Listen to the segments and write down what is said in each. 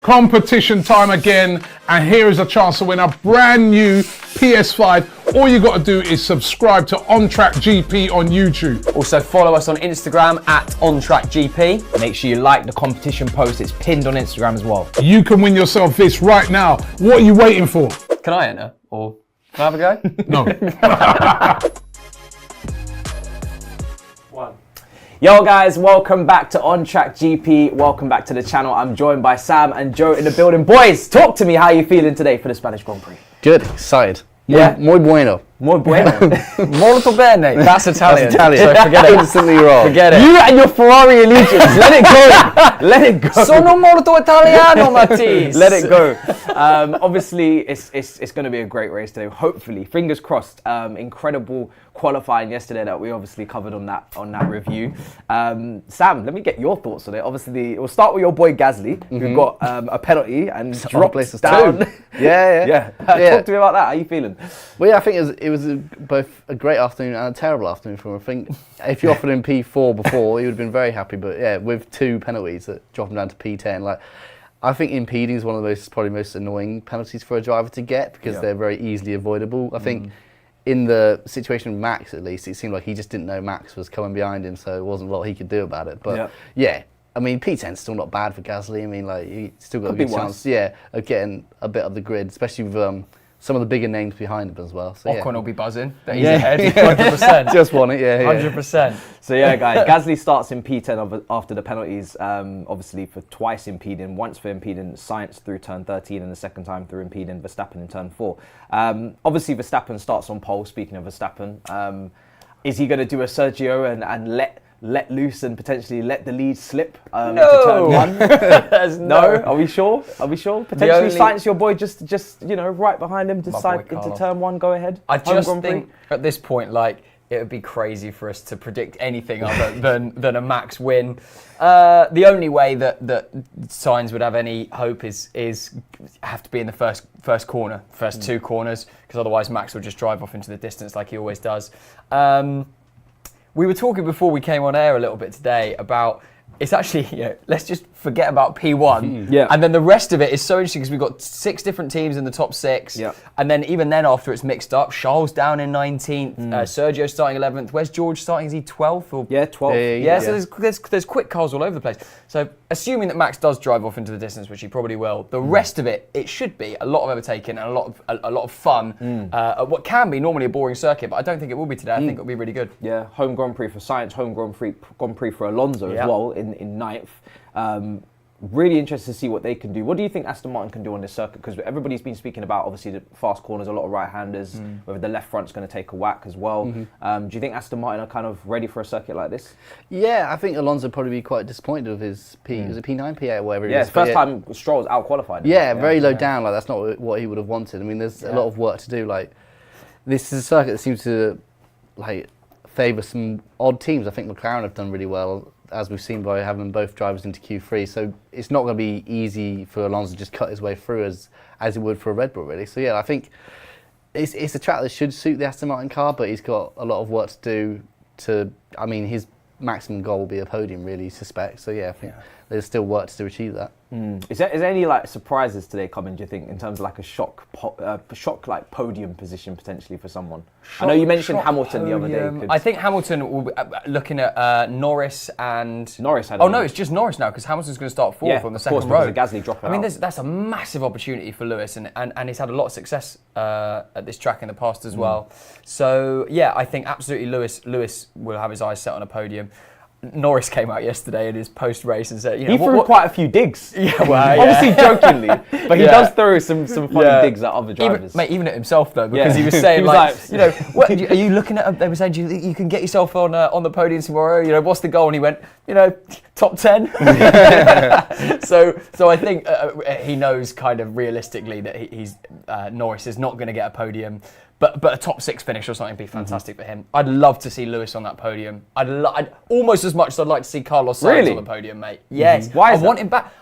Competition time again, and here is a chance to win a brand new PS5. All you got to do is subscribe to On Track GP on YouTube. Also follow us on Instagram at OnTrackGP. Make sure you like the competition post, it's pinned on Instagram as well. You can win yourself this right now. What are you waiting for? Can I enter? Or can I have a go? No. Yo guys, welcome back to On Track GP. Welcome back to the channel. I'm joined by Sam and Joe in the building. Boys, talk to me. How are you feeling today for the Spanish Grand Prix? Good, excited. Yeah. Muy bueno. Muy bueno. Molto bene. That's Italian. That's Italian. So forget it. Instantly wrong. Forget it. You and your Ferrari allegiance. Let it go. Let it go. Sono molto italiano, Matisse. Let it go. Obviously, it's going to be a great race today. Hopefully, fingers crossed. Incredible qualifying yesterday that we obviously covered on that review. Sam, let me get your thoughts on it. Obviously, we'll start with your boy Gasly, who got a penalty and dropped down. Yeah. Talk to me about that. How are you feeling? Well, yeah, I think it was both a great afternoon and a terrible afternoon for him. I think if you offered him P4 before, he would have been very happy. But yeah, with two penalties that drop him down to P10, I think impeding is one of the probably most annoying penalties for a driver to get because they're very easily avoidable. I think in the situation with Max, at least, it seemed like he just didn't know Max was coming behind him, so there wasn't a lot he could do about it. But yeah, I mean, P10's still not bad for Gasly. I mean, he still got a good chance, of getting a bit of the grid, especially with some of the bigger names behind him as well. So, Ocon will be buzzing that he's ahead, 100%. Just won it, 100%. So yeah, guys, Gasly starts in P10 after the penalties, obviously for twice impeding, once for impeding Sainz through turn 13 and the second time through impeding Verstappen in turn 4. Obviously Verstappen starts on pole, speaking of Verstappen. Is he going to do a Sergio and let loose and potentially let the lead slip to turn 1? No. Are we sure? Potentially Sainz, your boy, just right behind him, decide into turn 1, go ahead. I just think at this point, it would be crazy for us to predict anything other than a Max win. The only way that Sainz would have any hope is have to be in the first corner, first two corners, because otherwise Max will just drive off into the distance like he always does. We were talking before we came on air a little bit today about it's actually, let's just forget about P1. And then the rest of it is so interesting because we've got 6 different teams in the top 6. And then even then after it's mixed up, Charles down in 19th, Sergio starting 11th. Where's George starting? Is he 12th? Or? Yeah, 12th. So there's quick cars all over the place. So assuming that Max does drive off into the distance, which he probably will, the rest of it should be a lot of overtaking and a lot of fun. What can be normally a boring circuit, but I don't think it will be today. I think it'll be really good. Yeah, home Grand Prix for Sainz, home Grand Prix for Alonso as well in 9th. Really interested to see what they can do. What do you think Aston Martin can do on this circuit? Because everybody's been speaking about, obviously, the fast corners, a lot of right-handers, whether the left front's going to take a whack as well. Do you think Aston Martin are kind of ready for a circuit like this? Yeah, I think Alonso would probably be quite disappointed with his was it P9, P8, or whatever it is? Yeah, it's first time Stroll's out-qualified. Yeah, very low down. That's not what he would have wanted. I mean, there's a lot of work to do. This is a circuit that seems to favour some odd teams. I think McLaren have done really well, as we've seen by having both drivers into Q3. So it's not going to be easy for Alonso to just cut his way through as it would for a Red Bull, really. So yeah, I think it's a track that should suit the Aston Martin car, but he's got a lot of work to do his maximum goal will be a podium, really, suspect. So yeah, I think there's still work to do to achieve that. Is there any surprises today coming, do you think, in terms of a shock podium position potentially for someone? I know you mentioned Hamilton the other day. I think Hamilton will be looking at Norris and... Norris had no, it's just Norris now because Hamilton's going to start 4th on the second row. Of Gasly dropping out. That's a massive opportunity for Lewis and he's had a lot of success at this track in the past as well. So yeah, I think absolutely Lewis will have his eyes set on a podium. Norris came out yesterday in his post-race and said, he threw quite a few digs. Obviously jokingly, but he does throw some funny digs at other drivers. Even at himself though, because he was saying what, are you looking at? They were saying, you can get yourself on the podium tomorrow. What's the goal? And he went, top 10. So I think he knows kind of realistically that he's Norris is not going to get a podium. But a top 6 finish or something would be fantastic for him. I'd love to see Lewis on that podium. I'd almost as much as I'd like to see Carlos Sainz on the podium, mate. Yes. Why is I want him back.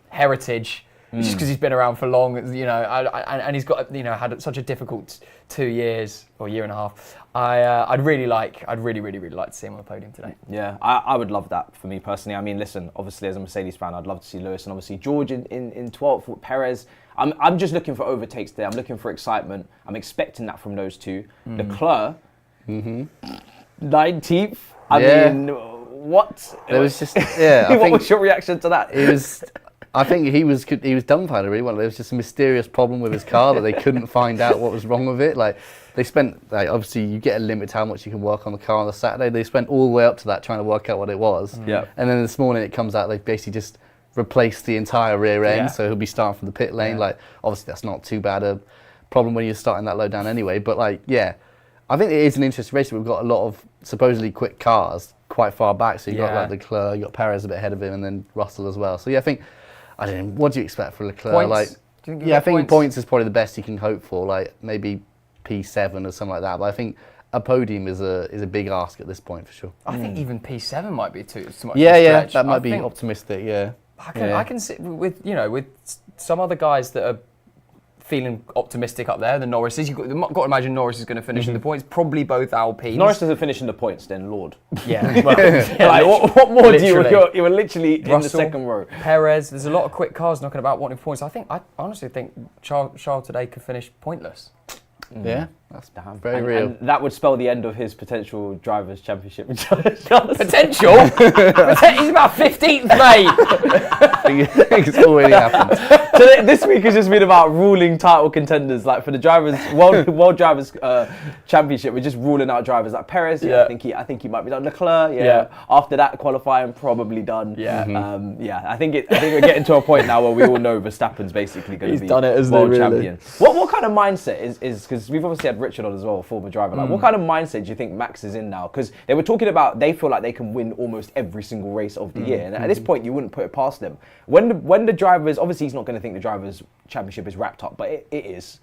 Heritage. just because he's been around for long, and he's got had such a difficult 2 years or year and a half. I'd really, really like to see him on the podium today. Yeah, I would love that for me personally. I mean, listen, obviously as a Mercedes fan, I'd love to see Lewis and obviously George in 12th with Perez. I'm just looking for overtakes today. I'm looking for excitement. I'm expecting that from those two. Leclerc, 19th. I mean, what? It was just What was your reaction to that? It was. I think he was dumbfounded really. There was just a mysterious problem with his car that they couldn't find out what was wrong with it. Like they spent, obviously you get a limit to how much you can work on the car on the Saturday. They spent all the way up to that trying to work out what it was. Yeah. And then this morning it comes out they basically just replaced the entire rear end, so he'll be starting from the pit lane. Like obviously that's not too bad a problem when you're starting that low down anyway. But I think it is an interesting race. We've got a lot of supposedly quick cars quite far back. So you've got like Leclerc, you've got Perez a bit ahead of him, and then Russell as well. So I think, I don't know, what do you expect for Leclerc? Points? I think points is probably the best you can hope for. Like maybe P7 or something like that. But I think a podium is a big ask at this point for sure. I think even P7 might be too much. Yeah, that might be optimistic. Yeah, I can sit with some other guys that are feeling optimistic up there. The Norrises, you've got to imagine Norris is going to finish in the points. Probably both Alpines. Norris doesn't finish in the points, then Lord. Yeah. Well, what more do you? You were literally in the second row. Perez. There's a lot of quick cars knocking about wanting points. I honestly think Charles today could finish pointless. Yeah, that's very real. And that would spell the end of his potential drivers' championship. Potential? He's about 15th, mate. It's already happened. So this week has just been about ruling title contenders. Like for the drivers, world drivers championship, we're just ruling out drivers like Perez. I think he might be done. Leclerc. After that qualifying, probably done. I think we're getting to a point now where we all know Verstappen's basically going to be world champion. What kind of mindset is because we've obviously had Richard on as well, a former driver. Like, what kind of mindset do you think Max is in now? Because they were talking about they feel like they can win almost every single race of the year, and at this point you wouldn't put it past them. When the drivers, obviously he's not going to think the drivers' championship is wrapped up, but it is.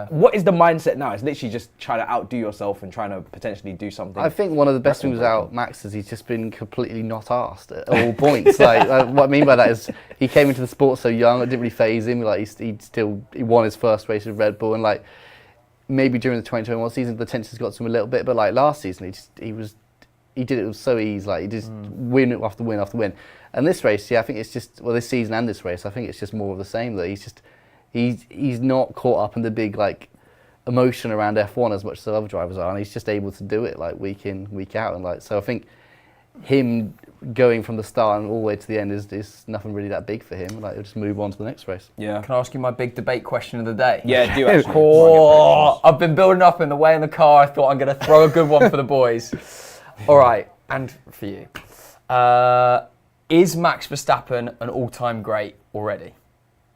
What is the mindset now? It's literally just trying to outdo yourself and trying to potentially do something. I think one of the best things about Max is he's just been completely not asked at all points. What I mean by that is he came into the sport so young, it didn't really faze him. Like he won his first race with Red Bull, and maybe during the 2021 season the tensions got to him a little bit, but last season he did it so easy. He just win after win after win. And this race, I think it's just this season and this race, I think it's just more of the same. That he's not caught up in the big emotion around F1 as much as the other drivers are, and he's just able to do it week in, week out, and so I think him going from the start and all the way to the end is nothing really that big for him. He'll just move on to the next race. Yeah. Can I ask you my big debate question of the day? Yeah, do actually. I've been building up in the way in the car. I thought I'm going to throw a good one for the boys. All right, and for you. Is Max Verstappen an all-time great already?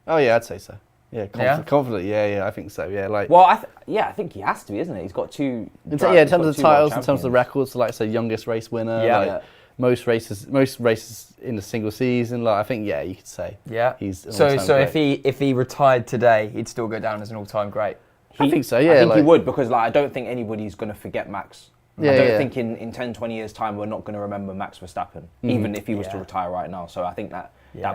Oh yeah, I'd say so. Yeah, confident. Yeah, I think so. Yeah, I think he has to be, isn't it? He's got two. In terms of the titles, in terms of the records, so youngest race winner. Most races in a single season. I think you could say. Yeah. He's so if he retired today, he'd still go down as an all-time great. I think so. Yeah, I think he would, because I don't think anybody's going to forget Max. I don't think in 10, 20 years' time we're not going to remember Max Verstappen, even if he was to retire right now. So I think that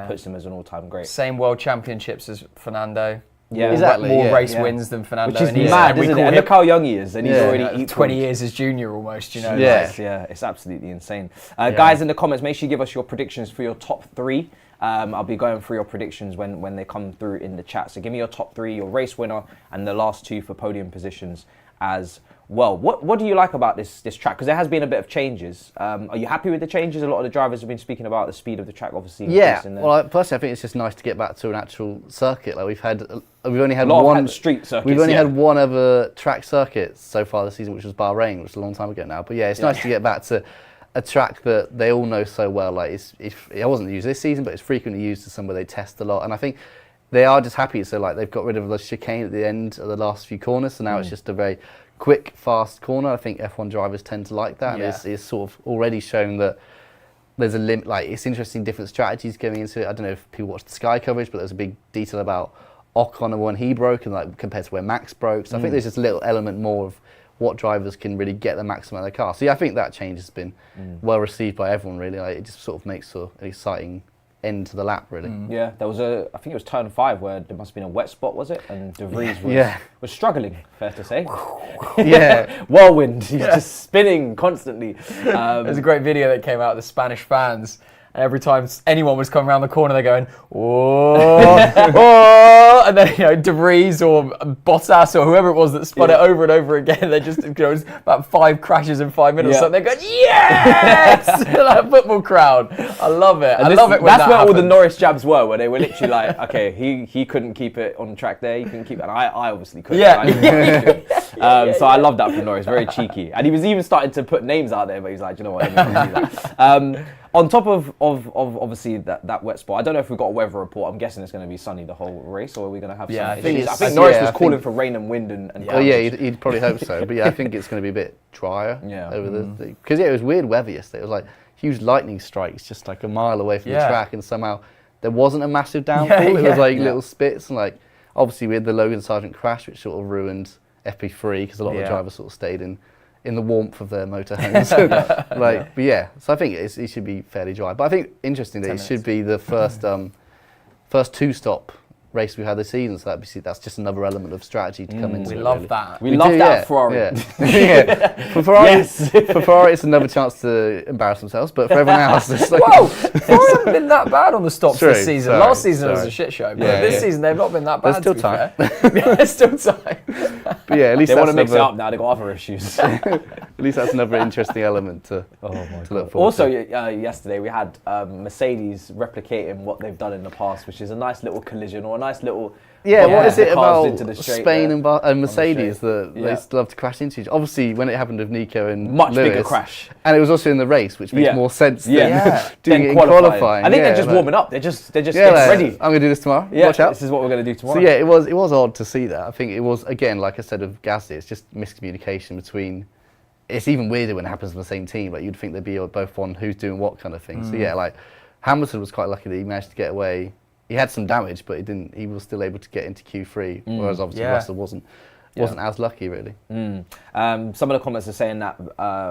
puts him as an all-time great. Same world championships as Fernando. Yeah, exactly. More race wins than Fernando. Which is mad, isn't it? And look how young he is, and he's already 20 years as junior almost, Yeah, it's absolutely insane. Guys, in the comments, make sure you give us your predictions for your top three. I'll be going through your predictions when they come through in the chat. So give me your top three, your race winner, and the last two for podium positions as well. What do you like about this track? Because there has been a bit of changes. Are you happy with the changes? A lot of the drivers have been speaking about the speed of the track, obviously. Yeah. Well, personally, I think it's just nice to get back to an actual circuit. We've only had one street circuit. We've only had one other track circuit so far this season, which was Bahrain, which is a long time ago now. But it's nice to get back to a track that they all know so well. It wasn't used this season, but it's frequently used as somewhere they test a lot. And I think they are just happy. So they've got rid of the chicane at the end of the last few corners. So now it's just a very quick, fast corner. I think F1 drivers tend to like that. And it's sort of already shown that there's a limit. It's interesting, different strategies going into it. I don't know if people watched the Sky coverage, but there's a big detail about Ocon and when he broke and compared to where Max broke. So I think there's just a little element more of what drivers can really get the maximum out of the car. So I think that change has been well received by everyone really. It just sort of makes an exciting end to the lap, really. Yeah, there was I think it was turn 5 where there must have been a wet spot, was it? And De Vries was struggling, fair to say. Yeah. Whirlwind, he's just spinning constantly. There's a great video that came out of the Spanish fans. And every time anyone was coming around the corner, they're going, "Whoa, whoa," and then De Vries or Bottas or whoever it was that spun it over and over again. They just about 5 crashes in 5 minutes. So they're going, "Yes!" Like a football crowd. I love it. I love it. When that's where all the Norris jabs were, where they were literally like, "Okay, he couldn't keep it on the track there. He couldn't keep it." And I obviously couldn't. So I love that from Norris. Very cheeky, and he was even starting to put names out there. But he's like, "You know what? Let me do that." On top of obviously that wet spot, I don't know if we've got a weather report. I'm guessing it's going to be sunny the whole race, or are we going to have some issues? I think Norris was calling for rain and wind and oh yeah, he'd probably hope so. But yeah, I think it's going to be a bit drier over the because it was weird weather yesterday. It was like huge lightning strikes just like a mile away from the track, and somehow there wasn't a massive downfall. It was like little spits, and like obviously we had the Logan Sargent crash, which sort of ruined FP3 because a lot of the drivers sort of stayed in the warmth of their motorhomes. But yeah, so I think it should be fairly dry. But I think interestingly, it should be the first 2-stop race we had this season. So that's just another element of strategy to come into. We love that. We love that Ferrari. Yeah. For Ferrari, for Ferrari, it's another chance to embarrass themselves. But for everyone else, it's like whoa, Ferrari haven't been that bad on the stops this season. Last season it was a shit show, but this season they've not been that bad. There's still time. There's still time. But yeah, at least they want to mix it up now. They've got other issues. At least that's another interesting element to look forward also, to. yesterday we had Mercedes replicating what they've done in the past, which is a nice little collision or a nice little... What is it about into Spain and Mercedes that they still love to crash into each other? Obviously, when it happened with Nico and much Lewis, bigger crash. And it was also in the race, which makes more sense than doing it in qualifying. I think they're just warming up. They're just getting ready. I'm going to do this tomorrow. Yeah, watch out. This is what we're going to do tomorrow. So yeah, it was odd to see that. I think it was, again, like I said of Gasly, it's just miscommunication between... It's even weirder when it happens on the same team. Like you'd think they'd be both on who's doing what kind of thing. So yeah, like Hamilton was quite lucky that he managed to get away. He had some damage, but he was still able to get into Q3, whereas obviously Russell wasn't as lucky really. Some of the comments are saying that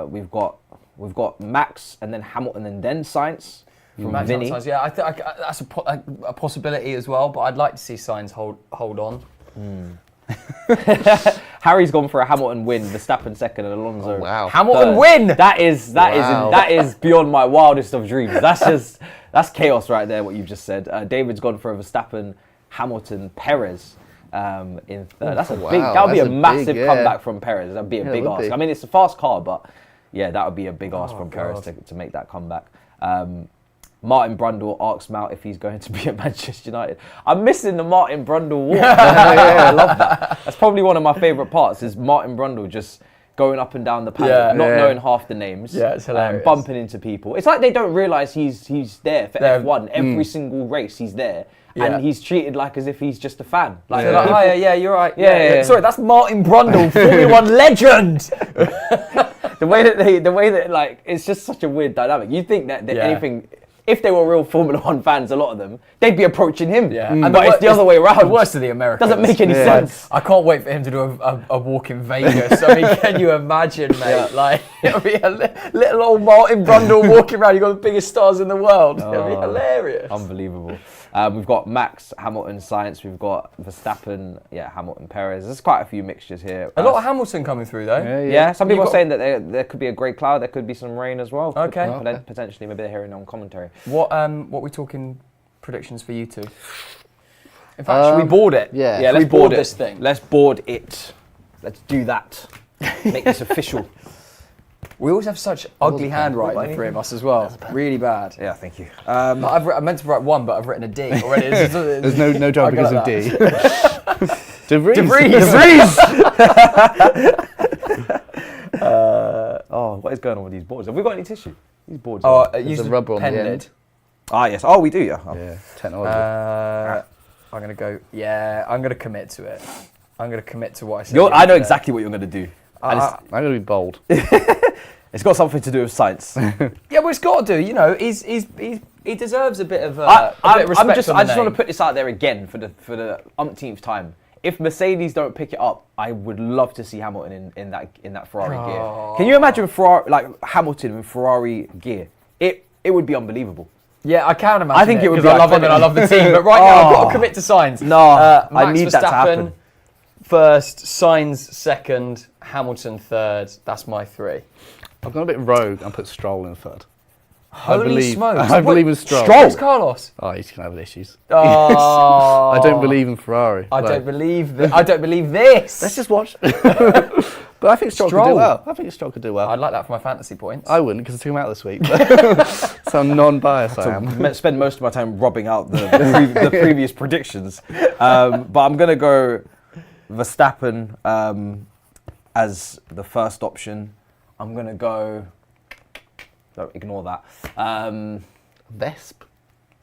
we've got Max and then Hamilton and then Sainz from Vinny. Sainz, yeah, I think that's a possibility as well. But I'd like to see Sainz hold on. Harry's gone for a Hamilton win, Verstappen second, and Alonso. Oh, wow. Hamilton third. win. That is beyond my wildest of dreams. That's chaos right there. What you've just said. David's gone for a Verstappen, Hamilton, Perez in third. That's big. That would be a massive comeback from Perez. That'd be a big ask. I mean, it's a fast car, but yeah, that would be a big ask from Perez to make that comeback. Martin Brundle asks Mount if he's going to be at Manchester United. I'm missing the Martin Brundle walk. I love that. That's probably one of my favourite parts is Martin Brundle just going up and down the paddock, not knowing half the names. Yeah, it's hilarious. Bumping into people. It's like they don't realise he's there for F1. Every single race he's there. And he's treated like as if he's just a fan. Like, you're right. Yeah. Sorry, that's Martin Brundle, Formula 1 legend. The way that like, it's just such a weird dynamic. You'd think that anything... If they were real Formula 1 fans, a lot of them, they'd be approaching him. Yeah. But it's the other way around. The worst of the Americans. Doesn't make any sense. I can't wait for him to do a walk in Vegas. I mean, can you imagine, mate? Like, it'll be a little old Martin Brundle walking around. You've got the biggest stars in the world. It'll be hilarious. Unbelievable. We've got Max, Hamilton, Sainz. We've got Verstappen, Hamilton, Perez. There's quite a few mixtures here. A lot of Hamilton coming through, though. Yeah. Some people are saying that there could be a grey cloud. There could be some rain as well. Okay. Potentially, maybe they're hearing on commentary. What we talking predictions for you two? In fact, should we board it? Yeah, let's board this thing. Let's board it. Let's do that. Make this official. We always have such ugly handwriting, the three of us as well. Really bad. Yeah, thank you. I meant to write one, but I've written a D already. There's no job because of D. De Vries. What is going on with these boards? Have we got any tissue? These boards. Use the rubber on the end. Yes. Oh, we do. Yeah. Technology. I'm gonna go. Yeah, I'm gonna commit to it. I'm gonna commit to what I said. I know exactly what you're gonna do. I'm gonna be bold. It's got something to do with science. Yeah, well, it's got to do. You know, he deserves a bit of respect. I just want to put this out there again for the umpteenth time. If Mercedes don't pick it up, I would love to see Hamilton in that Ferrari gear. Can you imagine Hamilton in Ferrari gear? It would be unbelievable. Yeah, I can imagine. I think it would be because I love him iconic. and I love the team. But right now, I've got to commit to Sainz. No, I Max need that to Verstappen happen. first, Sainz second, Hamilton third. That's my three. I've gone a bit rogue and put Stroll in third. Holy smokes! I believe in Stroll. Where's Carlos? Oh, he's gonna have issues. Oh, I don't believe in Ferrari. I don't believe I don't believe this. Let's just watch. But I think Stroll could do Stroll. well. I think Stroll could do well. I'd like that for my fantasy points. I wouldn't because I took him out this week. So I'm non-biased. I am. Spend most of my time robbing out the previous predictions. But I'm going to go Verstappen as the first option. I'm going to go... Don't ignore that. Vesp.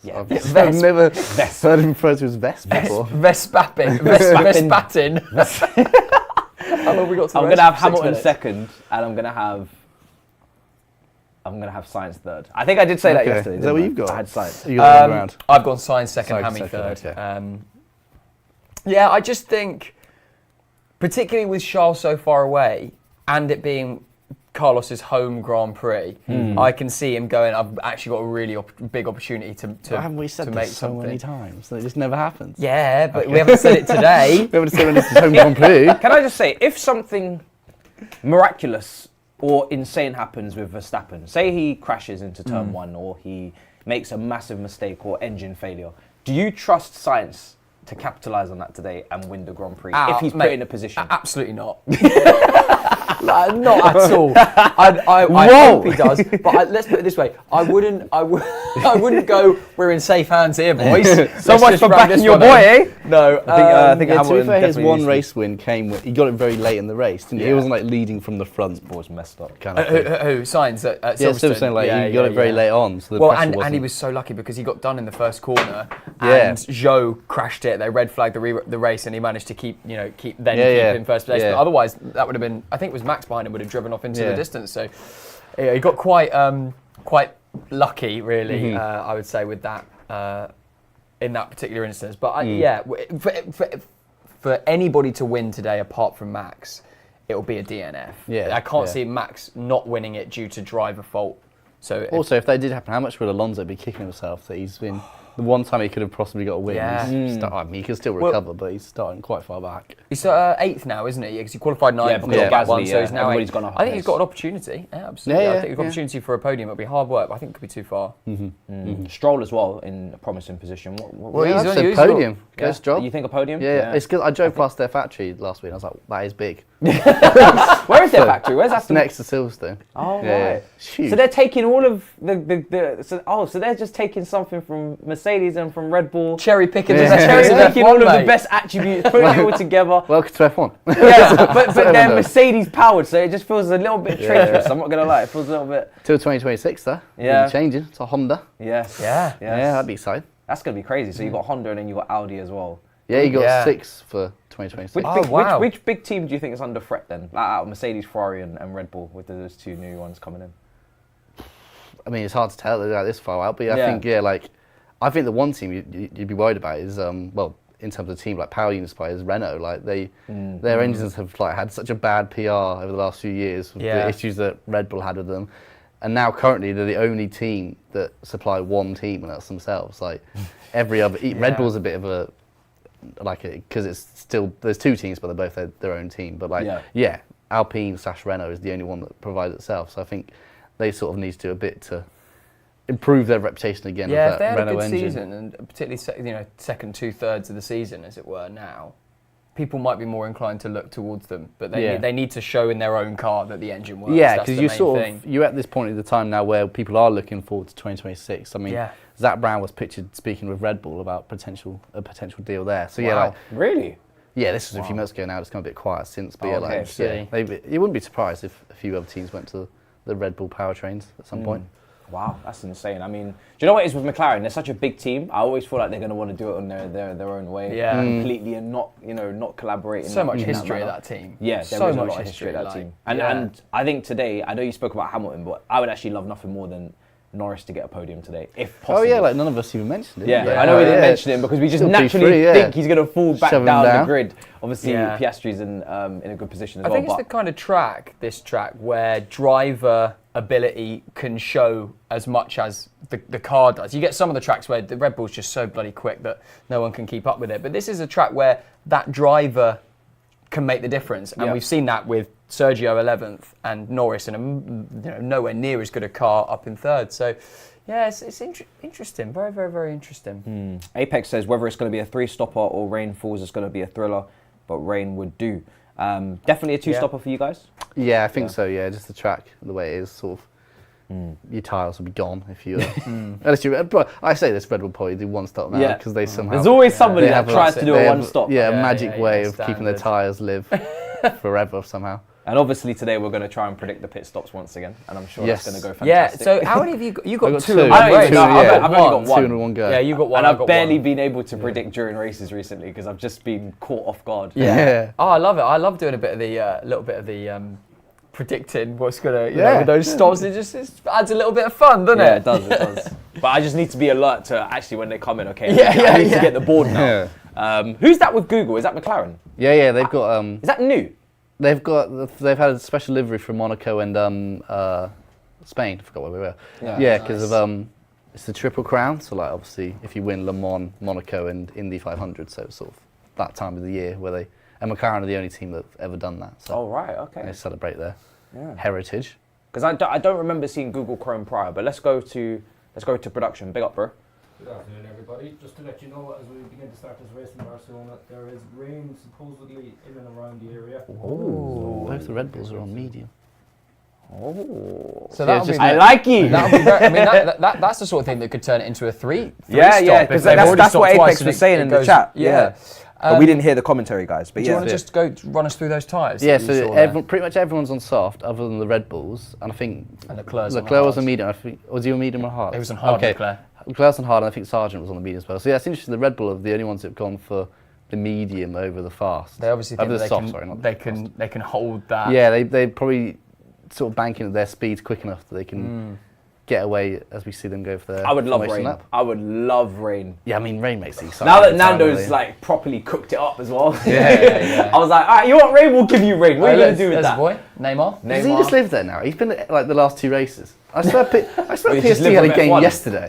Yeah, I've Vesp. never heard him referred to as Vesp before. Verstappen. Verstappen. How long have we got to I'm the going to have race? 6 Hamilton minutes. second, and I'm going to have Sainz third. I think I did say that Okay. yesterday. Is that didn't what you've got? I had Sainz. You got the round. I've gone Sainz second, Sainz Hammy second, third. okay. Yeah, I just think, particularly with Charles so far away, and it being Carlos's home Grand Prix, I can see him going, I've actually got a really big opportunity to But haven't we said to make this so something. many times? That it just never happens. Yeah, but we haven't said it today. We haven't said when this is home Grand Prix. Can I just say, if something miraculous or insane happens with Verstappen, say he crashes into turn one or he makes a massive mistake or engine failure, do you trust Sainz to capitalise on that today and win the Grand Prix if he's put in a position? Absolutely not. Not at all. I hope he does. But let's put it this way: I wouldn't go. We're in safe hands here, boys. So much for backing your boy, eh? No, I think Yeah, to be Hamilton fair, his definitely one needs to- race win came when he got it very late in the race, didn't he? He Yeah. wasn't like leading from the front. was messed up. Kind of thing. who Sainz at Yeah, Silverstone? Silverstone, like he got it very late on. So the Well, pressure and he wasn't- was so lucky because he got done in the first corner, Yeah. and Zhou crashed it. They red flagged the race, and he managed to keep in first place. Yeah. But otherwise, that would have been. I think it was Max behind him would have driven off into the Yeah. distance. So yeah, he got quite lucky, really. I would say with that in that particular instance. But for anybody to win today, apart from Max, it'll be a DNF. Yeah, I can't yeah. see Max not winning it due to driver fault. So Also, if that did happen, how much would Alonso be kicking himself that he's been the one time he could have possibly got a win? Yeah. I mean, he can still Well- recover, but he's starting quite far back. he's 8th now, isn't he? Because he qualified 9th Yeah, because because of that Gasly, one, so he's yeah. now Everybody's 8th. gone up I think a he's pace. got an opportunity. Yeah, absolutely. Yeah, I yeah, think he's got an yeah. opportunity for a podium. It'll be hard work, but I think it could be too far. Stroll as well in a promising position. Well, Yeah, he's I on- said he's got- podium. Go Stroll. You think a podium? Yeah, it's good. I drove past their factory last week. And I was like, that is big. Where is their factory? Where's That's Aston? next to Silverstone. Oh, Yeah, right. it's huge. So they're taking all of so they're just taking something from Mercedes and from Red Bull. Cherry picking. Yeah. There's cherries in Taking F1, all of the mate. best attributes, putting it all together. Welcome to F1. Yeah, but they're Whatever. Mercedes powered, so it just feels a little bit Yeah. treacherous. I'm not gonna lie, it feels a little bit. Till 2026, though. Yeah. It'll be changing. It's a Honda. Yeah. Yeah. Yeah, that'd be exciting. That's gonna be crazy. So you got Honda and then you got Audi as well. Yeah, you got Yeah. 6 for 2026. Which, Oh, big, wow. which big team do you think is under threat then? Like out of Mercedes, Ferrari, and Red Bull, with those two new ones coming in. I mean, it's hard to tell. They're like this far out, but Yeah. I think the one team you'd be worried about is in terms of team like power unit suppliers, Renault. Like their engines have like had such a bad PR over the last few years with Yeah. the issues that Red Bull had with them, and now currently they're the only team that supply one team, and that's themselves. Like every other Red Bull's a bit of a because it's still there's 2 teams, but they're both their own team. But Alpine / Renault is the only one that provides itself. So I think they sort of need to do a bit to improve their reputation again. Yeah, with if that they had a Renault good engine. season, and particularly second 2/3 of the season, as it were, now, people might be more inclined to look towards them. But they need to show in their own car that the engine works. Yeah, That's because the you main sort thing. of you're at this point in the time now where people are looking forward to 2026. I mean, Yeah. Zach Brown was pictured speaking with Red Bull about a potential deal there. So Wow. Really? this was a few months ago now. It's gone a bit quiet since, but Okay, you wouldn't be surprised if a few other teams went to the Red Bull powertrains at some point. Wow, that's insane. I mean, do you know what it is with McLaren? They're such a big team. I always feel like they're going to want to do it on their own way, Yeah. completely, and not collaborating. So much in that history of manner. that team. Yeah, there so is much a lot of history of that team. And yeah. and I think today, I know you spoke about Hamilton, but I would actually love nothing more than Norris to get a podium today, if possible. Oh yeah, like none of us even mentioned it. Yeah, did we? I know we didn't mention him because we just Still naturally P3, yeah. think he's going to fall back Shove him down the down. grid. Obviously, Yeah. Piastri's in a good position as I well. think it's the kind of track, this track, where driver ability can show as much as the car does. You get some of the tracks where the Red Bull's just so bloody quick that no one can keep up with it. But this is a track where that driver can make the difference. And we've seen that with Sergio 11th and Norris in a nowhere near as good a car up in 3rd. So, yeah, it's interesting. Very, very, very interesting. Apex says whether it's going to be a 3-stopper or rain falls, it's going to be a thriller, but rain would do. Definitely a 2-stopper for you guys? Yeah, I think so, yeah. Just the track, the way it is, sort of, your tyres will be gone if you... unless you... But I say this, Red Bull probably do 1-stop now, because they somehow... There's always somebody that tries to do a 1-stop. Yeah, a magic way of keeping their tyres live forever somehow. And obviously today we're going to try and predict the pit stops once again, and I'm sure that's going to go fantastic. Yeah, so how many have you got? You got 2 in I've one race. only got 1. 2 in one go. Yeah, you got 1. And I've barely been able to predict during races recently because I've just been caught off guard. Yeah. Oh, I love it. I love doing a bit of the, little bit of the predicting what's going to, you know, with those stops. It adds a little bit of fun, doesn't it? Yeah, it does, it does. But I just need to be alert to actually when they come in, okay, I need to get the board now. Who's that with Google? Is that McLaren? Yeah, they've got... is that new? They've had a special livery from Monaco and Spain. I forgot where we were. Yeah, because of it's the Triple Crown. So like obviously, if you win Le Mans, Monaco, and Indy 500, so it's sort of that time of the year where they and McLaren are the only team that've ever done that. So Okay. they celebrate their heritage. Because I don't remember seeing Google Chrome prior. But let's go to production. Big up, bro. Good afternoon, everybody. Just to let you know, as we begin to start this race in Barcelona, there is rain supposedly in and around the area. Oh, both the Red Bulls are on medium. Oh, so that'll be I like you. That'll be very, I mean, that's the sort of thing that could turn it into a 3 Yeah, because that's what Apex was saying in the chat. Yeah. But we didn't hear the commentary, guys. But do you want to just go run us through those tyres? Yeah, so pretty much everyone's on soft other than the Red Bulls, and I think Leclerc was on medium. I think, was he on medium or hard? He was on hard. Okay, Leclerc's on hard, and I think Sargent was on the medium as well. So yeah, it's interesting. The Red Bull are the only ones that have gone for the medium over the fast. They obviously think they can hold that. Yeah, they probably sort of banking that their speed's quick enough that they can get away as we see them go for their. I would love rain. Lap. I would love rain. Yeah, I mean rain makes it exciting. Now that Nando's like properly cooked it up as well. Yeah. I was like, all right, you want rain? We'll give you rain. What are you gonna do with that? Boy, Neymar. Does he just live there now? He's been like the last 2 races. I swear PSG had a game yesterday.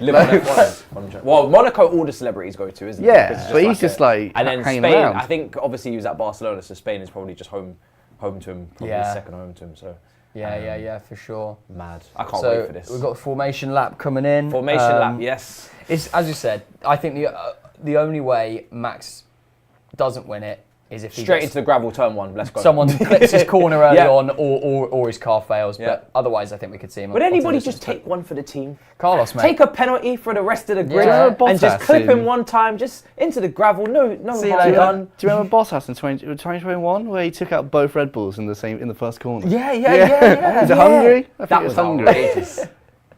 Well, Monaco, all the celebrities go to, isn't it? Yeah, but he's just like and then hanging Spain. around. I think obviously he was at Barcelona, so Spain is probably just home to him, probably second home to him. So yeah, for sure. Mad. I can't wait for this. We've got the formation lap coming in. Formation lap, yes. It's as you said. I think the only way Max doesn't win it is if he straight into the gravel turn 1. Let's go. Someone clips his corner early on, or his car fails. But otherwise, I think we could see him. Would anybody just take one for the team? Carlos, mate. Take a penalty for the rest of the grid and just clip him one time, just into the gravel. No harm done. Do you remember Bottas in 2021 where he took out both Red Bulls in the first corner? Yeah. Is it Hungary? I think That it was Hungary. outrageous.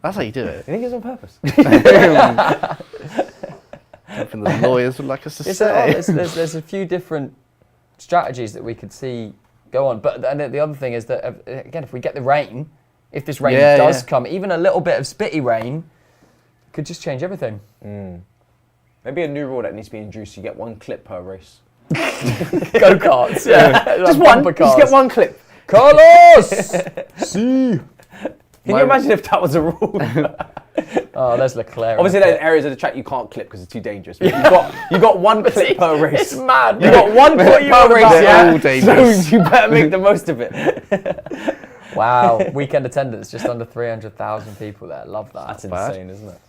That's how you do it. You think it's on purpose? Something the lawyers would like us to say. There's a few different strategies that we could see go on, but the other thing is that again, if we get the rain, if this rain does come, even a little bit of spitty rain could just change everything. Maybe a new rule that needs to be introduced: you get 1 clip per race. Go-karts, just one. Just get 1 clip. Carlos. See. Can you imagine if that was a rule? Oh, there's Leclerc. Obviously, there's areas of the track you can't clip because it's too dangerous. But you got 1 clip per race. It's mad. You got 1 clip per race. All dangerous. So you better make the most of it. Wow, weekend attendance just under 300,000 people there. Love that. That's insane, isn't it?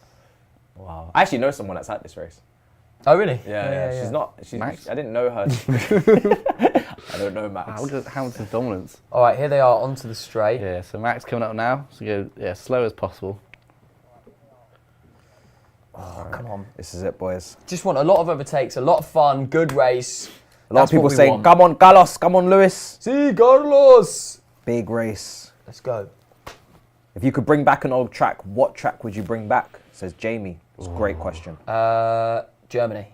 Wow. I actually know someone that's at this race. Oh really? Yeah. She's not. Max? I didn't know her. I don't know Max. Hamilton's dominance. All right, here they are onto the straight. Yeah, so Max coming up now. So go slow as possible. Oh, come on. This is it, boys. Just want a lot of overtakes, a lot of fun, good race. A lot of people saying, come on, Carlos, come on, Lewis. See, Carlos. Big race. Let's go. If you could bring back an old track, what track would you bring back? Says Jamie. It's a great question. Germany.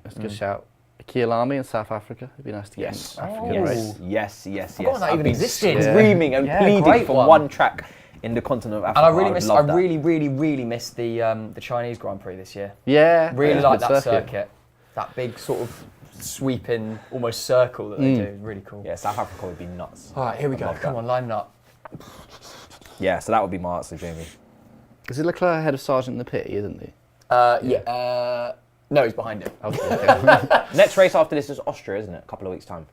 That's a good shout. Kielami in South Africa. It'd be nice to get an African race. Yes. That even existed. Screaming and pleading for one track in the continent of Africa. And I really missed the Chinese Grand Prix this year. Yeah. Really like that circuit. That big sort of sweeping almost circle that they do. Really cool. Yeah, South Africa would be nuts. All right, here we go. Come on, line up. Yeah, so that would be my answer, Jamie. Is it Leclerc ahead of Sargent in the pit, isn't he? No, he's behind him. Okay. Next race after this is Austria, isn't it? A couple of weeks' time.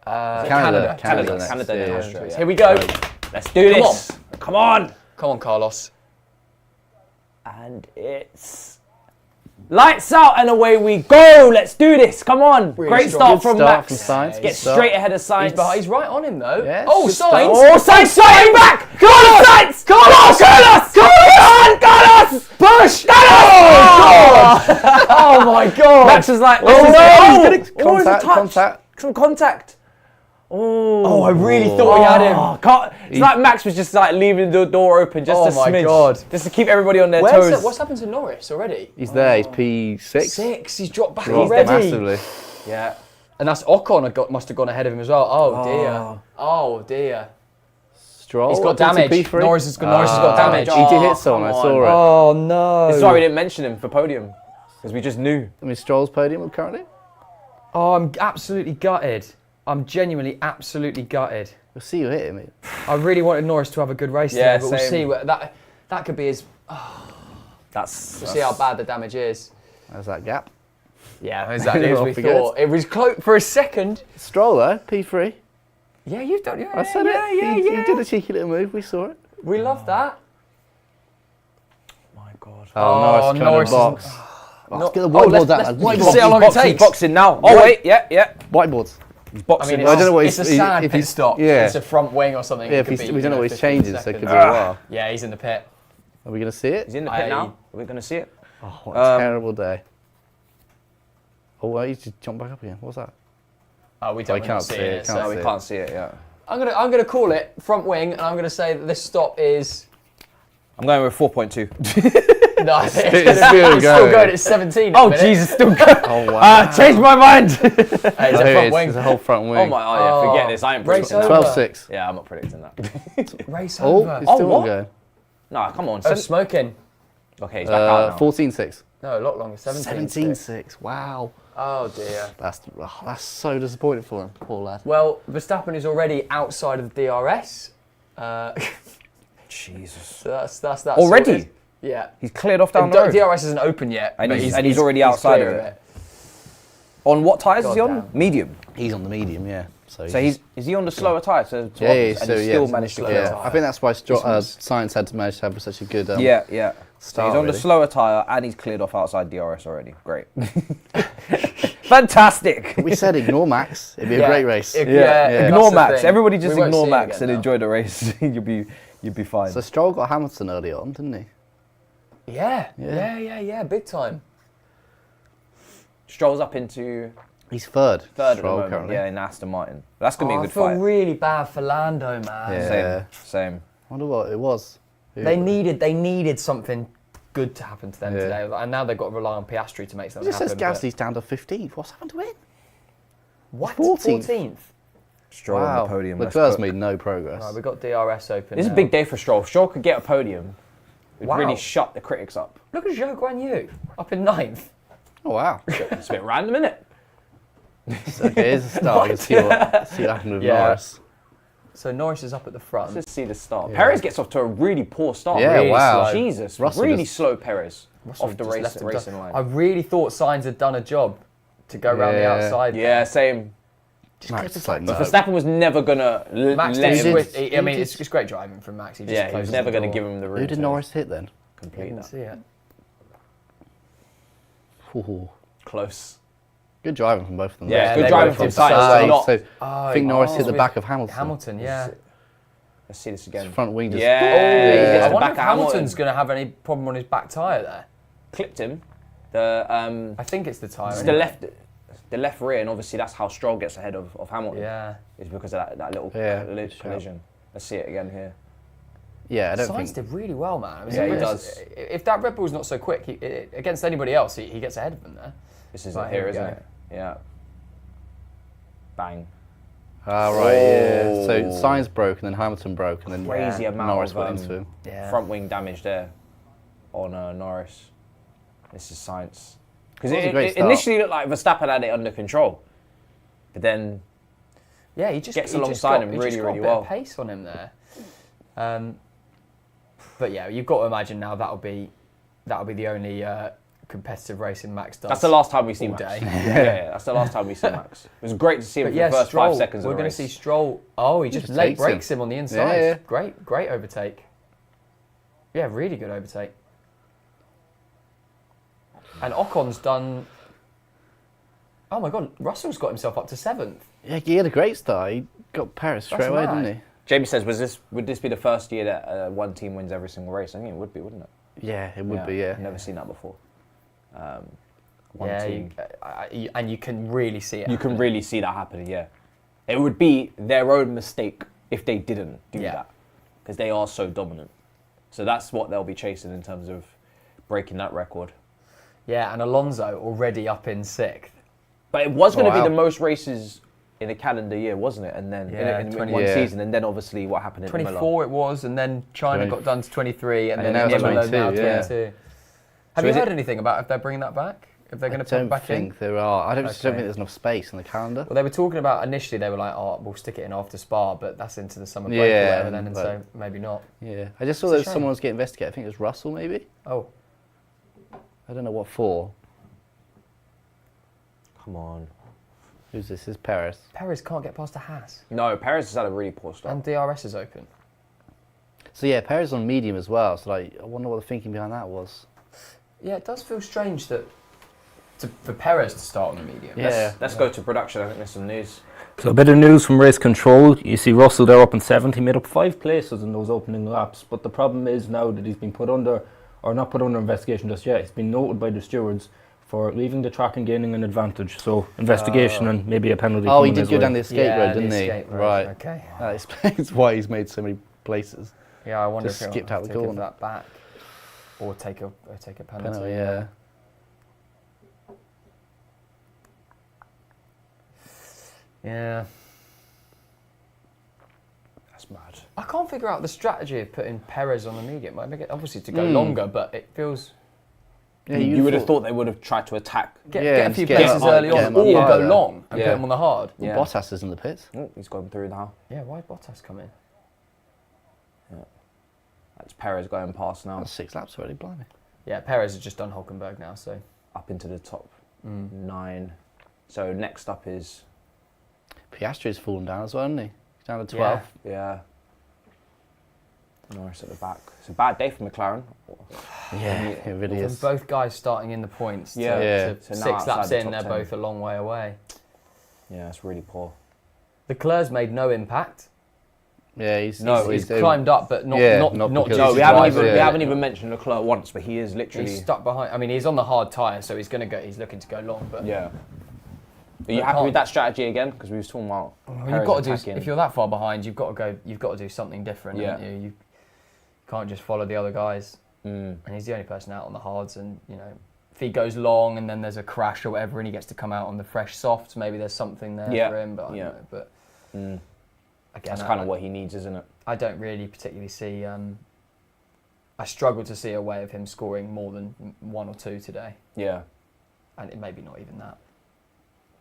Canada Canada next, and yeah. Austria. Here we go. Let's do this. Come on. Come on, Carlos. And it's lights out and away we go. Let's do this. Come on. Really Great strong. start from Start Max. from Sainz. Get straight ahead of Sainz. He's right on him though. Yes, Oh, good start. Sainz. Oh, Sainz fighting back. Come on, Sainz. Come on, Carlos. Come on, Carlos. Push. Carlos. Oh my God. Max was like, Contact. Some contact. Oh, I really thought we had him. It's like Max was just like leaving the door open just a Oh my smidge. God. Just to keep everybody on their toes. What's happened to Norris already? He's there, he's P6. 6. He's dropped back Dropped already. massively. Yeah. And that's Ocon must have gone ahead of him as well. Oh dear. Oh dear. Stroll. He's got up into damage. P3. Norris has got damage. He did hit Oh, someone, I come saw on. it. Oh no. This is why we didn't mention him for podium. Because we just knew. I mean, Stroll's podium currently. Oh, I'm absolutely gutted. I'm genuinely absolutely gutted. We'll see you hit him. I really wanted Norris to have a good race Yeah, today, but we'll same. see. That could be his. We'll see how bad the damage is. There's that gap. Yeah, exactly as we Off he goes. thought. It was close for a second. Stroll though, P3. Yeah, you've done. Yeah, I said it. He did a cheeky little move. We saw it. We love that. My God. Oh, Norris coming in the box. Let's get the whiteboard down. let's see how long it Boxing, takes. boxing now. Oh, wait. Yeah. Whiteboards. He's I boxing. mean, I don't know what it's a he's- sad if pit he's- stop. yeah. It's a front wing or something. Yeah, It if could he's, be, we don't know what he's 15 changing, so it seconds. could be a while. Yeah, he's in the pit. Are we going to see it? He's in the pit now. Are we going to see it? Oh, what a terrible day. Oh, wait, he's just jumped back up again. What's that? Oh, we Oh, don't we can't see see it, it. can't So No, we can't see it yet. I'm gonna call it front wing, and I'm gonna say that this stop is. I'm going with 4.2. No, I think It's it's still still going. going at 17. Oh, Jesus, still going. Oh, wow. Changed my mind. Hey, it's Oh, a front here wing. There's a whole front wing. Oh, my. Oh, yeah, forget this. I ain't Race predicting over. that. 12-6. Yeah, I'm not predicting that. Race Oh, over. it's still what? going. No, come on. Oh, smoking. Okay, he's back out now. 14-6. No, a lot longer. 17. 17-6. Wow. Oh dear. That's so disappointing for him. Poor lad. Well, Verstappen is already outside of the DRS. Jesus. So that's that. Already? sorted. Yeah. He's cleared off down The the road. DRS isn't open yet, And but he's already outside clear of it. On what tyres is he on? Goddamn. Medium. He's on the medium, yeah. So Is he on the slower tyre? So Yeah, and so he yeah. still managed to clear Yeah, off. I think that's why Sainz had to manage to have such a good Yeah. So start. he's on the really. slower tyre and he's cleared off outside DRS already. Great. Fantastic. We said ignore Max. It'd be a great race. Yeah, Ignore that's the Max. thing. Everybody just We won't ignore see it Max again and now. enjoy the race. You'll be fine. So Stroll got Hamilton early on, didn't he? Yeah, big time. Stroll's up into He's third. third at the Stroll moment. currently. Yeah, in Aston Martin. That's gonna be a I good feel fight. really bad for Lando, man. Yeah. Same. Wonder what it was. They needed something good to happen to them Yeah. today, and now they've got to rely on Piastri to make It something just happen. says Gasly's down to 15th. What's happened to him? What? 14th. 14th? Stroll on the podium. let's Leclerc's cook. made no progress. Right, we've got DRS open. This is a now. big day for Stroll. If Stroll could get a podium, it would Wow. really shut the critics up. Look at Zhou Guanyu up in 9th. Oh wow. It's a bit random, isn't it? Okay, here's the start. Let's see what happened with Yeah. Norris. So Norris is up at the front. Let's see the start. Yeah. Perez gets off to a really poor start. Yeah, really wow. slow. Jesus, Russell really just- slow Perez off the Just left him racing done. line. I really thought Sainz had done a job to go around the Yeah. outside. Yeah, same. Max is like, But Verstappen was never gonna Max let did him. with, I Who mean, did- it's great driving from Max. He just Yeah, he was closes never the gonna door. give him the room. who did to Norris hit then? complete Didn't that. see it. Ooh. Close. Good driving from both of them. Yeah, good They driving both from hit Sainz, back. not- So I think Norris hit the with back of Hamilton. Hamilton, yeah. Let's see this again. Front wing just. Yeah. Oh, hits I the wonder back if of Hamilton's Hamilton. going to have any problem on his back tyre there. Clipped him. The I think it's the tyre. it's the left rear, and obviously that's how Stroll gets ahead of Hamilton. Yeah. Is because of that little Yeah, collision. Let's see it again here. Yeah, I don't Sainz think. did really well, man. Yeah, he does. If that Red Bull's not so quick, against anybody else, he gets ahead of them there. This is Right, it here here, we isn't go. it? Yeah. Bang. Ah, right, yeah. So Oh. Sainz broke, and then Hamilton broke, and then Crazy amount Norris of went into him. Yeah. front wing damage there on Norris. This is Sainz. Because It was a great it start. initially looked like Verstappen had it under control, but then Yeah, he just Gets he just alongside got- him he just really, got really a bit well. of pace on him there. But yeah, you've got to imagine now that'll be the only competitive racing Max does. That's the last time we see all Max. day. Yeah, that's the last time we see Max. It was great to see him But for yeah, the first Stroll, 5 seconds of we're the going race. to see Stroll. Oh, he just Just late takes breaks him on the inside. Yeah. Great overtake. Yeah, really good overtake. And Ocon's done. Oh my God, Russell's got himself up to 7th. Yeah, he had a great start. He got Perez straight away, mad. didn't he? Jamie says, would this be the first year that one team wins every single race? I think it would be, wouldn't it? Yeah, it would be, yeah. I've never seen that before. One Yeah, team. and you can really see it. You can really see that happening, yeah. It would be their own mistake if they didn't do that, because they are so dominant. So that's what they'll be chasing in terms of breaking that record. Yeah, and Alonso already up in 6th. But it was going to wow. be the most races in a calendar year, wasn't it? And then in 20 one yeah. season, and then obviously what happened in 24 it was, and then China 20 got done to 23, and And then now it's Imola 22, now yeah. 22. Have So you is heard it- anything about if they're bringing that back? If they're going to put it don't back think in? there are. I just don't Okay. think there's enough space in the calendar. Well, they were talking about initially. They were like, "Oh, we'll stick it in after Spa," but that's into the summer break or Yeah, whatever. Then, and but- so maybe not. Yeah, I just saw It's a that shame. someone was getting investigated. I think it was Russell, maybe. Oh, I don't know what for. Come on. Who's this? This is Perez. Perez can't get past a Haas, No, Perez has had a really poor start. and DRS is open. So yeah, Perez on medium as well. So like, I wonder what the thinking behind that was. Yeah, it does feel strange that for Perez to start on the medium. Yeah. Let's go to production. I think there's some news. So a bit of news from race control. You see Russell there up in 7th. He made up 5 places in those opening laps. But the problem is now that he's been put under, or not put under investigation just yet. He's been noted by the stewards for leaving the track and gaining an advantage. So investigation and maybe a penalty. Oh, he coming did his go way. down the escape road, didn't the he? escape road. Right. Okay. That explains why he's made so many places. Yeah, I wonder Just if he'll skipped have out to the give corner. that back, or take a penalty. Penalty, yeah. Yeah. That's mad. I can't figure out the strategy of putting Perez on the medium. Might make it obviously to go longer, but it feels Yeah, You would have thought they would have tried to attack. get Yeah, a and few just get places him- early get on, him or up go higher. long and Yeah. put him on the hard. Yeah. Bottas is in the pits. Oh, he's gone through now. Yeah, why Bottas come in? That's Perez going past now. That's 6 laps already, blimey. Yeah, Perez has just done Hulkenberg now, so Up into the top 9. So next up is, Piastri's fallen down as well, hasn't he? He's down to 12. yeah, Norris at the back. It's a bad day for McLaren. Yeah, it really from is. both guys starting in the points to, Yeah. Yeah. to So now 6 outside laps the in, top they're 10. both a long way away. Yeah, it's really poor. Leclerc's made no impact. Yeah, he's He's climbed up, but not Yeah, not not due because- to No, we haven't driver. even, we yeah. haven't even mentioned Leclerc once, but he is literally. He's stuck behind. I mean, he's on the hard tyre, so he's going to go. He's looking to go long, but Yeah. Are you But happy can't- with that strategy again? Because we was talking about. you've got to do. attacking. If you're that far behind, you've got to go. You've got to do something different. Yeah. Haven't you? You can't just follow the other guys. Mm. And he's the only person out on the hards. And you know, if he goes long and then there's a crash or whatever, and he gets to come out on the fresh softs, maybe there's something there Yeah. for him. But I Yeah. don't know. But Mm. again, That's kind of what he needs, isn't it? I don't really particularly see. I struggle to see a way of him scoring more than 1 or 2 today, Yeah. and it maybe not even that.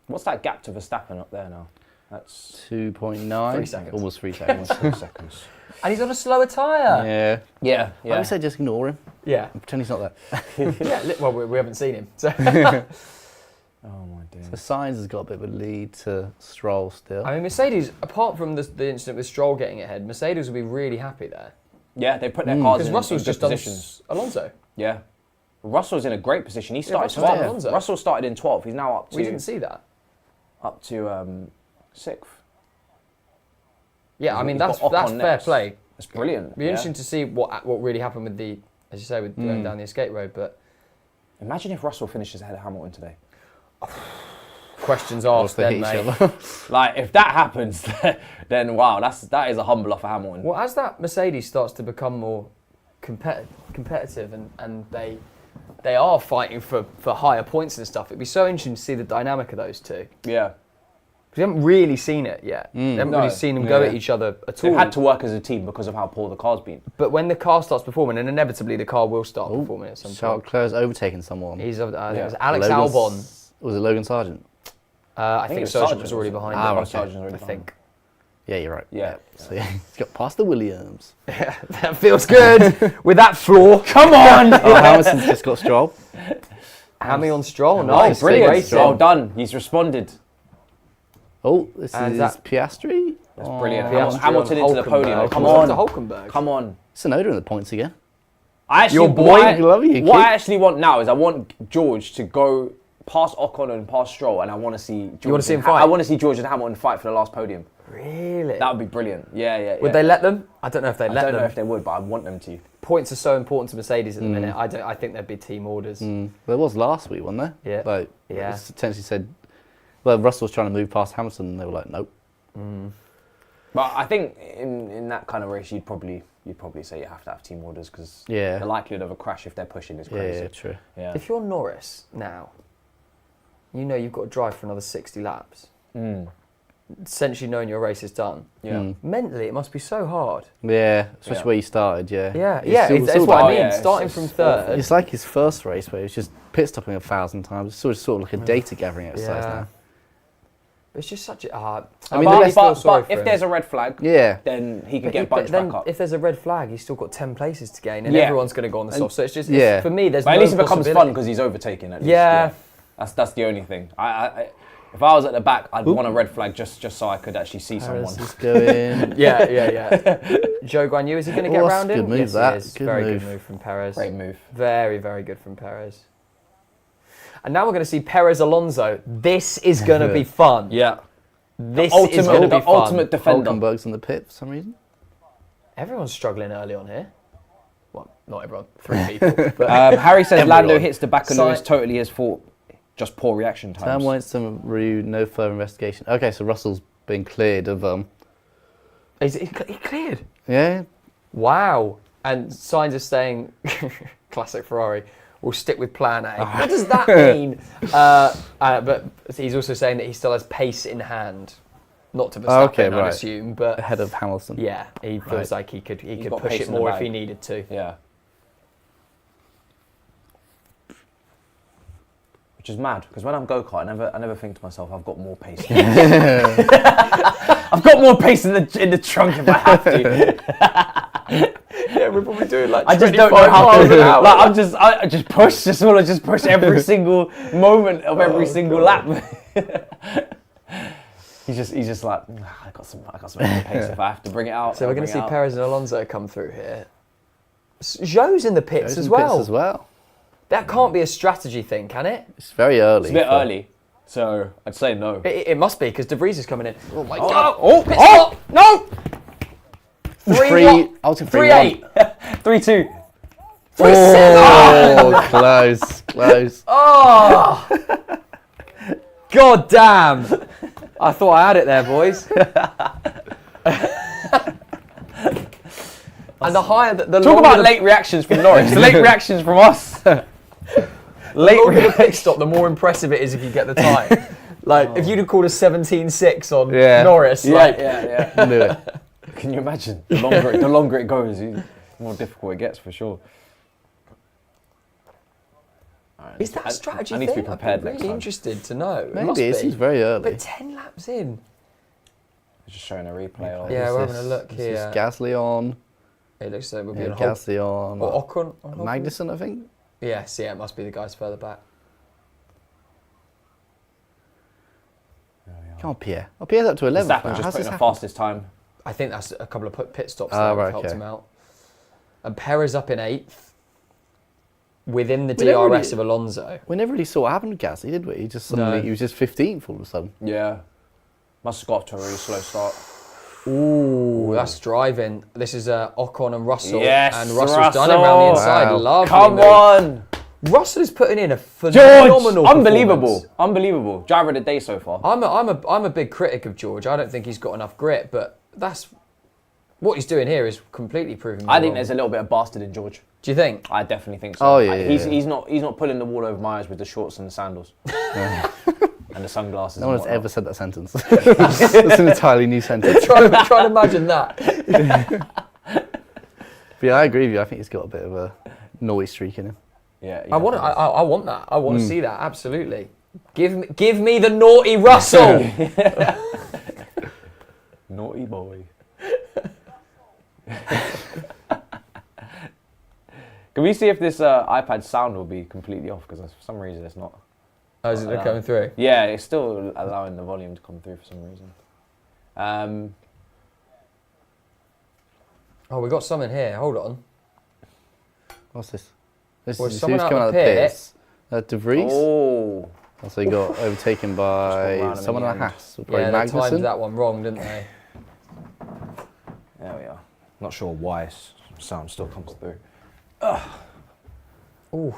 What's that gap to Verstappen up there now? That's 2.9. 3 seconds. Almost 3 seconds. 6 seconds. And he's on a slower tyre. Yeah. Yeah, I would say just ignore him. Yeah. Pretend he's not there. Yeah. Well, we haven't seen him. So. Oh my dear. So Sainz has got a bit of a lead to Stroll still. I mean, Mercedes, apart from the incident with Stroll getting ahead, Mercedes will be really happy there. Yeah, they put their cars Because in Russell's good just done positions. Alonso. Yeah. Russell's in a great position. He started Russell's 12th. done Alonso. Russell started in 12th. He's now up We didn't to see that. 6th. Yeah, I mean, He's that's got Ocon fair next. play. That's brilliant. It'll be interesting to see what really happened with the, as you say, with going down the escape road. But Imagine if Russell finishes ahead of Hamilton today. questions What's asked the then, heat mate. shovel? Like, if that happens, then wow, that is a humbler for Hamilton. Well, as that Mercedes starts to become more competitive and they are fighting for higher points and stuff, it'd be so interesting to see the dynamic of those two. Yeah. We haven't really seen it yet. We haven't No. really seen them go Yeah. at each other at They've all. had to work as a team because of how poor the car's been. But when the car starts performing, and inevitably the car will start performing at some Charles point. Leclerc's overtaken someone. He's, it Yeah. was Alex Logan's- Albon. Was it Logan Sargent? I think think it was Sargent Sargent, was already wasn't it? behind him. Ah, okay. Sargent's already I behind. think. Yeah, you're right. Yeah. So yeah, he's got past the Williams. That feels good. With that floor. Come on! Oh, Hamilton's just got Stroll. Hammy on Stroll. Nice, Nice. brilliant. Great Well racing. done. He's responded. Oh, this And is that- Piastri. That's brilliant. Piastri Hamilton on into the podium. Hulkenberg. Come Comes up on. to Hulkenberg. Come on. Tsunoda in the points again. I actually, Your boy, what I- love you, What kid. I actually want now is I want George to go past Ocon and past Stroll, and I want to see. George wanna see and him fight? I want to see George and Hamilton fight for the last podium. Really? That would be brilliant. Yeah. Would they let them? I don't know if they'd I let don't them. know if they would, but I want them to. Points are so important to Mercedes at the minute. I think there'd be team orders. There was last week, wasn't there? Yeah. Like, Yeah. it potentially said, well, Russell was trying to move past Hamilton, and they were like, nope. But I think in that kind of race, you'd probably say you have to have team orders because Yeah. the likelihood of a crash if they're pushing is Yeah, crazy. yeah, true. Yeah. If you're Norris now, you know you've got to drive for another 60 laps. Essentially knowing your race is done. Yeah. Mentally, it must be so hard. Yeah, especially Yeah. where you started, yeah. Yeah, It's yeah, still- that's still what I like- mean. yeah, it's Starting just from awful. third. It's like his first race where he was just pit stopping 1,000 times. It's sort of like a data gathering exercise Yeah. now. It's just such a. I mean, But, the but, rest- if there's a red flag, Yeah. then he could But get but bunched then back up. if there's a red flag, he's still got 10 places to gain, and Yeah. everyone's going to go on the soft. So it's just, Yeah. for me, there's But no at least it becomes fun possibility. because he's overtaking. At least. Yeah. That's the only thing. If I was at the back, I'd want a red flag just so I could actually see someone. Perez is going. Yeah. Joe Guan Yu, is he going to get Oh, that's around a him? good move, Yes, that. he is. Good Very move. good move from Perez. Great move. Very, very good from Perez. And now we're going to see Perez Alonso. This is going to be fun. Yeah. This Ultimate- is going to the be fun. ultimate defender. Hulkenberg's in the pit for some reason. Everyone's struggling early on here. Well, not everyone. 3 people. But Harry says Everyone. Lando hits the back of Si- Lewis, totally his fault. Just poor reaction Sam times. Winston, Rue, no further investigation. Okay, so Russell's been cleared of he cleared. yeah. Wow. And Sainz is saying, classic Ferrari, we'll stick with plan A. What does that mean? But he's also saying that he still has pace in hand. Not to Verstappen, Okay, I'd right. assume. But Ahead of Hamilton. yeah, he feels like he could got push pace it in the more if bag. he needed to. Yeah. Which is mad because when I'm go-kart, I never think to myself, I've got more pace. I've got more pace in the trunk if I have to. Yeah, we're probably doing like I just don't know how to. Like I just push. Just want to just push every single moment of every single lap. He's just like I got some extra pace if I have to bring it out. So we're going to I'll see bring it out." Perez and Alonso come through here. Zhou's in the pits Those as in pits well. as well. That can't be a strategy thing, can it? It's very early. It's a bit for- early, so I'd say no. It must be because De Vries is coming in. Oh my Oh, god! oh, No! 3, out of 3-1. 3-2. Oh, close, close. Oh! God damn! I thought I had it there, boys. And the higher the Talk longer about the, late reactions from Norris. Late reactions from us. the longer the pit stop, the more impressive it is if you get the time. Like if you'd have called a 17.6 on Yeah. Norris, like yeah. Knew it. Can you imagine? The longer it goes, the more difficult it gets for sure. Right, is that a strategy I need to be thing? prepared I'd be next really time. interested to know. It Maybe must it be. seems very early. But 10 laps in. Just showing a replay of Yeah, we're Who's having a look this? here. This is Gasly on. It looks like we'll be Yeah, on hold. Gasly on. Or Ocon. on hold. Magnussen, I think. Yes, yeah, it must be the guys further back. Come on, Pierre. Oh, Pierre's up to 11th. Verstappen now. just How's putting this the happen? fastest time. I think that's a couple of pit stops Ah, that right, helped okay. him out. And Perez up in 8th, within the We never DRS really- of Alonso. We never really saw what happened with Gasly, did we? He just suddenly, No. he was just 15th all of a sudden. Yeah. Must have got off to a really slow start. Ooh, that's driving. This is Ocon and Russell. Yes, and Russell's done it Russell. around the inside. Wow. Lovely Come move. on! Russell is putting in a George! phenomenal Unbelievable. performance. Unbelievable. Driver of the day so far. I'm a big critic of George. I don't think he's got enough grit, but that's what he's doing here is completely proving me I think wrong. there's a little bit of bastard in George. Do you think? I definitely think so. Oh, yeah, yeah, He's yeah. he's not pulling the wool over my eyes with the shorts and the sandals. And the sunglasses. No and one has whatnot. ever said that sentence. It's an entirely new sentence. try to imagine that. But yeah, I agree with you. I think he's got a bit of a naughty streak in him. Yeah. I want that. I want to see that. Absolutely. Give me the naughty Russell. Naughty boy. Can we see if this iPad sound will be completely off? Because for some reason it's not. Oh, is it coming through? Yeah, it's still allowing the volume to come through for some reason. Oh, we got some in here. Hold on. What's this? This Well, is someone who's out coming out of the the pit. pits. De Vries. Oh, So he got overtaken Just got by around him someone in on the a end. Haas. Probably Yeah, they timed Magnussen. that one wrong, didn't they? there we are. Not sure why sound still comes through. Ooh.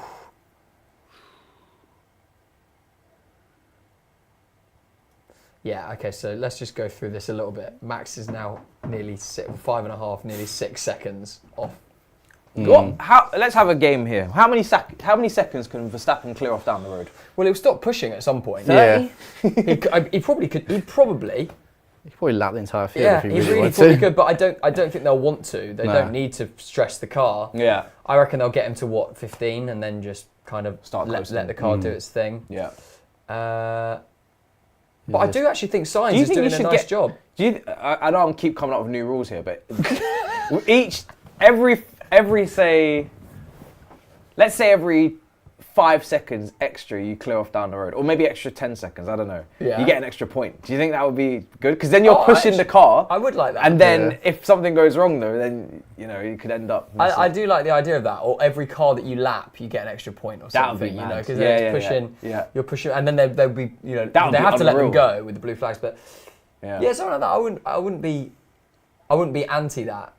Yeah, okay, so let's just go through this a little bit. Max is now nearly 5.5, nearly 6 seconds off. Let's have a game here. How many seconds can Verstappen clear off down the road? Well, he'll stop pushing at some point. Yeah. He probably could. He'd probably. He could probably lap the entire field Yeah, if he he really really wanted probably to. could, but I don't think they'll want to. They No. don't need to stress the car. Yeah. I reckon they'll get him to what, 15, and then just kind of Start let coasting. the car do its thing. Yeah. But I do actually think Sainz Do you is think doing you a should nice get- job. I know I'm keep coming up with new rules here, but every say, let's say every 5 seconds extra you clear off down the road, or maybe extra 10 seconds. I don't know. Yeah. You get an extra point. Do you think that would be good? Because then you're pushing the actually- car. I would like that. And then Yeah. if something goes wrong though, then you could end up. I do like the idea of that. Or every car that you lap, you get an extra point or That would be something. You know, mad. because Yeah, it's yeah, pushing. yeah. You're pushing, and then they'll be. You know, That would they be have to let them unreal. go with the blue flags. But Yeah. yeah, something like that. I wouldn't be anti that.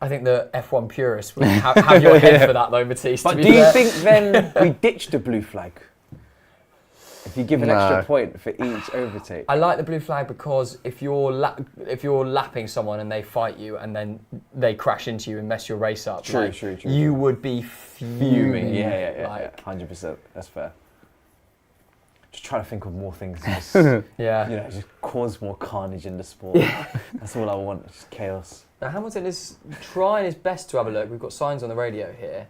I think the F1 purists would have your head for that though, Matisse. But to be do you fair. think then we ditch the blue flag? If you give an extra No. point for each overtake. I like the blue flag because if you're lapping someone and they fight you and then they crash into you and mess your race up, True. you would be fuming. Yeah. Like, 100%. That's fair. Just trying to think of more things. Just, yeah. just cause more carnage in the sport. That's all I want. Just chaos. Now Hamilton is trying his best to have a look. We've got signs on the radio here.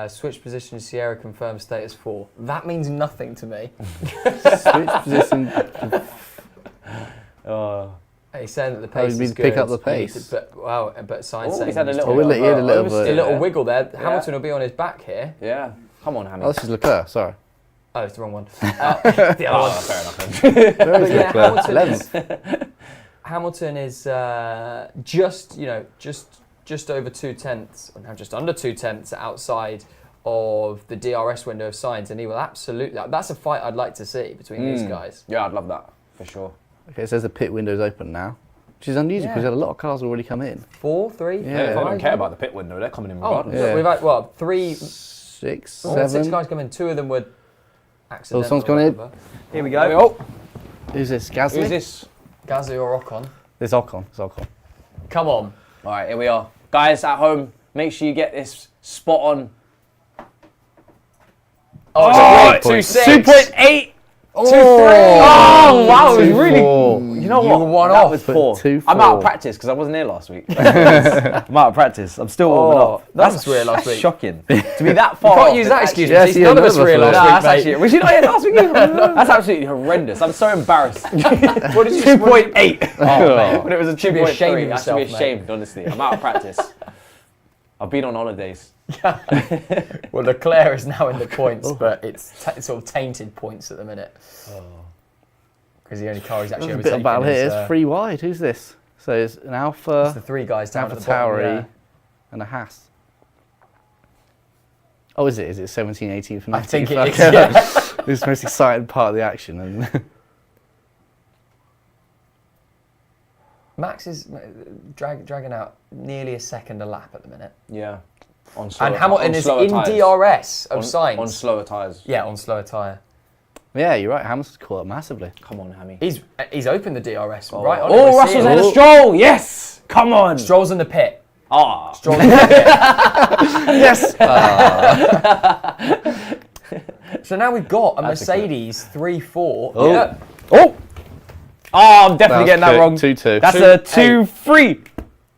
Switch position, Sierra confirmed status 4. That means nothing to me. Switch position. He's saying that the Oh, you pace mean is to good. pick up the He needs pace. to- but Sainz Oh, saying he's had a he's little, Oh, he had a little oversteer bit. a little there. wiggle there. Yeah. Hamilton will be on his back here. Yeah. Come on, Hammy. Oh, this is Leclerc. Sorry. Oh, it's the wrong one. The other one. fair enough. Then. Where is But yeah, Leclerc? Hamilton is just over 2/10, or now just under 2/10 outside of the DRS window of Sainz, and he will absolutely. That's a fight I'd like to see between these guys. Yeah, I'd love that for sure. Okay, it says the pit window's open now, which is unusual because Yeah. a lot of cars already come in. 4, 3, Yeah. They 5. don't care about the pit window. They're coming in Oh, regardless. Yeah. we've had 3, 6, we've had 6 7. guys come in. 2 of them were accidental. someone's gone in. Here we There we go. go. Who's this? Gasly? Who's this? Gasly or Ocon. This is Ocon. It's Ocon. Come on. All right, here we are. Guys at home, make sure you get this spot on. Oh, Oh, 2.6. 2.8. 2.3. Oh, wow, it was really. 2.4. You know You what? were one that off. was But poor. 2.4. I'm out of practice because I wasn't here last week. I'm out of practice. I'm still warming up. that was weird last week. Shocking. To be that far Can't off use is that actually- excuse. Yes, Matisse. yeah, None of none us of were us here were. last Nah, week, that's mate. actually. Was you not here last week? That's absolutely horrendous. I'm so embarrassed. What did you 2.8. Oh, mate. When it was a Should be ashamed 2.3, of I should be yourself, ashamed, honestly. I'm out of practice. I've been on holidays. Well, Leclerc is now in the points, but it's sort of tainted points at the minute. Because the only car he's actually There's a bit of overtaken battle here. is It's 3 wide. Who's this? So it's an Alfa, it's the 3 guys down Alfa at the bottom. Tauri, Yeah. and a Haas. Oh, is it? Is it 17, 18 for I next think year? it is, yeah. This is the most exciting part of the action. And Max is dragging out nearly a second a lap at the minute. Yeah. On And Hamilton on is slower in tyres. DRS of Sainz. On slower tyres. Yeah, on slower tyre. yeah, you're right. Hamilton's caught up massively. Come on, Hammy. He's opened the DRS right on it. Oh, We're Russell's seeing ahead it. of Stroll. Yes. Come on. Stroll's in the pit. Ah. Stroll's in the pit. Yes. So now we've got a That's a good- Mercedes 3-4. Oh. Yeah. Oh. Oh, I'm definitely getting that wrong. 2-2. That's a 2-3.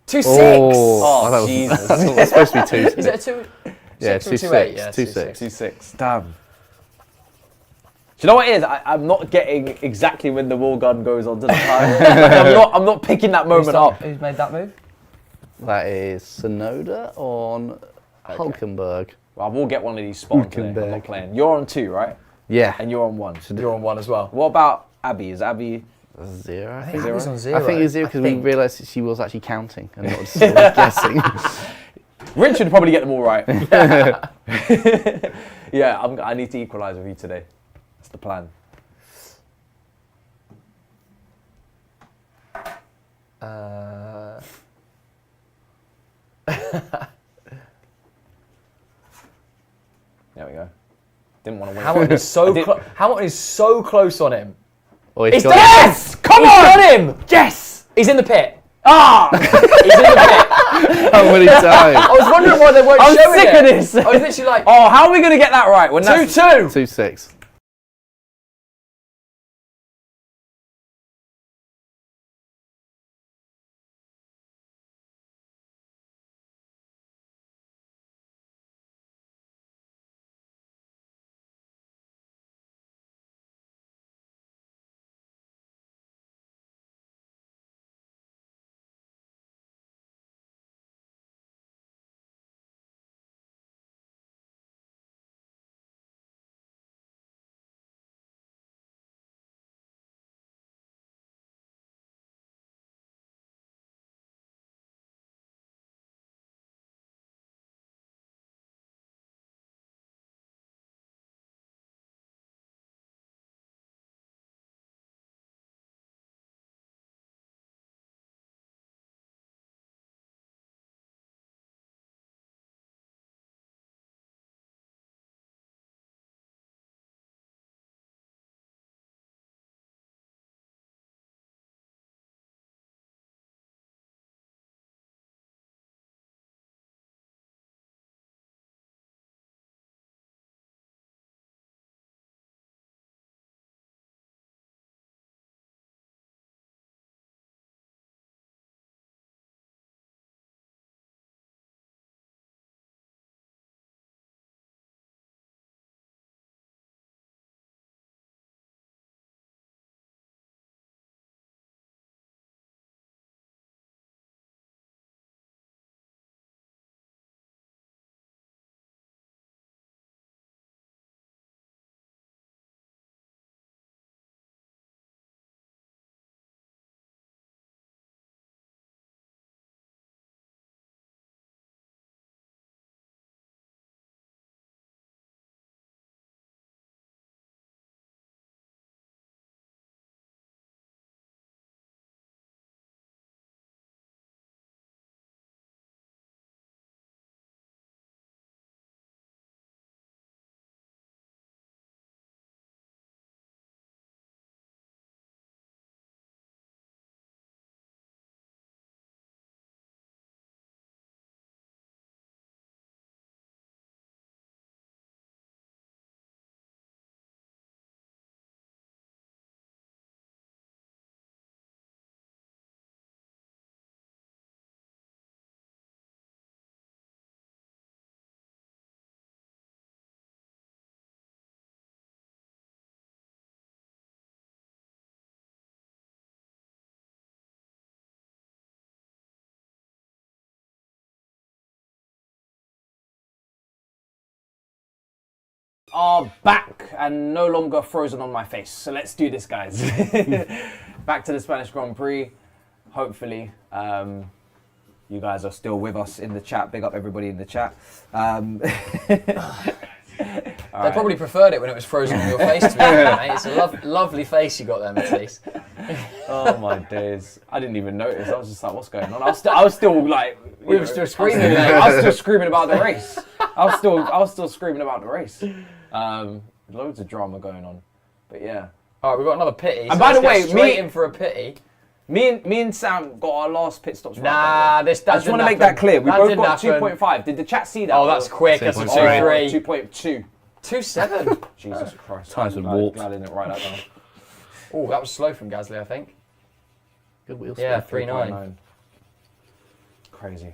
2-6. Oh, that was- Jesus. That's supposed to be 2. Is it a 2? Yeah, 6 or 2-6. 2-8? Yeah, 2-6. 2-6. Damn. Do you know what it is? I'm not getting exactly when the wall gun goes onto the tyre. I'm not picking that moment up. Who's made that move? That is Tsunoda on Hulkenberg. Well, I will get one of these spot on today. I'm not Hulkenberg. playing. You're on 2, right? Yeah. And you're on 1. You're on 1 as well. What about Abby? Is Abby... 0, I I think. think he's on 0. I think it's 0 because we think. realised that she was actually counting and not just sort of guessing. Rich would probably get them all right. Yeah, I need to equalise with you today. That's the plan. There we go. Didn't want to win. Hamilton is so close on him. Oh, He's got done it. Yes! Come on! He's got him! Yes! He's in the pit. Ah! He's in the pit. How many times? I was wondering why they weren't I'm showing sick it. of this. I was literally like, Oh, how are we going to get that right? When 2-2. 2-6. Are back and no longer frozen on my face. So let's do this, guys. Back to the Spanish Grand Prix. Hopefully, you guys are still with us in the chat. Big up everybody in the chat. They probably preferred it when it was frozen on your face, to be honest, mate. It's a lovely face you got there, Matisse. Oh my days! I didn't even notice. I was just like, "What's going on?" I was still like, We were still screaming. mate. I was still screaming about the race. I was still screaming about the race. Loads of drama going on, but yeah. All right, we've got another pity. And by the way, straight in for a pity. Me and Sam got our last pit stops right. Nah, I just want to make that clear. We both got 2.5. Did the chat see that? Oh, that's quick. That's a 2.3. 2.2. 2.7. Jesus Christ. Times would I'm warp. glad I didn't write that down. Oh, that was slow from Gasly, I think. Good wheel Yeah, spin. 3.9. Crazy.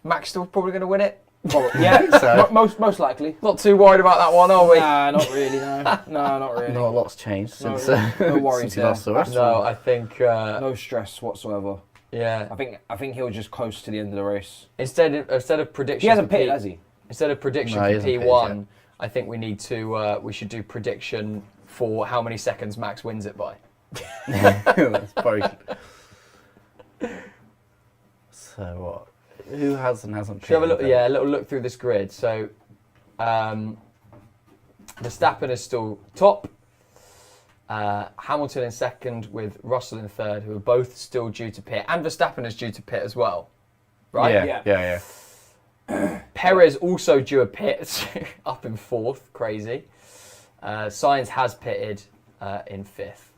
Max still probably going to win it. Yeah, So. most likely. Not too worried about that one, are we? Nah, not really. No, not really. Not a lot's changed since, no worries since he there. lost the rest. No, I think. No stress whatsoever. Yeah. I think he'll just coast to the end of the race. Instead of prediction. He hasn't for pitted, has he? Instead of prediction No, he for hasn't pitted P1, yet. I think we need to. We should do prediction for how many seconds Max wins it by. That's very good. So what? Who has and hasn't Should we have a look? pitted Yeah, a little look through this grid. So, Verstappen is still top. Hamilton in second with Russell in third, who are both still due to pit, and Verstappen is due to pit as well, right? Yeah. Perez also due a pit, up in fourth, crazy. Sainz has pitted in fifth.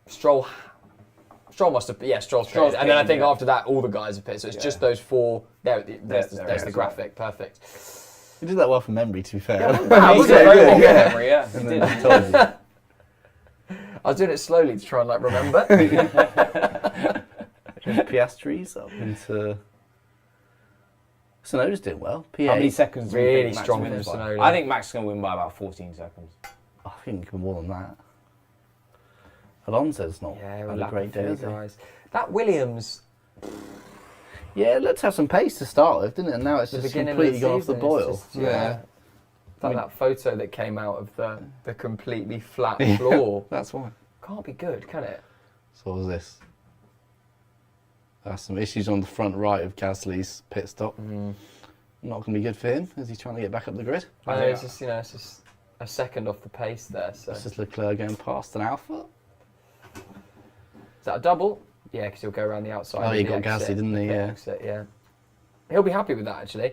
Stroll must have, Stroll's pitted. And then I think after that, all the guys have pitted. So it's just those four. There's the graphic. Perfect. He did that well from memory, to be fair. He did very well from memory, yeah. He And did. then he told you. I was doing it slowly to try and remember. Piastri's up into. Tsunoda's doing well. P8. How many seconds do you Really think Max strong wins from by? Tsunoda. I think Max is going to win by about 14 seconds. I think more than that. Alonso's not Yeah, had a great day, has he? guys. That Williams, Yeah, let's have some pace to start with, didn't it? And now it's the just beginning completely of gone the off the season, boil. it's just, Like that photo that came out of the completely flat floor. That's why. Can't be good, can it? So what was this? There's some issues on the front right of Gasly's pit stop. Not going to be good for him as he's trying to get back up the grid. I know, it's just a second off the pace there. So This is Leclerc going past an Alfa. is that a double? Yeah, because he'll go around the outside. Oh, of he the got exit, Gasly, didn't he? the Yeah. exit, yeah. He'll be happy with that, actually.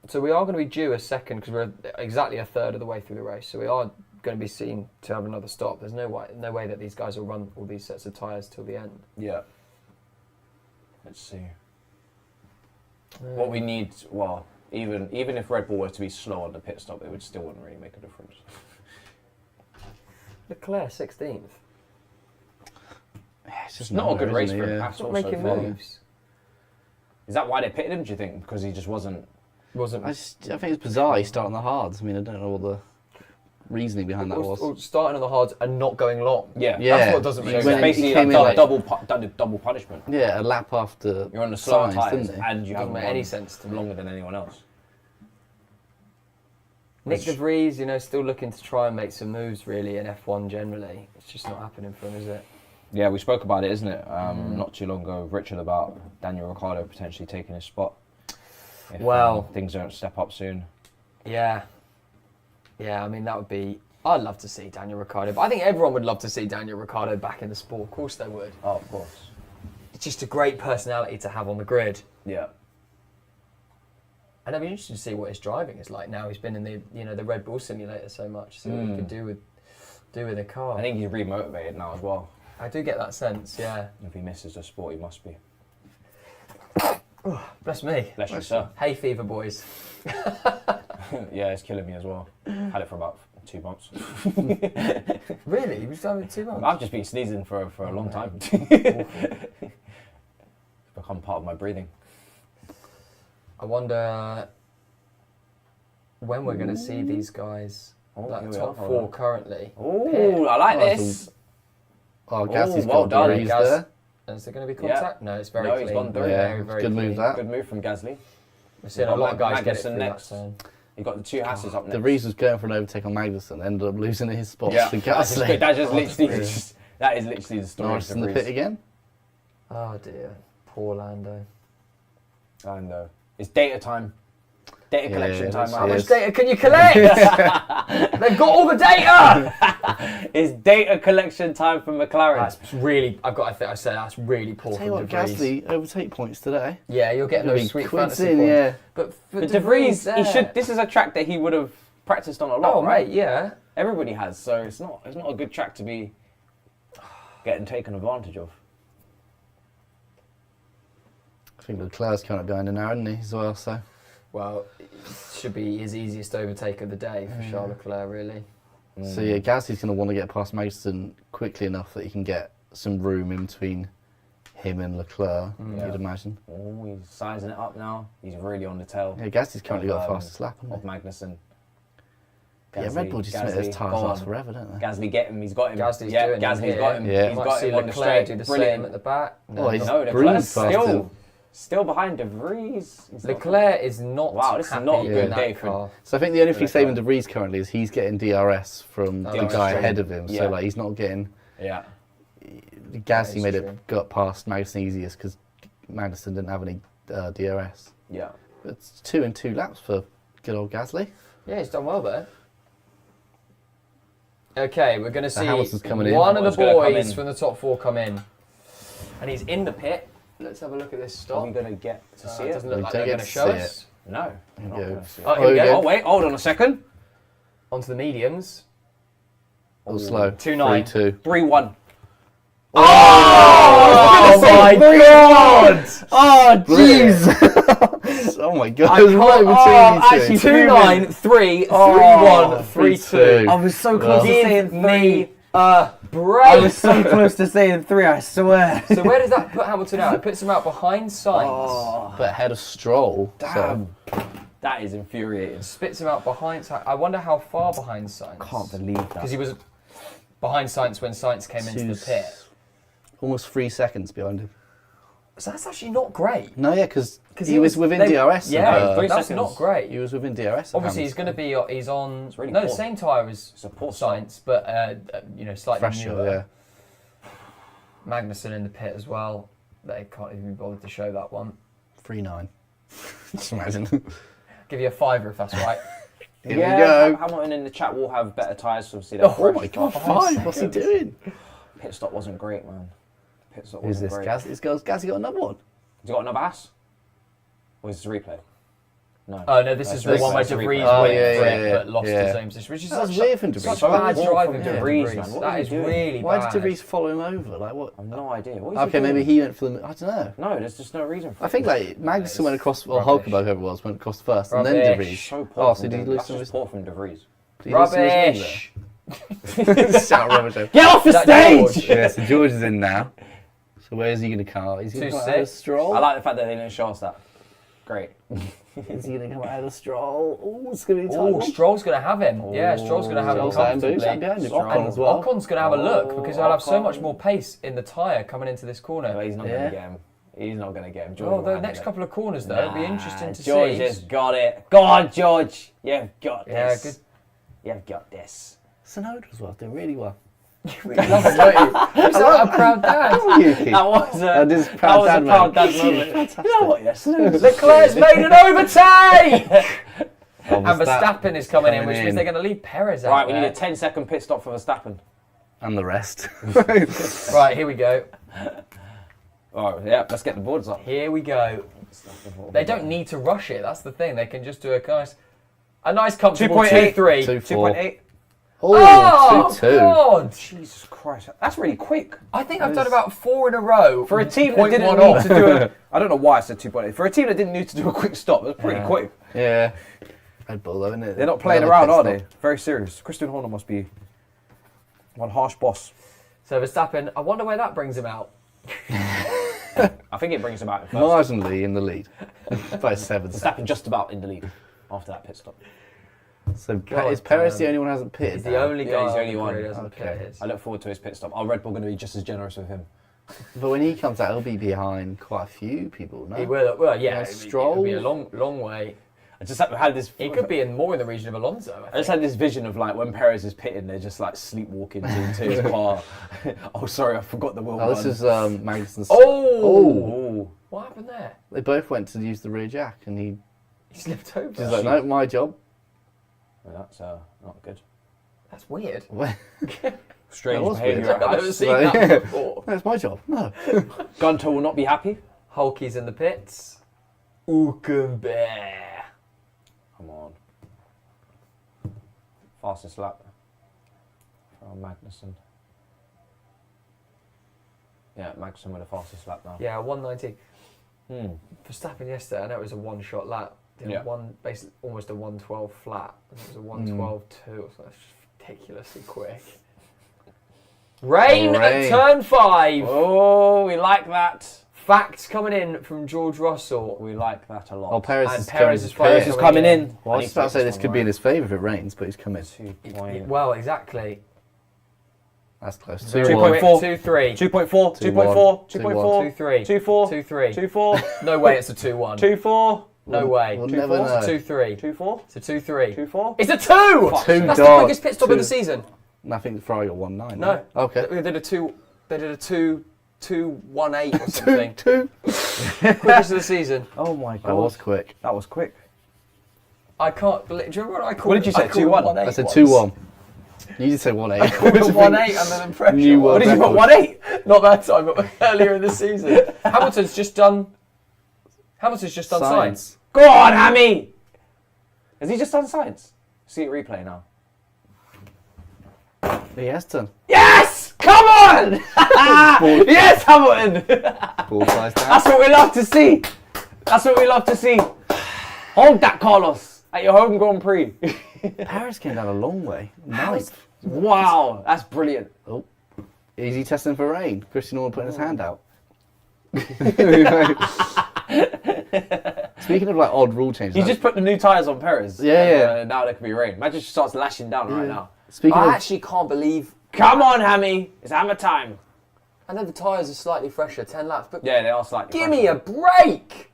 So we are going to be due a second because we're exactly a third of the way through the race. So we are going to be seen to have another stop. There's no way that these guys will run all these sets of tyres till the end. Yeah. Let's see. What we need, well, even if Red Bull were to be slow on the pit stop, it would still wouldn't really make a difference. Leclerc 16th. Yeah, it's just Not a good race for him Yeah. at Not all so making far. moves. Is that why they pitted him, do you think? Because he just wasn't... Wasn't. I think it's bizarre he's starting the hards. I mean, I don't know what the reasoning behind that was. Or starting on the hards and not going long. Yeah. That's what doesn't So make it's When sense. he basically came in like like- double punishment. Yeah, a lap after You're on the slower Sainz, tyres didn't he? and you Doesn't haven't make run any sense to me. longer than anyone else. Nick De Vries, still looking to try and make some moves really in F1 generally. It's just not happening for him, is it? Yeah, we spoke about it, isn't it? Not too long ago, Richard, about Daniel Ricciardo potentially taking his spot. If, things don't step up soon. Yeah. Yeah, I mean, that would be... I'd love to see Daniel Ricciardo, but I think everyone would love to see Daniel Ricciardo back in the sport. Of course they would. Oh, of course. It's just a great personality to have on the grid. Yeah. And I'd be interested to see what his driving is like now. He's been in the Red Bull simulator so much. See what he could do with a car. I think he's remotivated now as well. I do get that sense, yeah. If he misses the sport, he must be. Bless me. Bless you, sir. Hay fever, boys. Yeah, it's killing me as well. Had it for about 2 months. Really? You've done it 2 months? I've just been sneezing for a long time. It's become part of my breathing. I wonder when we're going to see these guys, here we top are. 4 currently. Oh, I like this. Oh, Gasly's well got done, degrees Gaz. there. And is there going to be contact? No, it's very No, clean. he's gone through. Yeah, Very, it's very good move clean. that. Good move from Gasly. We're seeing a lot of guys get it Magnussen through next. that zone. You've got the 2 Hasses up next. De Vries was going for an overtake on Magnussen, ended up losing his spot Yeah, to that's just Gasly. good. That is literally the story. Norris of in the De pit Vries. again. Oh dear, poor Lando. And it's data time. Data collection Yeah, time. it How Alex. much data can you collect? They've got all the data. It's data collection time for McLaren. That's really. I said that's really poor Tell you from what, De Vries. Gasly overtake points today. Yeah, you're getting Gonna those be sweet quids fantasy in, points. yeah. But for But De De Vries, Vries, he should. This is a track that he would have practiced on a lot, Oh right? mate, yeah. Everybody has, so it's not a good track to be getting taken advantage of. I think Leclerc's coming up behind him now, isn't he, as well, so... Well, it should be his easiest overtake of the day for Charles Leclerc, really. So yeah, Gasly's going to want to get past Magnussen quickly enough that he can get some room in between him and Leclerc, you'd imagine. Oh, he's sizing it up now. He's really on the tail. Yeah, Gasly's currently got the fastest lap, of hasn't Magnussen. he? Yeah, Red Bull just make those tyres last forever, don't they? Gasly get him. He's got him. Gasly's yeah, doing Gasly's it got here. him. Yeah. He's Might got see him on the Leclerc straight. do the Brilliant. same at the back. Oh, he's No, Leclerc's Leclerc's faster. still behind De Vries. He's not- Leclerc is not Wow, this is happy not a in good that day for him. car. So I think the only thing saving De Vries currently is he's getting DRS from the DRS guy true. ahead of him. Yeah. So like he's not getting. Yeah. Gasly is made true. it got past Magnussen easiest because Magnussen didn't have any DRS. Yeah. But it's 2 in 2 laps for good old Gasly. Yeah, he's done well there. Okay, we're going to see Hamilton's coming in. one of the Hamilton's gonna come boys in. from the top 4 come in. And he's in the pit. Let's have a look at this Are stop. we going to get to see It it? doesn't We look like don't they're get going to to show see us. No. There not you go. gonna see it. Oh, here we go. Oh, wait. Hold on a second. Onto the mediums. All slow. 2-9. 3-2. 3-1. Oh my god! Oh jeez! Oh my god! I It was right can't- between you two. actually 2-9, 3, 3-1, 3-2. 3-2. I was so close to saying Give three. me a break. I was so close to saying three, I swear. So where does that put Hamilton out? It puts him out behind Sainz. But ahead of Stroll. Damn. That is infuriating. Spits him out behind Sainz. I wonder how far behind Sainz. Can't believe that. Because he was behind Sainz when Sainz came into the pit. Almost 3 seconds behind him. So that's actually not great. No, yeah, because 'Cause he was within DRS. Yeah, of, 3 that's seconds. not great. he was within DRS. of Obviously, he's Hamilton. going to be. He's on. really No, poor. same tyre as It's a poor start. Sainz, but slightly Fresher, newer. yeah. Magnussen in the pit as well. They can't even be bothered to show that one. 3-9. Just imagine. Give you a fiver if that's right. Here yeah, we go. Hamilton in the chat will have better tyres, so obviously. Oh my god, 5. What's he doing? Pit stop wasn't great, man. Pit stop Who's wasn't this? great. Gasly got another one. Has he got another ass? Or is this a replay? No. Oh no, this is the That's one where a De replay. Vries Oh, went yeah, for yeah, it, yeah. but lost Yeah. his aim position, which is That's such, weird from De such Vries. bad So driving from from De De Vries, Vries. man. What That is is he doing? really Why bad. did De Vries follow him over? Like what? I have no idea. What is Okay, he doing? maybe he went for the. I don't know. No, there's just no reason for I it. think like Magnussen went across, or rubbish. Hulkenberg, whoever it was, went across first, and then De Rubbish. Vries. So poor Oh, from so did he De- lose that's some of just his? poor from De Vries. Did he lose some of his Rubbish. win there? Shout rubbish out. Get off the Is that stage! George? Yeah, so George is in now. So where is he going to come out? Is he going to come out of 2-6. Stroll? I like the fact that they didn't show us that. Great. Is he going to come out of Stroll? Oh, it's going to be tight. Oh, Stroll's going to have him. Yeah, Stroll's going to have him Stroll's having comfortably. boots out behind him. Stroll. Ocon as well. Ocon's going to have a look because he'll have so Ocon. much more pace in the tyre coming into this But corner. he's not Yeah. going to get him. He's not going to get him. George Oh, will the handle next it. couple of corners though, it'll be interesting to George see. has got it. Go on, George. You've got Yeah, this. good. You've got this. Tsunoda as well, doing really well. You love him, don't you? You sound like a proud dad. Yuki. That was That is that proud was dad a proud moment. dad moment. You know what? Yes. Leclerc's made an overtake! Oh, And Verstappen is coming in, coming which means in. they're going to leave Perez out Right, we need there. a 10-second pit stop for Verstappen. And the rest. Right, here we go. Oh, yeah, let's get the boards up. Here we go. They don't need to rush it, that's the thing. They can just do a nice comfortable 2.8. 2-3. 2-4. 2.8. Oh, 2-2. God! Jesus Christ, that's really quick. I think I've done about 4 in a row. For a team that 0.1 didn't off. need to do a... I don't know why I said 2.8. For a team that didn't need to do a quick stop, that's pretty quick. Yeah. Red Bull though, isn't it? They're not playing Another around, pit are they? stop. Very serious. Christian Horner must be one harsh boss. So Verstappen, I wonder where that brings him out. I think it brings him out in first. Marginally in the lead. By 7 seconds. Verstappen just about in the lead after that pit stop. So God, is Perez the only one who hasn't pitted? He's the now? only Yeah, guy he's the on only the one. grid who hasn't Okay. pitted. I look forward to his pit stop. Are Red Bull going to be just as generous with him? But when he comes out, he'll be behind quite a few people, no? He will, well, yeah, Yeah, it'll be a Stroll. long way. I just had this. He could be more in the region of Alonso. I just had this vision of like when Perez is pitting, they're just like sleepwalking to his car. Oh, sorry, I forgot the wheel. Oh, this is Magnussen's. Oh! What happened there? They both went to use the rear jack, and he He slipped over. was like, "No, my job." That's not good. That's weird. Strange That was behaviour. weird. I've never seen Like- that before. That's my job. No. Gunter will not be happy. Hulky's in the pits. Hulkenberg. Come on. Fastest lap from Magnussen. Yeah, Magnussen with the fastest lap now. Yeah, 119. Hmm. Verstappen yesterday, I know it was a one-shot lap. Did Yeah. basically almost a 112 flat. It was a 112.2. So that's just ridiculously quick. Rain at Rain. turn 5. Oh, we like that. Facts coming in from George Russell. We like that a lot. Oh, Perez And is Perez is going- Perez is coming in. Well, I was about to say this could be in his favour if it rains, but he's coming. 2 point. Well, exactly. That's close. Very 2-1. quick. 2.4. 2-3. 2.4. 2.4. 2-1. 2.4. 2-3. 2.4. 2-3. 2.4. No way it's a 2-1. 2.4. No way. We'll never know. It's a 2-3. 2.4. It's a 2-3. 2.4. It's a 2! Two That's the dark, quickest pit stop of two- the season. Nothing. Ferrari got 1-9. No. Okay. They did a 2-1-8 or something. Two. Quickest of the season. Oh my god. That was quick. That was quick. I can't believe. Do you remember what I called? What did you say, I called 2-1? 1-8 I said once. 2-1. You did say 1-8. I called it 1-8 under the pressure. New What world did you put? record. 1.8? Not that time, but earlier in the season. Hamilton's just done science. Go on, Hammy! Has he just done science? See it replay now. He has done. Yes! Come on! Yes, Hamilton! Ball flies down. That's what we love to see. That's what we love to see. Hold that, Carlos, at your home Grand Prix. Paris came down a long way. Nice. Wow, that's brilliant. Oh. Easy testing for rain. Christian Horner putting his hand out. Speaking of like odd rule changes. You just put the new tyres on Perez. Yeah. Now there could be rain. Imagine she starts lashing down right now. Speaking I of actually can't believe. Come on, Hammy. It's hammer time. I know the tyres are slightly fresher, 10 laps, but Yeah, they are slightly. give me a break.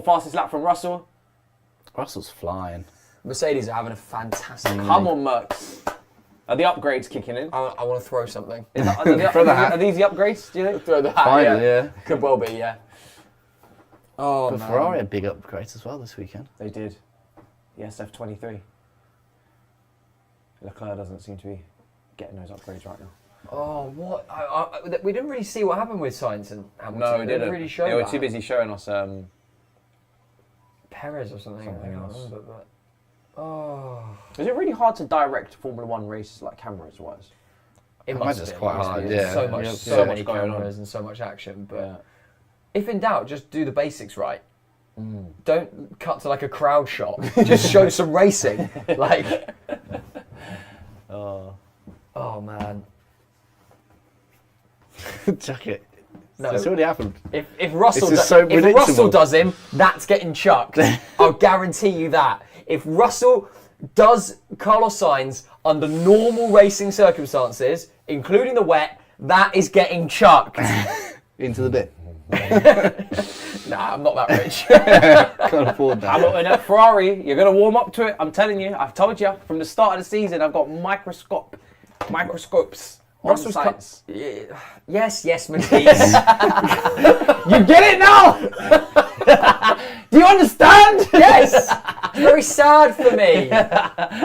Fastest lap from Russell. Russell's flying. Mercedes are having a fantastic. Come on, Mercs. Are the upgrades kicking in? I want to throw something. Are these the upgrades, do you think? Throw the hat. Finally, yeah. Could well be, yeah. Oh But man. Ferrari had big upgrades as well this weekend. They did. The SF23. Leclerc doesn't seem to be getting those upgrades right now. Oh, what? We didn't really see what happened with Sainz and Hamilton. No, They we didn't. really show They were that. too busy showing us. Perez or something. Something I can't else. remember, but oh, Is it really hard to direct Formula One races like cameras wise? it I must imagine it's be. quite It must hard, be. yeah. So much, Yeah, so so many much going on. cameras and so much action. But Yeah. if in doubt, just do the basics right. Don't cut to like a crowd shot. Just show some racing. Like, oh man. Chuck it. No. It's already happened. If Russell This is do- so if predictable. Russell does him, that's getting chucked. I'll guarantee you that. If Russell does Carlos Sainz under normal racing circumstances, including the wet, that is getting chucked. Into the bit. Nah, I'm not that rich. Can't afford that. Hamilton at Ferrari, you're going to warm up to it. I'm telling you, I've told you from the start of the season, I've got microscopes on Russell's sites. Yes, Matisse. You get it now? Do you understand? Yes. It's very sad for me.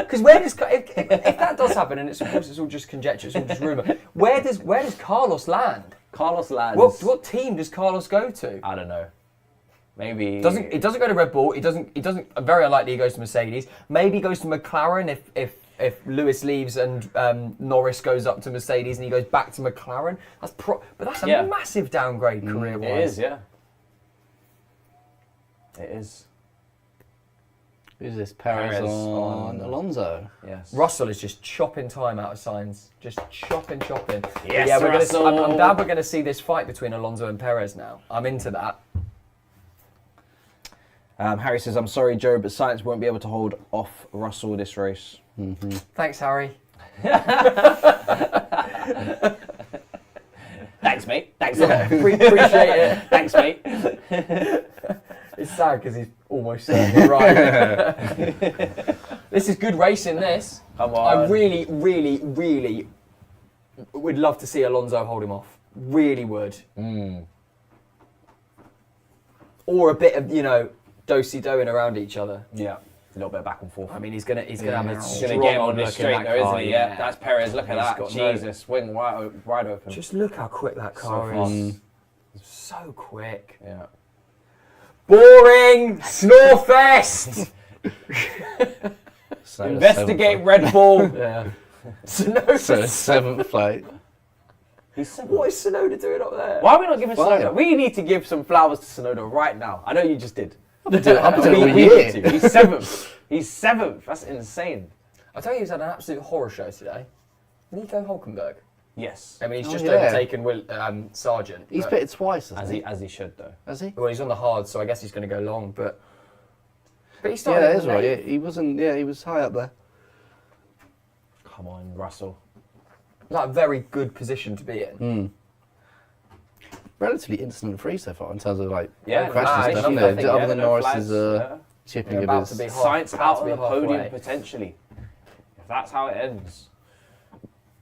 Because where does if that does happen, and it's of course it's all just conjecture, it's all just rumor. Where does Carlos land? Carlos lands. What team does Carlos go to? I don't know. Maybe He doesn't go to Red Bull. He doesn't. Very unlikely he goes to Mercedes. Maybe he goes to McLaren if Lewis leaves and Norris goes up to Mercedes and he goes back to McLaren. But that's a massive downgrade career-wise. It is, yeah. It is. Who's this? Perez Perez on on- Alonso. Yes. Russell is just chopping time out of Sainz. Just chopping. Yes, yeah, Russell. I'm glad we're going to see this fight between Alonso and Perez now. I'm into that. Harry says, I'm sorry, Joe, but Sainz won't be able to hold off Russell this race. Thanks, Harry. Thanks, mate. Thanks. Appreciate it. Thanks, mate. It's sad because he's almost certainly right. This is good racing, this. Come on. I really, really, really would love to see Alonso hold him off. Really would. Or a bit of, do-si-doing around each other. Yeah. A little bit of back and forth. I mean, he's gonna have a He's strong going to get him on look this in straight, that though, car, isn't he? Yeah. That's Perez. Look at He's that. got no- Jesus. Swing wide open. Just look how quick that car is. So quick. Yeah. Boring! Snorefest! So Investigate Red Bull. Yeah. So Tsunoda. seventh flight. What is Tsunoda doing up there? Why are we not giving Why? Tsunoda? We need to give some flowers to Tsunoda right now. I know you just did. I'm doing it all We need year. to. He's seventh. He's seventh. That's insane. I tell you, he's had an absolute horror show today. Nico Hulkenberg. Yes. I mean, he's Oh, just yeah. overtaken Sargent. He's but- pitted twice, hasn't As he should though. Has he? Well, he's on the hard, so I guess he's going to go long. But he Yeah, started. that is right. late. Yeah, he wasn't. Yeah, he was high up there. Come on, Russell. Like a very good position to be in. Relatively incident-free so far in terms of like Yeah, crashes and stuff. nothing, Isn't it? yeah, Other than no Norris's flags, chipping They're of about his. to be Sainz about out to on be the podium halfway. potentially. If that's how it ends.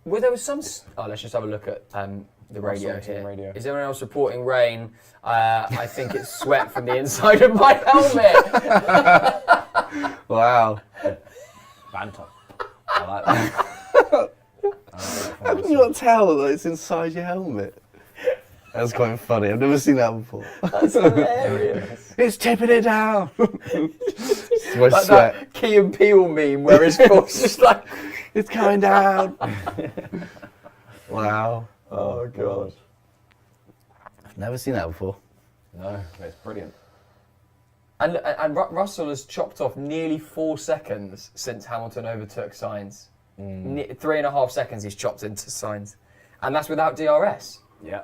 Well, there was some. Let's just have a look at the radio Russell team here. radio. Is anyone else reporting rain? I think it's sweat from the inside of my helmet. Wow. Banter. I like that. How can you not tell that it's inside your helmet? That's quite funny. I've never seen that before. That's hilarious. It's tipping it down. It's my Like sweat. that Key and Peele meme where his foot's just like. It's coming down. Wow. Oh god. I've never seen that before. No, it's brilliant. And Russell has chopped off nearly 4 seconds since Hamilton overtook Sainz. 3.5 seconds he's chopped into Sainz. And that's without DRS. Yeah.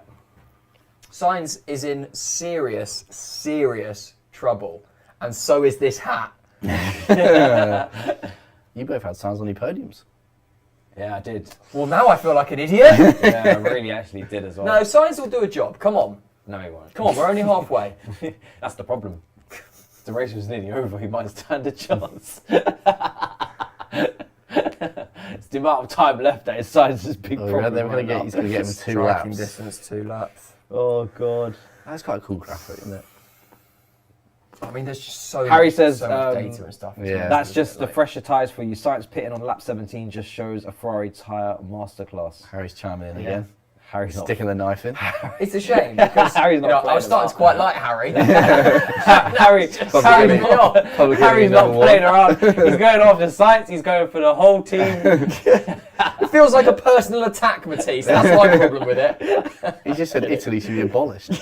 Sainz is in serious, serious trouble. And so is this hat. You both had signs on your podiums. Yeah, I did. Well, now I feel like an idiot. Yeah, I really actually did as well. No, Sainz will do a job. Come on. No, he won't. Come on, we're only halfway. That's the problem. If the race was nearly over, he might stand a chance. It's the amount of time left that his size is big problem. They're gonna get, he's going to get him 2 Striking laps. distance, 2 laps. Oh, God. That's quite a cool graphic, isn't it? I mean, there's just so Harry much, says, so much data and stuff. yeah. That's just the fresher tyres for you. Sainz pitting on lap 17 just shows a Ferrari tyre masterclass. Harry's chiming in again. Harry's not. Sticking the knife in. It's a shame because Harry's not I was playing starting to about. quite like Harry. Harry's not playing around. He's going after Sainz. He's going for the whole team. It feels like a personal attack, Matisse. That's my problem with it. He just said Italy should be abolished.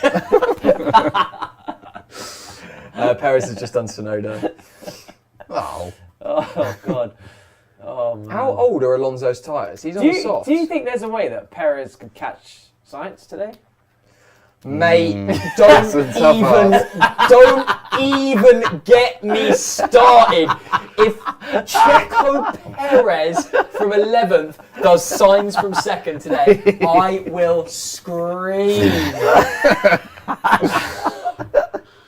Perez has just done Tsunoda. Oh. Oh, God. Oh, man. How old are Alonso's tyres? He's on the softs. Do you think there's a way that Perez could catch Sainz today? Mate, That's a tough don't even get me started. If Checo Perez from 11th does Sainz from 2nd today, I will scream.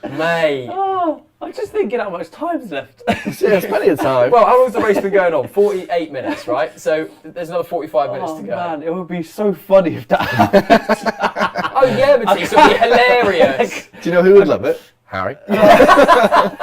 Mate. Oh, I'm just thinking how much time's left. Yeah, there's plenty of time. Well, how long's the race been going on? 48 minutes, right? So there's another 45 minutes to go. Man, it would be so funny if that happened. Oh yeah, Matisse, it'll be hilarious. Do you know who would love it? Harry. I'd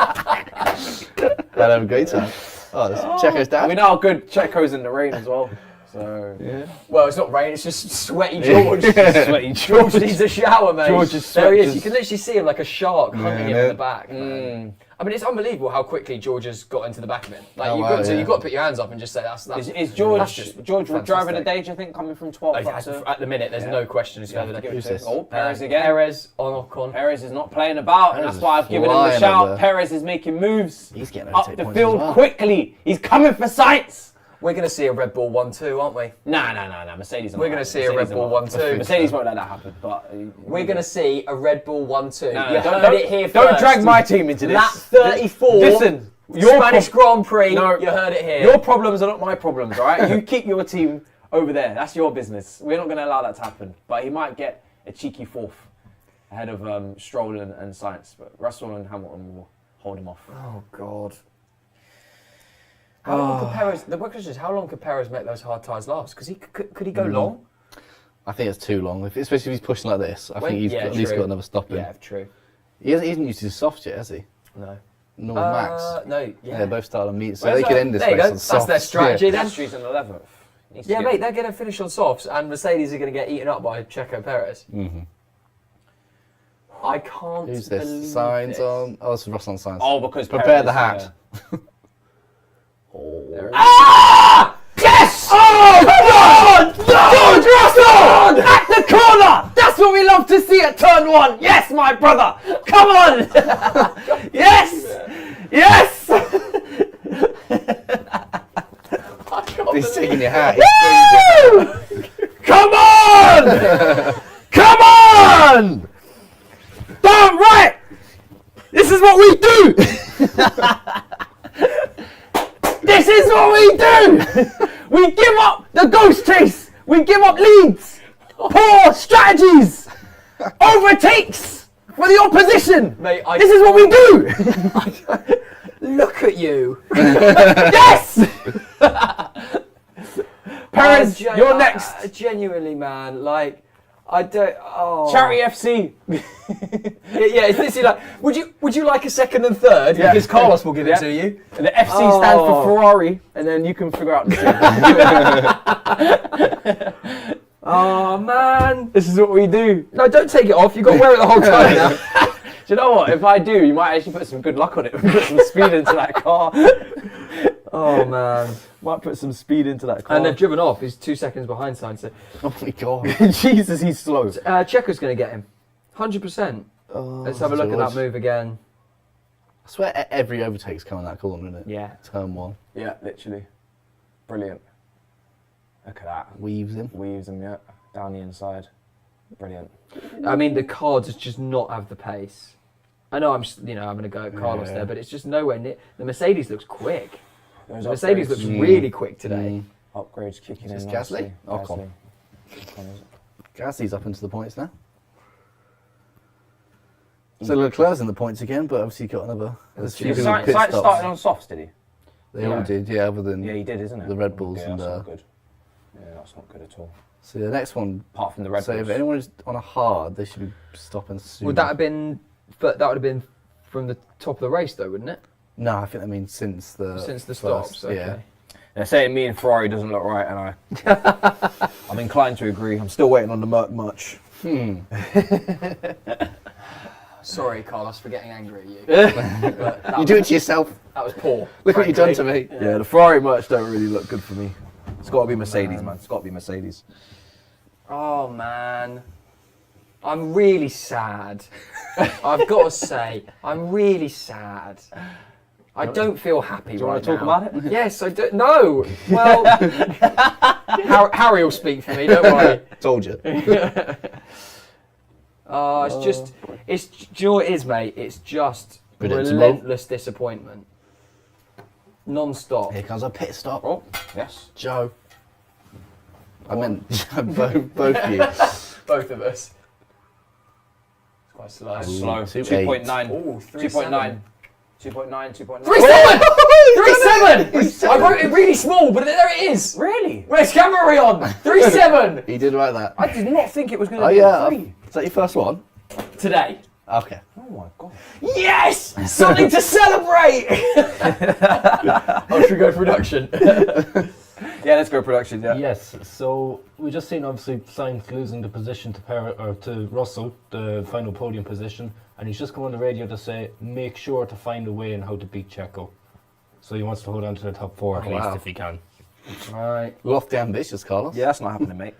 have a great time. Oh, Checo's dad. We know how good Checo's in the rain as well. So Yeah. Well, it's not rain, it's just sweaty George. sweaty George needs a shower, mate. George is there he is. sweat- You can literally see him like a shark hunting him Yeah. in the back. Man. I mean, it's unbelievable how quickly George has got into the back of him. Like, Oh, you've, wow, got to, yeah. you've got to put your hands up and just say that's is George that's just driving the fantastic. day, do you think, coming from 12th up to... At the minute, there's no question who's going to Who's do this? Oh, Perez again. Perez on Ocon. Perez is not playing about, and Perez that's is why I've given him flying the shout. over. Perez is making moves He's getting up overtake the points field as well. quickly. He's coming for Sainz. We're going to see a Red Bull 1-2, aren't we? Nah. Mercedes. We're going to see a Red Bull 1-2. Mercedes won't let that happen, but We're going to see a Red Bull 1-2. No, You don't- heard it here don't first. drag my team into this. Lap 34. Listen, Spanish Grand Prix. No, you heard it here. Your problems are not my problems, all right? You keep your team over there. That's your business. We're not going to allow that to happen. But he might get a cheeky 4th ahead of Stroll and Sainz. But Russell and Hamilton will hold him off. Oh God. How long could Perez? The question is, how long could Perez make those hard tyres last? Because he could he go long? I think it's too long, especially if he's pushing like this. I think he's yeah, at least true. got another stop in. Yeah, true. He hasn't used his soft yet, has he? No. Nor Max. No. Yeah, Yeah. they both started on meat, so Where's they that? could end this There you race go. on That's soft. their strategy then. Piastri's in 11th. Needs to Yeah, get- mate, they're going to finish on softs, and Mercedes are going to get eaten up by Checo Perez. Mm-hmm. I can't Who's believe this? Signs this. on. Oh, it's Russell on signs. Oh, because Prepare Perez, the hat. There it is. Yes! Oh, God! George Russell! At the corner! That's what we love to see at turn 1. Yes, my brother! Come on! Yes! Yes! He's taking your hat. He's on! Come on! Damn right! This is what we do! This is what we do! We give up the ghost chase! We give up leads! Poor strategies! Overtakes for the opposition! Mate, This is what we do! Look at you. Yes! Perez, you're next. Genuinely, man. Like, I don't. Oh. Charity FC. Yeah, it's literally like, would you like a second and third? Yeah. Because Carlos will give it Yeah. to you. And the FC stands for Ferrari, and then you can figure out the shape. Oh man. This is what we do. No, don't take it off. You've got to wear it the whole time now. Do you know what? If I do, you might actually put some good luck on it. Put some speed into that car. Oh man. Might put some speed into that car. And they've driven off. He's 2 seconds behind Sainz. So. Oh my god. Jesus, he's slow. Checo's going to get him. 100%. Let's have a look at that move again. I swear every overtake's coming that corner, isn't it? Yeah. Turn 1. Yeah, literally. Brilliant. Look at that. Weaves him. Weaves him, yeah. Down the inside. Brilliant. I mean, the car does just not have the pace. I know I'm going to go at Carlos there, but it's just nowhere near. The Mercedes looks quick. Those The Mercedes looks really quick today. upgrades kicking Is in. this Gasly? nicely. Ocon. Gasly's up into the points now. So Leclerc's in the points again, but obviously got another. There's a few people with pit Sainz stops. started on softs, did he? They all did, yeah, other than Yeah, he did, isn't it? the Red Bulls yeah, and. that's not good. Yeah, that's not good at all. So the next one. Apart from the Red So Bulls. if anyone is on a hard, they should be stopping soon. Would that have been? But that would have been from the top of the race, though, wouldn't it? No, I think I mean since the Since the first, stops. Okay. Yeah. They're saying me and Ferrari doesn't look right, and I'm inclined to agree. I'm still waiting on the Merc much. Sorry, Carlos, for getting angry at you. You do it to yourself. That was poor. Look what you've done to me. Yeah, the Ferrari merch don't really look good for me. It's got to be Mercedes, man. It's got to be Mercedes. Oh man, I'm really sad. I've got to say, I'm really sad. I don't feel happy Do you right want to talk now. about it? Yes, I do. No. Well, Harry will speak for me. Don't worry. Told you. It's just, do you know what it is, mate? It's just Predictable. relentless disappointment. Non-stop. Here comes a pit stop. Oh, yes. Joe. I meant both of you. Both of us. It's quite slow. Slow. 2.8. 2.9. Ooh, 2.9. 2.9, 2.9. 3.7! 3.7! I wrote it really small, but there it is. Really? Where's camera on? 3.7 He did like that. I did not think it was going to Oh be yeah. 3. Is that your first one? today. Okay. Oh my god. Yes! Something to celebrate! Oh, should we go production? Yeah, let's go production, yeah. Yes, so we just seen obviously Sainz losing the position to Russell, the final podium position, and he's just come on the radio to say make sure to find a way in how to beat Checo. So he wants to hold on to the top 4 at least if he can. Right. Lofty ambitious, Carlos. Yeah, that's not happening, mate.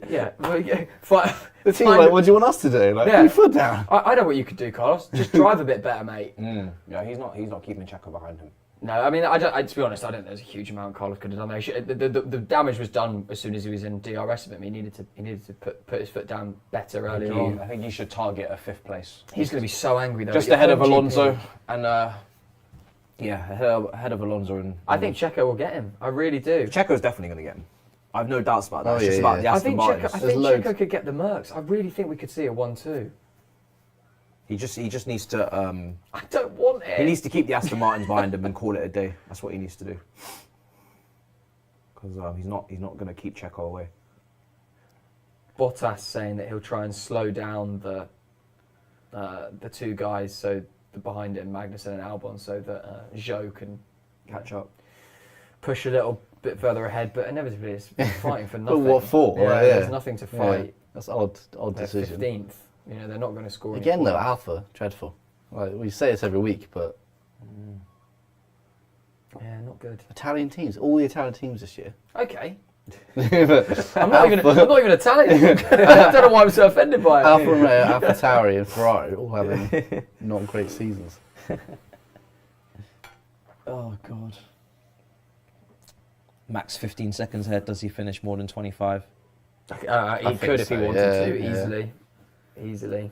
Yeah. The team like, what do you want us to do? Like, Yeah. put your foot down. I know what you could do, Carlos. Just drive a bit better, mate. Yeah, he's not keeping Checo behind him. No, I mean, to be honest, I don't think there's a huge amount Carlos could have done there. The damage was done as soon as he was in DRS of him. He needed to put his foot down better earlier on. I think he should target a 5th place. He's going to be so angry though. Just ahead of Alonso and ahead of Alonso and. I think Checo will get him. I really do. Checo's definitely going to get him. I've no doubts about that. Oh, It's just yeah, about yeah. the I Aston think Martins. Checo could get the Mercs. I really think we could see a 1-2. He just needs to. I don't want it. He needs to keep the Aston Martins behind him and call it a day. That's what he needs to do. Because he's not going to keep Checo away. Bottas saying that he'll try and slow down the two guys, so the behind him, Magnussen and Albon, so that Zhou can Catch up. push a little bit further ahead. But inevitably, it's fighting for nothing. what for? Yeah, Right, there's yeah. nothing to Yeah. fight. That's odd They're decision. 15th. You know, they're not going to score any Again though, points. Alpha, dreadful. Like, we say this every week, but Yeah, not good. Italian teams, all the Italian teams this year. Okay. Alpha I'm not even Italian. I don't know why I'm so offended by it. Romeo, Alpha Tauri and Ferrari all having not great seasons. Oh god. Max 15 seconds ahead. Does he finish more than 25? He could if he so, wanted yeah, to, yeah. easily.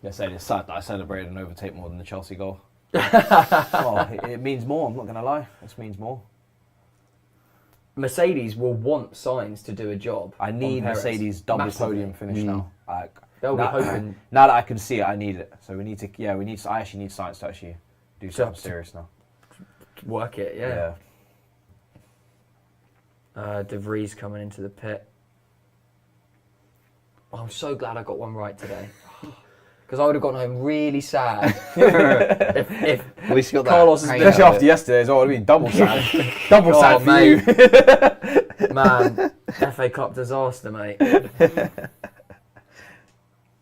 They're saying it's sad that I celebrated an overtake more than the Chelsea goal. Well, it means more, I'm not going to lie. This means more. Mercedes will want Sainz to do a job. I need on Perez. Mercedes double Massively. podium finish now. Like, They'll be now, hoping. now that I can see it, I need it. So we need to, I actually need Sainz to actually do something serious now. Work it, yeah. De Vries coming into the pit. Oh, I'm so glad I got one right today. Because I would have gone home really sad if At least you got that. Carlos has hang been out Especially of after it. yesterday as well, I mean, double sad. Double Oh, sad for mate. you. Man, FA Cup disaster, mate.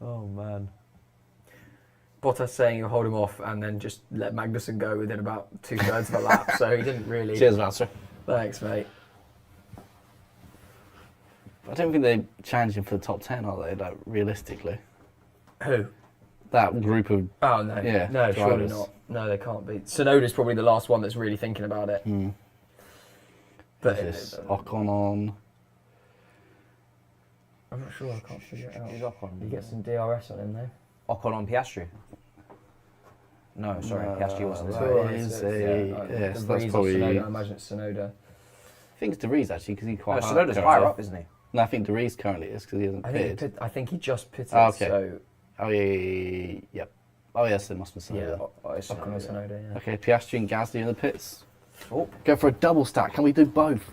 Oh, man. Bottas saying he'll hold him off and then just let Magnussen go within about 2/3 of a lap, so he didn't really. Cheers, Master. Thanks, mate. I don't think they're challenging for the top 10, are they? Like, realistically. Who? That group of... Oh, no. Yeah, No, surely drivers. not. No, they can't be. Tsunoda's probably the last one that's really thinking about it. But This Ocon on... I'm not sure, I can't figure it out. Who's Ocon? You get some DRS on him, though. Ocon on Piastri? No, sorry, Piastri wasn't Right. there. Alright, is so it's, a- like, yes, De that's Vries or probably- Tsunoda, I imagine it's Tsunoda. I think it's De Vries, actually, because he's quite No, high. Tsunoda's higher up, isn't he? No, I think De Vries currently is, because he hasn't pitted. I think he just pitted, Oh, okay. so Oh, yeah. Yep. Oh, yes, it must be yeah, Tsunoda. It's Ocon or Tsunoda, yeah. Okay, Piastri and Gasly in the pits. Oh. Go for a double stack. Can we do both?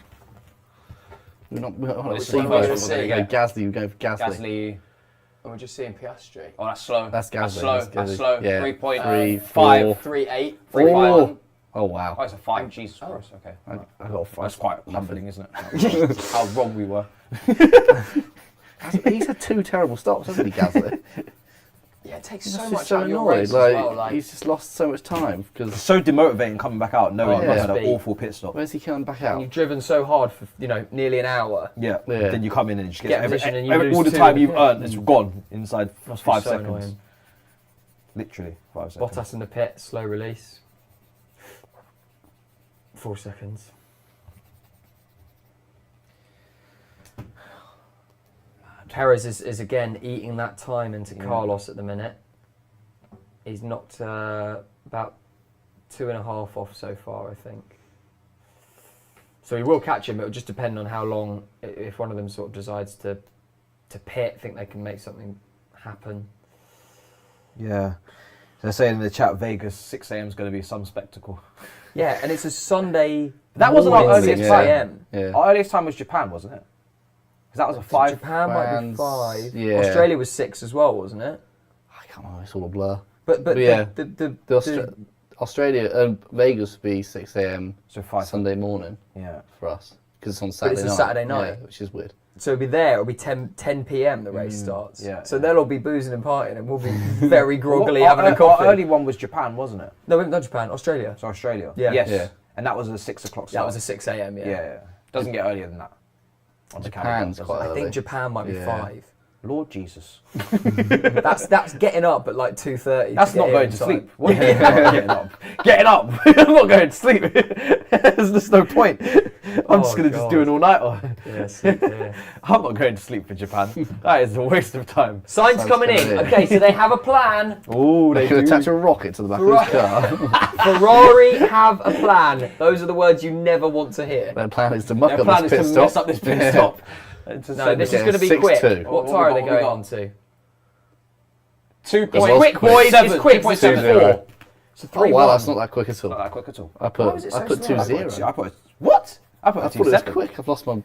We're not Let's see see both. both. There you go. Gasly, we go for Gasly. Gasly. And we're just seeing Piastri. Oh, that's slow. That's Gasly. Slow. That's slow. Yeah. 3.5. 3, 4. 3.8. 3.5. Oh, wow. Oh, it's a 5. Jesus Christ. Okay. I got a 5. That's quite humbling, isn't it? How wrong we were. He's had 2 terrible stops, hasn't he, Gasly? Yeah, it takes He's so just much so out of your annoyed. race Like, as well. Like, he's just lost so much time. Because So demotivating coming back out, knowing Oh, you yeah. had an Must be. awful pit stop. where's he coming back and out? you've driven so hard for nearly an hour. Yeah. Yeah. Then you come in and just Get a position and you lose all the 2. time you've Yeah. earned is gone inside Must be 5 so seconds. annoying. Literally 5 seconds. Bottas in the pit, slow release. 4 seconds. Perez is again eating that time into Carlos at the minute. He's knocked about 2.5 off so far, I think. So he will catch him. It will just depend on how long. If one of them sort of decides to pit, think they can make something happen. Yeah. They're saying in the chat, Vegas 6 a.m. is going to be some spectacle. Yeah, and it's a Sunday. That wasn't our morning, earliest 6 time. a.m. Yeah. Our earliest time was Japan, wasn't it? Because that was a 5. Japan might be France, 5. yeah. Australia was 6 as well, wasn't it? I can't remember. It's all a blur. But yeah. the Australia, Vegas would be 6 a.m. So 5. Sunday morning Yeah. for us. Because it's on But Saturday it's a night. Saturday night. Yeah, which is weird. so it'll be there. It'll be 10 p.m. the race starts. yeah, So yeah. they'll all be boozing and partying, and we'll be very groggily Our- having a our coffee. early one was Japan, wasn't it? No, not Japan. Australia. So Australia. Yeah. Yes. Yeah. And that was a 6 o'clock That start. was a 6 a.m. Yeah. Yeah. Doesn't get earlier than that. On the calendar, Japan's does quite it? I think early. Japan might be Yeah. 5. Lord Jesus. That's getting up at like 2:30. That's to not get going in to time. sleep. What are you getting up? Getting up. I'm not going to sleep. There's just no point. I'm just going to just do an all-nighter. Yeah, sleep, yeah. I'm not going to sleep for Japan. That is a waste of time. Sainz coming in. coming in. Okay, so they have a plan. Oh, They could attach a rocket to the back of his car. Ferrari have a plan. Those are the words you never want to hear. Their plan is to muck Their up plan this is pit to stop. mess up this pit Yeah. stop. No, this is Okay, going to be 6-2. quick. What What tyre are we they got? going on to? 2 That's point. quick, boys. It's quick. It's 2-0. 2-4. It's a Oh 3-1. wow, that's not that quick at all. Not that quick at all. I Why put was it so 2-0. I put what? I put I a thought it was 2-7. quick.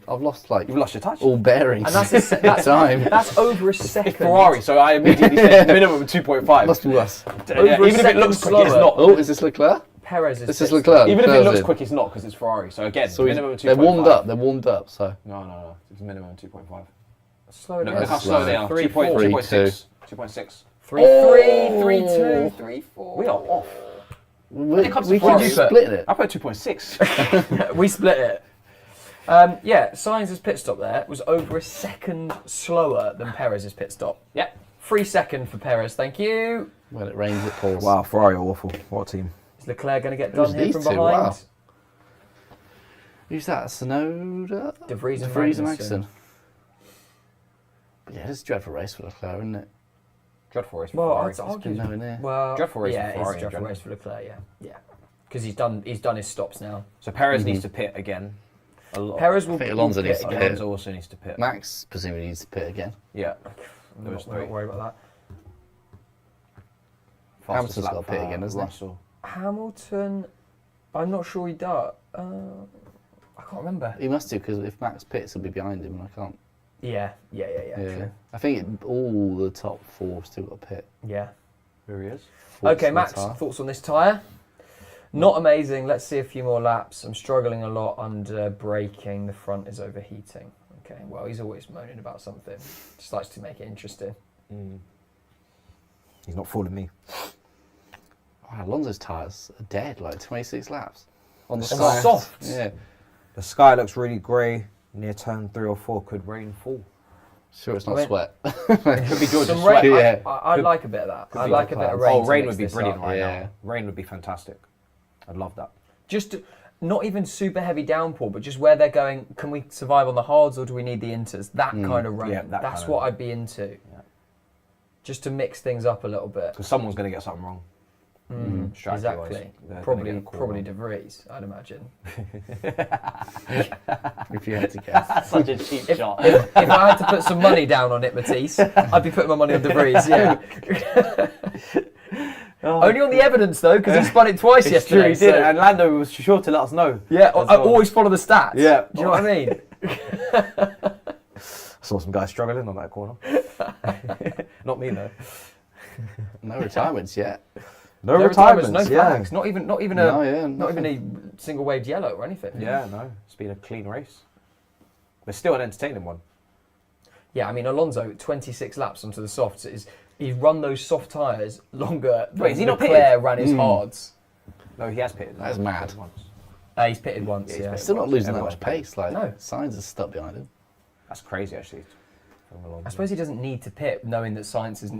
I've lost like You've lost your touch. all bearings. And that's, that's time. That's over a second. It's Ferrari, so I immediately said minimum 2.5. Must be worse. Yeah, over a even if it second looks quick, it's slower. not. Oh, is this Leclerc? Perez is This is pissed. Leclerc. Even if it Leclerc's looks in. quick, it's not because it's Ferrari. So again, So minimum 2.5. they're warmed up. They're warmed up. So No. It's minimum 2.5. Slow it Look down. how slow they are. 3, 2.6. 2.6. 3, 3, 2, 3, 4. We are off. we it comes to can Ferrari, split it. I put 2.6. We split it. Yeah, Sainz's pit stop there was over a second slower than Perez's pit stop. Yep. 3 seconds for Perez, thank you. When it rains, it pours. Wow, Ferrari are awful. What a team. Is Leclerc going to get Who's done here these from two? behind? Wow. Who's that? Tsunoda? De Vries and and Magnussen. Magnussen. But yeah, it's a dreadful race for Leclerc, isn't it? Dreadful race. Well, I'd It's been argue. nowhere near. Well, Dreadful race yeah, for it's Ferrari a in dreadful general. race for Leclerc. Yeah. Because he's done his stops now. So Perez needs to pit again. Perez will. I think Alonso needs to again. pit. Alonso also needs to pit. Max presumably needs to pit again. Yeah. I'm Those not three. worried about that. Fastest Hamilton's got lap, to pit again, hasn't he? Russell. Hamilton, I'm not sure he does. I can't remember. He must do, because if Max pits, he'll be behind him, and I can't. Yeah. True. I think all the top 4 have still got to pit. Yeah. Here he is. Okay, Force Max, the tyre. thoughts on this tyre? Not amazing. Let's see a few more laps. I'm struggling a lot under braking. The front is overheating. Okay, well, he's always moaning about something. Just likes to make it interesting. He's not fooling me. Wow, Alonso's tyres are dead, like 26 laps. On the On sky. the soft. Yeah. The sky looks really grey. Near turn 3 or 4 could rain fall. Sure, it's not I mean- sweat. It could be George's Some sweat. rain, Yeah. I like a bit of that. I like a bit of rain. Oh, to rain mix would be this brilliant up. right Yeah. now. Rain would be fantastic. I'd love that. Just not even super heavy downpour, but just where they're going, can we survive on the hards or do we need the inters? That kind of rain. Yeah, that That's kind what of- I'd be into. Yeah. Just to mix things up a little bit. Because someone's going to get something wrong. Strategy-wise. Exactly. They're gonna Probably get a call probably wrong. De Vries, I'd imagine. If you had to guess. Such a cheap shot. If I had to put some money down on it, Matisse, I'd be putting my money on De Vries, yeah. Only on the evidence though, because he spun it twice It's true, yesterday. he did, so- and Lando was sure to let us know. yeah, as I well. always follow the stats. Yeah. Do you know what I mean? Saw some guys struggling on that corner. Not me though. No retirements yet. No No retirements, no flags, not even a single waved yellow or anything. Yeah, no. It's been a clean race. But still an entertaining one. Yeah, I mean Alonso 26 laps onto the softs he's run those soft tyres longer than Wait, is he not Leclerc pitted? ran his hards. No, he has pitted. That is mad. Once. He's pitted once, Yeah, he's yeah. pitted. Still not losing that Everyone's much pace. Like, No. Sainz is stuck behind him. That's crazy, actually. From Alonso. I suppose he doesn't need to pit, knowing that Sainz is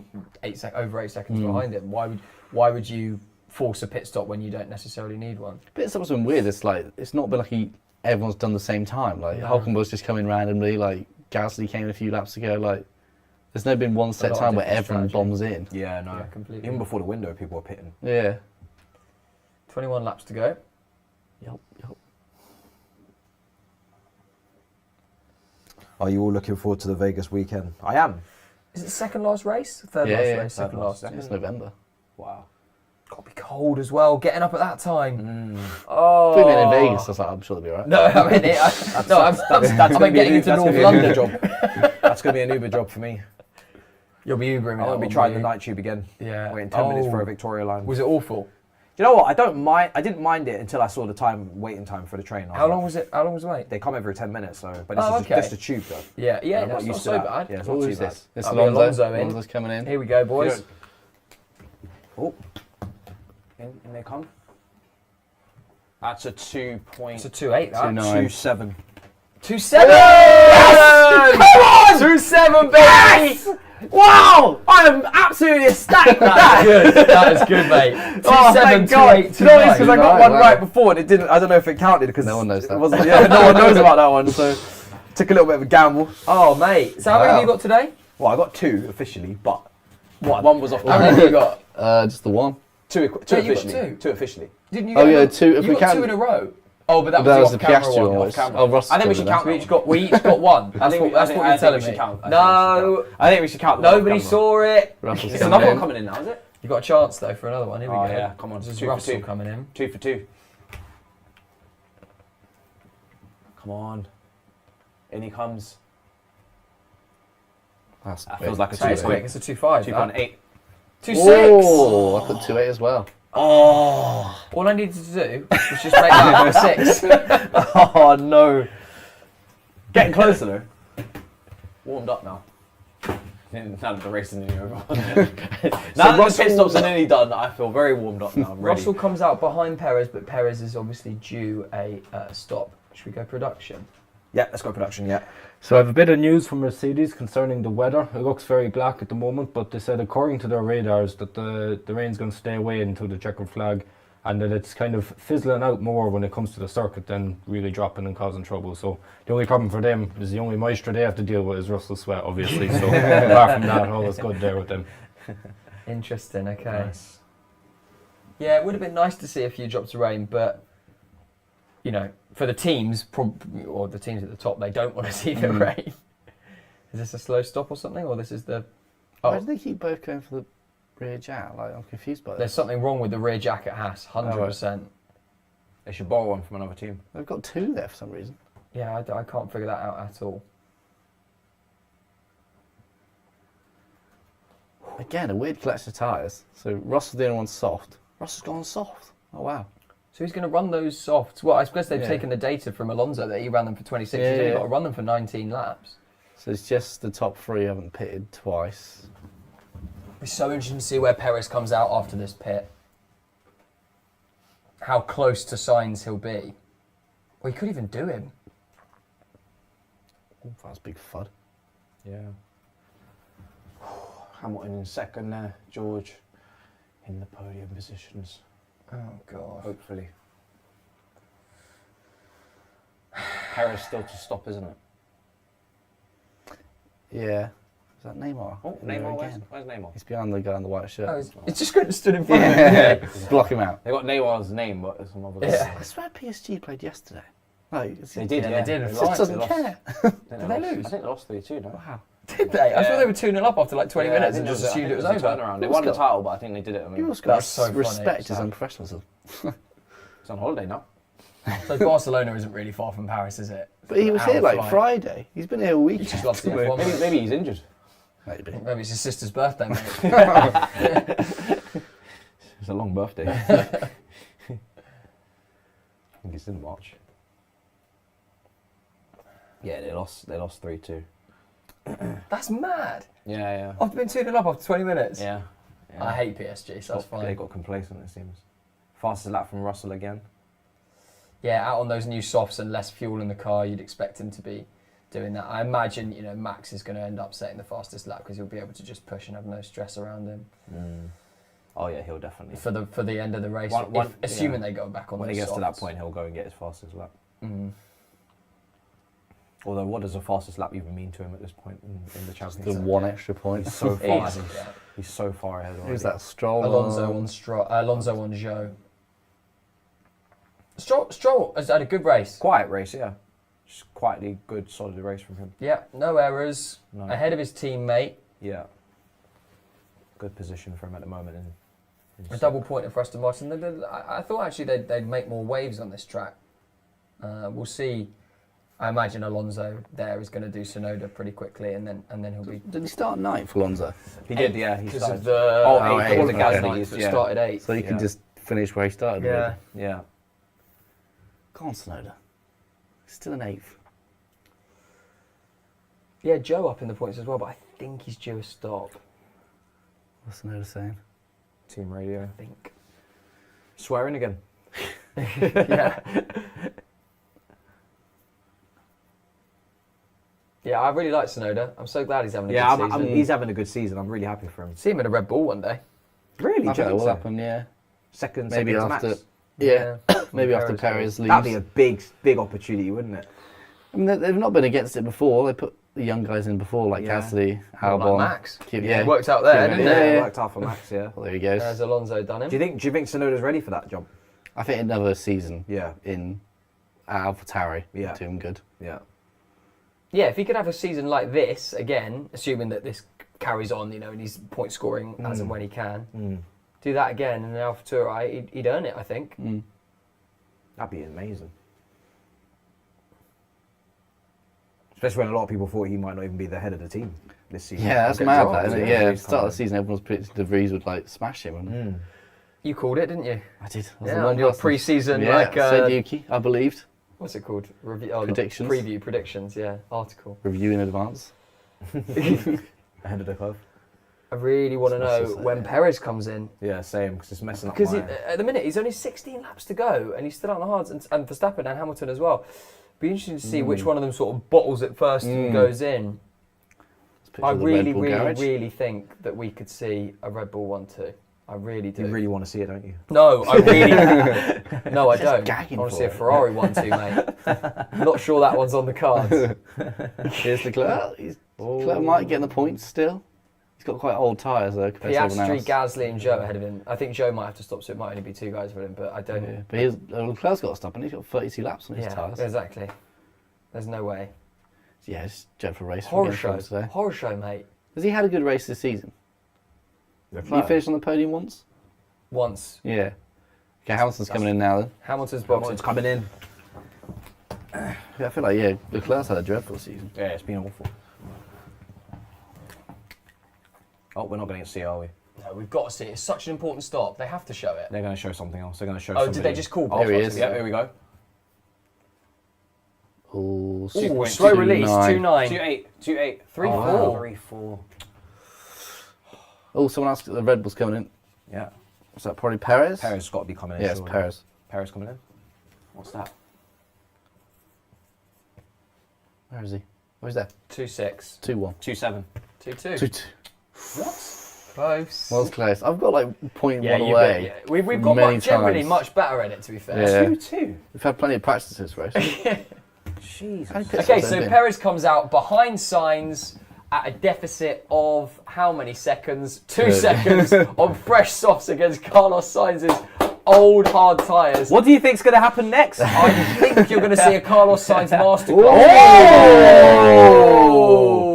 over 8 seconds behind him. Why would you force a pit stop when you don't necessarily need one? But it's been weird. It's like it's not been like everyone's done the same time. Like Hulkenberg's just come in randomly. Like Gasly came a few laps ago. Like there's never been one set lot of time where different everyone strategy. bombs in. Yeah, no. Yeah, completely. Even before the window, people were pitting. Yeah. 21 laps to go. Yup. Are you all looking forward to the Vegas weekend? I am. Is it second last race? Third Yeah, last yeah, race, second third last. last. It's November. Wow. Got to be cold as well, getting up at that time. If Oh. we went in Vegas, I was like, I'm sure they'll be alright. No, I mean, I'm gonna be getting an- into that's North gonna be an Uber London. job. That's going to be an Uber job for me. You'll be Ubering. I won't be trying the night tube again. Yeah. Waiting 10 minutes for Oh. a Victoria line. Was it awful? You know what? I don't mind. I didn't mind it until I saw the waiting time for the train. How long was it? How long was the wait? They come every 10 minutes, so. But this Oh, is okay. just a tube, though. Yeah, I'm that's not used to so that. bad. Yeah, it's What not is too bad. this? It's That'll be Alonso in. Alonso's coming in. Here we go, boys. Oh. In they come. That's a 2 It's a 2.8. That. 2.7. 2.7. Yes! Come on! 2.7, baby. Wow! I am absolutely ecstatic. That's good. That is good, mate. 2.7, Oh, thank God. 2.8, You know, it's because I got Right, one wow. right before and it didn't. I don't know if it counted because No one knows that. It wasn't, yeah, no one knows about that one. So took a little bit of a gamble. Oh, mate. So how many have you got today? Well, I got 2 officially, but one was off. How many have you got? Just the one. 2 Yeah, you got officially. 2. 2 officially. Didn't you? Oh, get yeah, another- 2 if You we got can. 2 in a row. Oh, but that That was was the the off-camera Piastri one. one. off-camera. Oh, Russell I think we scored should count that. that. We each got one. That's what I think you're telling we should me. count. No, I think we should count. the nobody off-camera. saw it. Russell's It's coming another in. one coming in now, is it? You got a chance though for another one. Here we Oh, go. yeah, come on. This is 2 for Russell 2. coming in. 2 for 2. Come on. In he comes. That's That quick. feels like a So it's 2. quick. It's a 2.5. 2.8. 2.6. Oh, I put 2.8 as well. Oh. All I needed to do was just make that a 6. Oh no. Getting closer though. Warmed up now. Now that the race is nearly over. Now that the pit stops are nearly done, I feel very warmed up now. I'm ready. Russell comes out behind Perez, but Perez is obviously due a stop. Should we go production? Yeah, let's go production, yeah. So I have a bit of news from Mercedes concerning the weather. It looks very black at the moment, but they said according to their radars that the rain's going to stay away until the checkered flag and that it's kind of fizzling out more when it comes to the circuit than really dropping and causing trouble. So the only problem for them is the only moisture they have to deal with is Russell sweat, obviously. So apart from that, all is good there with them. Interesting. Okay. Nice. Yeah, it would have been nice to see a few drops of rain, but for the teams, or the teams at the top, they don't want to see the rain. Is this a slow stop or something, or this is the? Why do they keep both going for the rear jack? Like, I'm confused by this. There's something wrong with the rear jack at Haas, 100%. They should borrow one from another team. They've got two there for some reason. Yeah, I can't figure that out at all. Again, a weird collection of tyres. So Russell's the only one soft. Russell's gone soft. Oh wow. So he's going to run those softs. Well, I suppose they've taken the data from Alonso that he ran them for 26. He's only got to run them for 19 laps. So it's just the top three haven't pitted twice. It's so interesting to see where Perez comes out after this pit. How close to Sainz he'll be. Well, he could even do him. Oh, that was big fud. Yeah. Hamilton in second there. George in the podium positions. Oh, God. Hopefully. Perez still to stop, isn't it? Yeah. Is that Neymar? Oh, There Neymar. again. Where's Neymar? He's behind the guy in the white shirt. Oh, it's just good stood in front of him. Yeah, block him out. They got Neymar's name, but it's another. Yeah. I swear PSG played yesterday. No, They did. Yeah, Yeah, they did. They It just lost. doesn't They care. Did they lose? I think they lost 3-2. No. Wow. Did they? I thought they were 2-0 up after like 20 Yeah, minutes I and think just there assumed it was a over. turnaround. They won the title, but I think they did it. I mean, People's got That's so funny. respect his Sad. unprofessionalism. it's on holiday now. So Barcelona isn't really far from Paris, is it? But he was Out here of like flight. Friday. He's been here a week. He just loves the F1. Maybe he's injured. Maybe. Maybe it's his sister's birthday, mate. It's a long birthday. I think it's in March. Yeah, they lost 3-2. That's mad. Yeah. After being 2-0 up after 20 minutes. Yeah. I hate PSG, so that's fine. They got complacent, it seems. Fastest lap from Russell again. Yeah, out on those new softs and less fuel in the car, you'd expect him to be doing that. I imagine, Max is going to end up setting the fastest lap because he'll be able to just push and have no stress around him Oh yeah, he'll definitely. for the end of the race. Assuming they go back on when those he gets softs. to that point, he'll go and get his fastest lap. Mm. Although, what does the fastest lap even mean to him at this point in the championship? The one extra point. He's so far. Easy, yeah. He's so far ahead already. Who's that? Stroll? Alonso on Zhou. Stroll has had a good race. Quiet race, yeah. Just quietly good, solid race from him. Yeah, no errors. No. Ahead of his teammate. Yeah. Good position for him at the moment. A double pointer for Aston Martin. I thought actually they'd make more waves on this track. We'll see. I imagine Alonso there is going to do Tsunoda pretty quickly, and then he'll be. Did he start ninth, Alonso? He did, yeah. He Because started. of the eight, all the gas okay. lights that Yeah. started 8th. So he can Yeah. just finish where he started. Yeah. Really. Yeah. Go on, Tsunoda. Still an eighth. Yeah, Joe up in the points as well, but I think he's due a stop. What's Tsunoda saying? Team radio. I think. Swearing again. Yeah. Yeah, I really like Tsunoda. I'm so glad he's having a Yeah, good season. he's having a good season. I'm really happy for him. See him in a Red Bull one day. Really? I think that will happen, yeah. Second Maybe to after. Max. Yeah. Maybe Perez after Perez leaves. That'd be a big opportunity, wouldn't it? I mean, they've not been against it before. They put the young guys in before, like Yeah. Cassidy, Not Albon. like Max. Yeah. It worked out there, Yeah, didn't yeah, it? It yeah. worked out for Max, yeah. Well, there he goes. Has Alonso done him? Do you think Tsunoda's ready for that job? I think another season Yeah. in AlphaTauri Yeah. would do him good. Yeah. Yeah, if he could have a season like this again, assuming that this carries on, and he's point scoring as and when he can, do that again in an AlphaTauri, he'd earn it, I think. Mm. That'd be amazing. Especially when a lot of people thought he might not even be the head of the team this season. Yeah, that's Get mad, dropped, that, isn't it? yeah. Yeah, He's start of kind the season, everyone was predicting De Vries would smash him. And You called it, didn't you? I did. I was Yeah, the on one your person. pre-season, Yeah, said like, Yuki, I believed. what's it called? Predictions. Preview, predictions, yeah, article. Review in advance. ahead of the curve. I really want to It's know necessary, when yeah. Perez comes in. Yeah, same, because it's messing up Because my... at the minute, he's only 16 laps to go, and he's still on the hards, and Verstappen and Hamilton as well. Be interesting to see which one of them sort of bottles it first and goes in. Let's picture I the Red really, Bull really, garage. really think that we could see a Red Bull 1-2. I really do. You really want to see it, don't you? No, I really no, I don't. I gagging want to for see a it. Ferrari 1-2, mate. Not sure that one's on the cards. Here's Leclerc. Leclerc might get in the points still. He's got quite old tyres though compared to everyone Piastri, else. Gasly and Joe ahead of him. I think Joe might have to stop, so it might only be 2 guys for him, but I don't... Yeah. But Leclerc's got to stop and he's got 32 laps on his tyres. exactly. There's no way. Yeah, it's dreadful race Horror again show. today. Horror show, mate. Has he had a good race this season? Did he finish on the podium once? Once. Yeah. Okay, Hamilton's coming in now then. Hamilton's boxing. It's coming in. Yeah, I feel like, Leclerc's had a dreadful season. Yeah, it's been awful. Oh, we're not going to see it, are we? No, we've got to see it. It's such an important stop. They have to show it. They're going to show something else. They're going to show Oh, something. did they just call There he box? is. Yeah, here we go. Oh, Ooh, slow release. 2-9. 2-8. 2-8. 3-4. 3-4. Oh, someone asked if the Red Bull's coming in. Yeah. Was that probably Perez? Perez has got to be coming in. Yeah, it's surely. Perez. Perez coming in. What's that? Where is he? Where's that? 2-6. 2-1. 2-7. 2-2. 2-2. Close. Well, it's close. I've got like 0.1 yeah, away. We've got many generally times. much better in it, to be fair. Yeah. 2-2. We've had plenty of practice this race. Jesus. Okay, so Perez comes out behind Sainz at a deficit of how many seconds? 2 Good. seconds on fresh softs against Carlos Sainz's old hard tyres. What do you think's going to happen next? I think you're going to see a Carlos Sainz masterclass. Oh!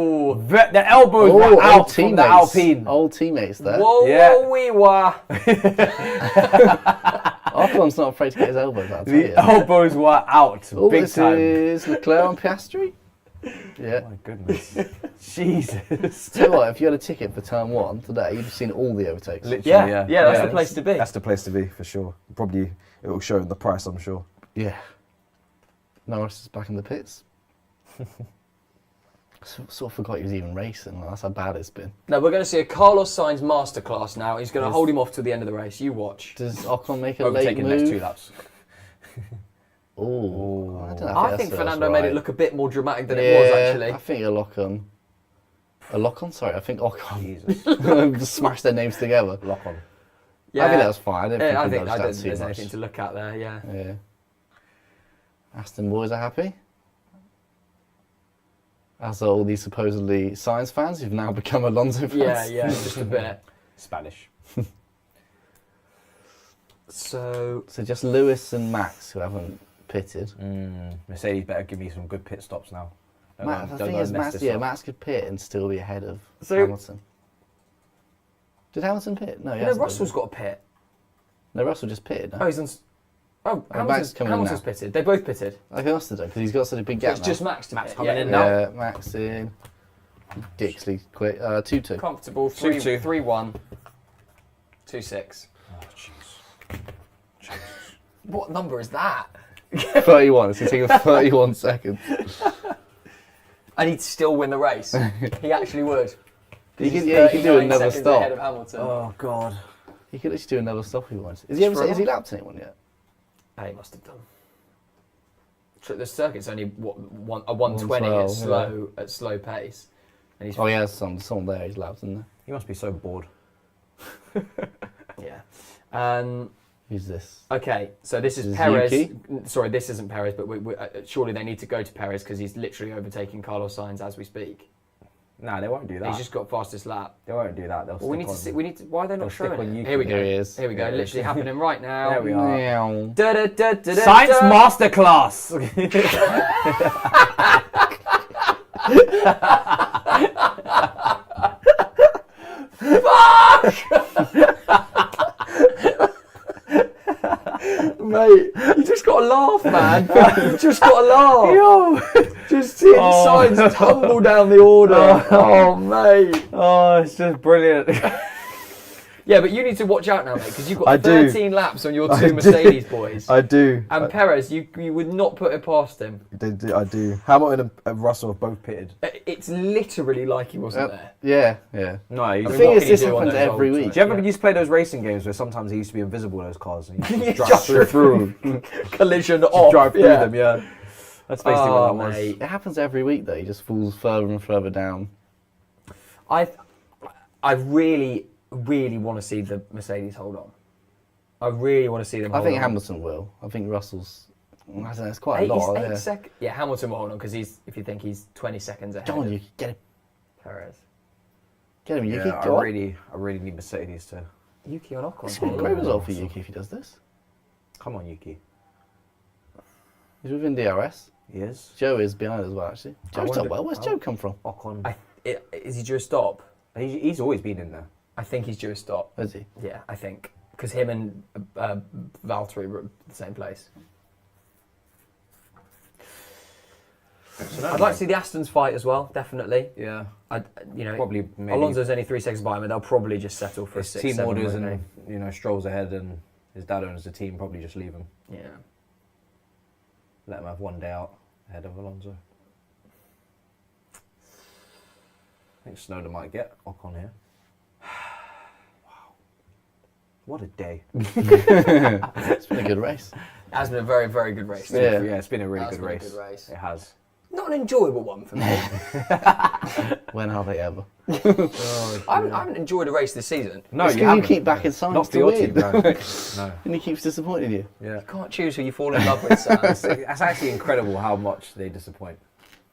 The elbows were out from the Alpine. Old teammates there. Whoa, Yeah. whoa, wee wah. Ocon's not afraid to get his elbows out. The elbows were out. Oh, Big this time. is Leclerc and Piastri. Yeah. Oh my goodness. Jesus. Tell you what, if you had a ticket for turn 1 today, you'd have seen all the overtakes. Literally, Yeah, that's the place to be. That's the place to be for sure. Probably it will show in the price, I'm sure. Yeah. Norris is back in the pits. Sort of forgot he was even racing. That's how bad it's been. No, we're going to see a Carlos Sainz masterclass now. He's going to hold him off till the end of the race. You watch. Does Ocon make a late Overtaking the next 2 move? laps. Oh, I don't know. I think Fernando made it look a bit more dramatic than it was, actually. I think a lock-on. A lock-on? Sorry, I think Ocon. Jesus. Just smash their names together. Lock on. I think that was fine. I I don't think think I don't that think too there's much. anything to look at there, yeah. Yeah. Aston boys are happy. As are all these supposedly Sainz fans who've now become Alonso fans. Yeah, just a bit. Spanish. So just Lewis and Max who haven't pitted. Mercedes better give me some good pit stops now. The thing is, Max could pit and still be ahead of So- Hamilton. Did Hamilton pit? No, he no, hasn't, Russell's did got a pit. he? No, Russell just pitted. Oh, No? he's on. Max coming in Hamilton's now. pitted. They both pitted. I think must have done because he's got such a big So gap it's just Max to Max pit. coming in now. Yeah, Max in. Ridiculously quick. 2-2. Comfortable. 2-2. 3-1. 2-6. Oh, jeez. What number is that? 31. It's going to take him 31 seconds. And he'd still win the race. He actually would. He could, He's yeah, he could do 39 another seconds ahead of stop. Hamilton. Oh, God. He could actually do another stop if he wants. Is he lapped anyone yet? He must have done. The circuit's only a 120 at 112, slow pace. And he's Oh, yeah, someone there he's lapped, isn't there? He must be so bored. yeah. Who's this? Okay, so this This is is Perez. Yuki? Sorry, this isn't Perez, but surely they need to go to Perez because he's literally overtaking Carlos Sainz as we speak. Nah, they won't do that. He's just got fastest lap. They won't do that. They'll Well, we stick need to on- see. We need to. Why are they not They'll stick showing on it? Yuki. Here we go. Here he is. Here we go. Yeah, Literally happening right now. There we are. Meow. Science masterclass. Mate, you just got to laugh, man. You just got to laugh. Just seeing signs tumble down the order. Oh, mate. Oh, it's just brilliant. Yeah, but you need to watch out now, mate, because you've I got do. 13 laps on your two Mercedes boys. I do. And Perez, you would not put it past him. I do. Hamilton and Russell have both pitted. It's literally like he wasn't there. Yeah. No, he's The mean, thing what is, can you this do on happens those every old week. Do you ever used to play those racing games where sometimes he used to be invisible, those cars? And you just Just drive through them. Collision off. Drive through yeah. them, yeah. That's basically what that was. Mate. It happens every week, though. He just falls further and further down. I really really want to see the Mercedes hold on. I really want to see them I hold think on. Hamilton will. I think Russell's. I don't know, it's quite a lot. Yeah, Hamilton will hold on because if you think he's 20 seconds ahead. Go on, of Yuki, get him. Perez. Get him, Yuki. Yeah, Go I on. really need Mercedes to. Yuki on Ocon. It's a great result for Yuki if he does this. Come on, Yuki. He's within DRS. He is. Joe is behind as well, actually. Joe's done well. Where's Joe come from? Ocon. Is he due a stop? He's always been in there. I think he's due a stop. Is he? Yeah, I think. Because him and Valtteri were at the same place. I'd like to see the Astons fight as well, definitely. Yeah. Probably maybe. Alonso's only 3 seconds behind, but they'll probably just settle for a If 6, team 7, orders won't and Stroll's ahead and his dad owns the team, probably just leave him. they? Yeah. Let him have one day out ahead of Alonso. I think Tsunoda might get Ocon here. Wow. What a day. It's been a good race. It has been a very, very good race. Yeah. Yeah, it's been a really That's good been a race. good race. It has. Not an enjoyable one for me. When have they ever? I haven't enjoyed a race this season. No, It's you 'cause haven't. keep backing Sainz Not for to your win. team, no. And he keeps disappointing you. Yeah. You can't choose who you fall in love with, Sam. That's actually incredible how much they disappoint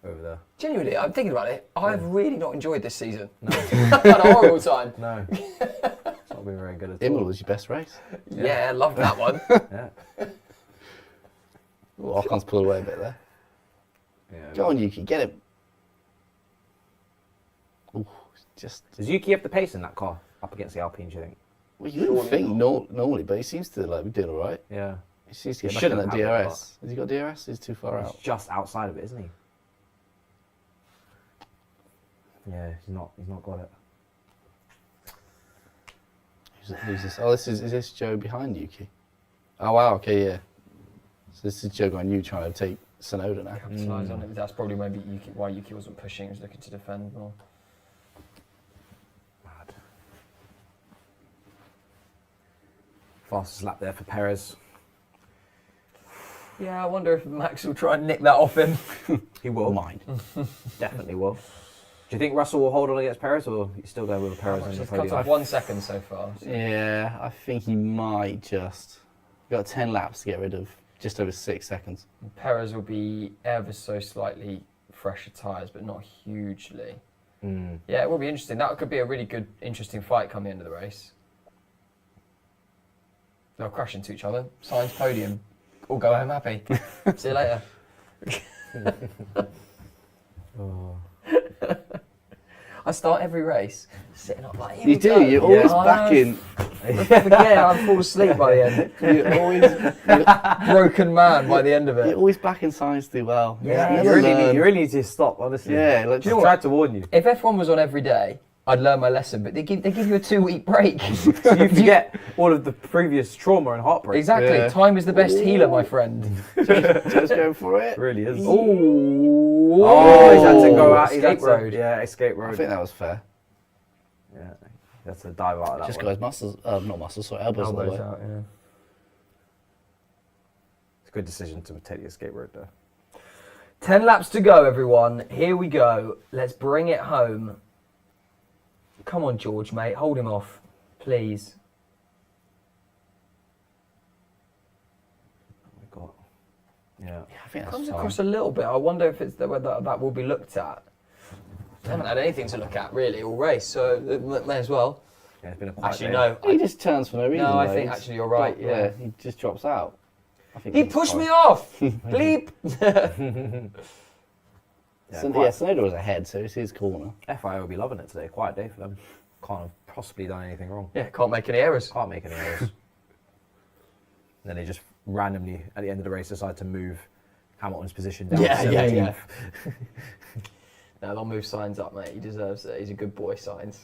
over there. Genuinely, I'm thinking about it. I've really not enjoyed this season. No. I've had a horrible time. No. It's not been very good at all. Imola was your best race. Yeah, loved that one. Yeah. Well, Ocon's pulled away a bit there. Yeah. Go on, Yuki, get him. Ooh, just. Does Yuki have the pace in that car up against the Alpine, do you think? Well, you wouldn't think normally, but he seems to be doing all right. Yeah. He seems to He get back in shouldn't that have that DRS. Has he got DRS? He's too far He's out. just outside of it, isn't he? Yeah, he's not got it. Who's this? Oh, is this Joe behind Yuki? Oh wow, okay, yeah. So this is Joe on you trying to take Tsunoda now. Capitalise on it. That's probably maybe why Yuki wasn't pushing. He was looking to defend more. Mad. Fastest lap there for Perez. Yeah, I wonder if Max will try and nick that off him. He will. Mine. Definitely will. Do you think Russell will hold on against Perez, or you still go with Perez on the He's cut off podium? 1 second so far. Yeah, I think he might just. Got 10 laps to get rid of just over 6 seconds. Perez will be ever so slightly fresher tyres, but not hugely. Yeah, it will be interesting. That could be a really good, interesting fight come the end of the race. They'll crash into each other. Sainz podium. All go home happy. See you later. I start every race sitting up like, here You we do, go. you're always I know. backing. I forget, I fall asleep by the end. You're Broken man by the end of it. always backing signs do well. Yeah, Never you learn. really need to stop, honestly. Yeah, like, Do you know tried to warn you. If F1 was on every day, I'd learn my lesson, but they give you a 2-week break. So you forget all of the previous trauma and heartbreak. Exactly. Yeah. Time is the best healer, my friend. Joe's going for it. It really is. Oh, he's had to go out. Escape road. Yeah, escape I road. think that was fair. Yeah, that's a dive out of that Just one. got his muscles, not muscles, sorry, elbows on the way. out, yeah. It's a good decision to take the escape road there. 10 laps to go, everyone. Here we go. Let's bring it home. Come on, George, mate. Hold him off, please. Oh my god. Yeah. I think that's Comes fine. across a little bit. I wonder if it's whether that will be looked at. I haven't had anything to look at really all race, so may as well. Yeah, it's been a quiet Actually, day. no. He just turns for no reason. No, I though. think He's actually you're right. got- Yeah. he just drops out. I think He he's pushed fine. me off. Bleep. Tsunoda was ahead, so it's his corner. FIA will be loving it today. Quiet day for them. Can't have possibly done anything wrong. Yeah, can't make any errors. Can't make any errors. And then they just randomly, at the end of the race, decide to move Hamilton's position down to 17th. No, they'll move Sainz up, mate. He deserves it. He's a good boy, Sainz.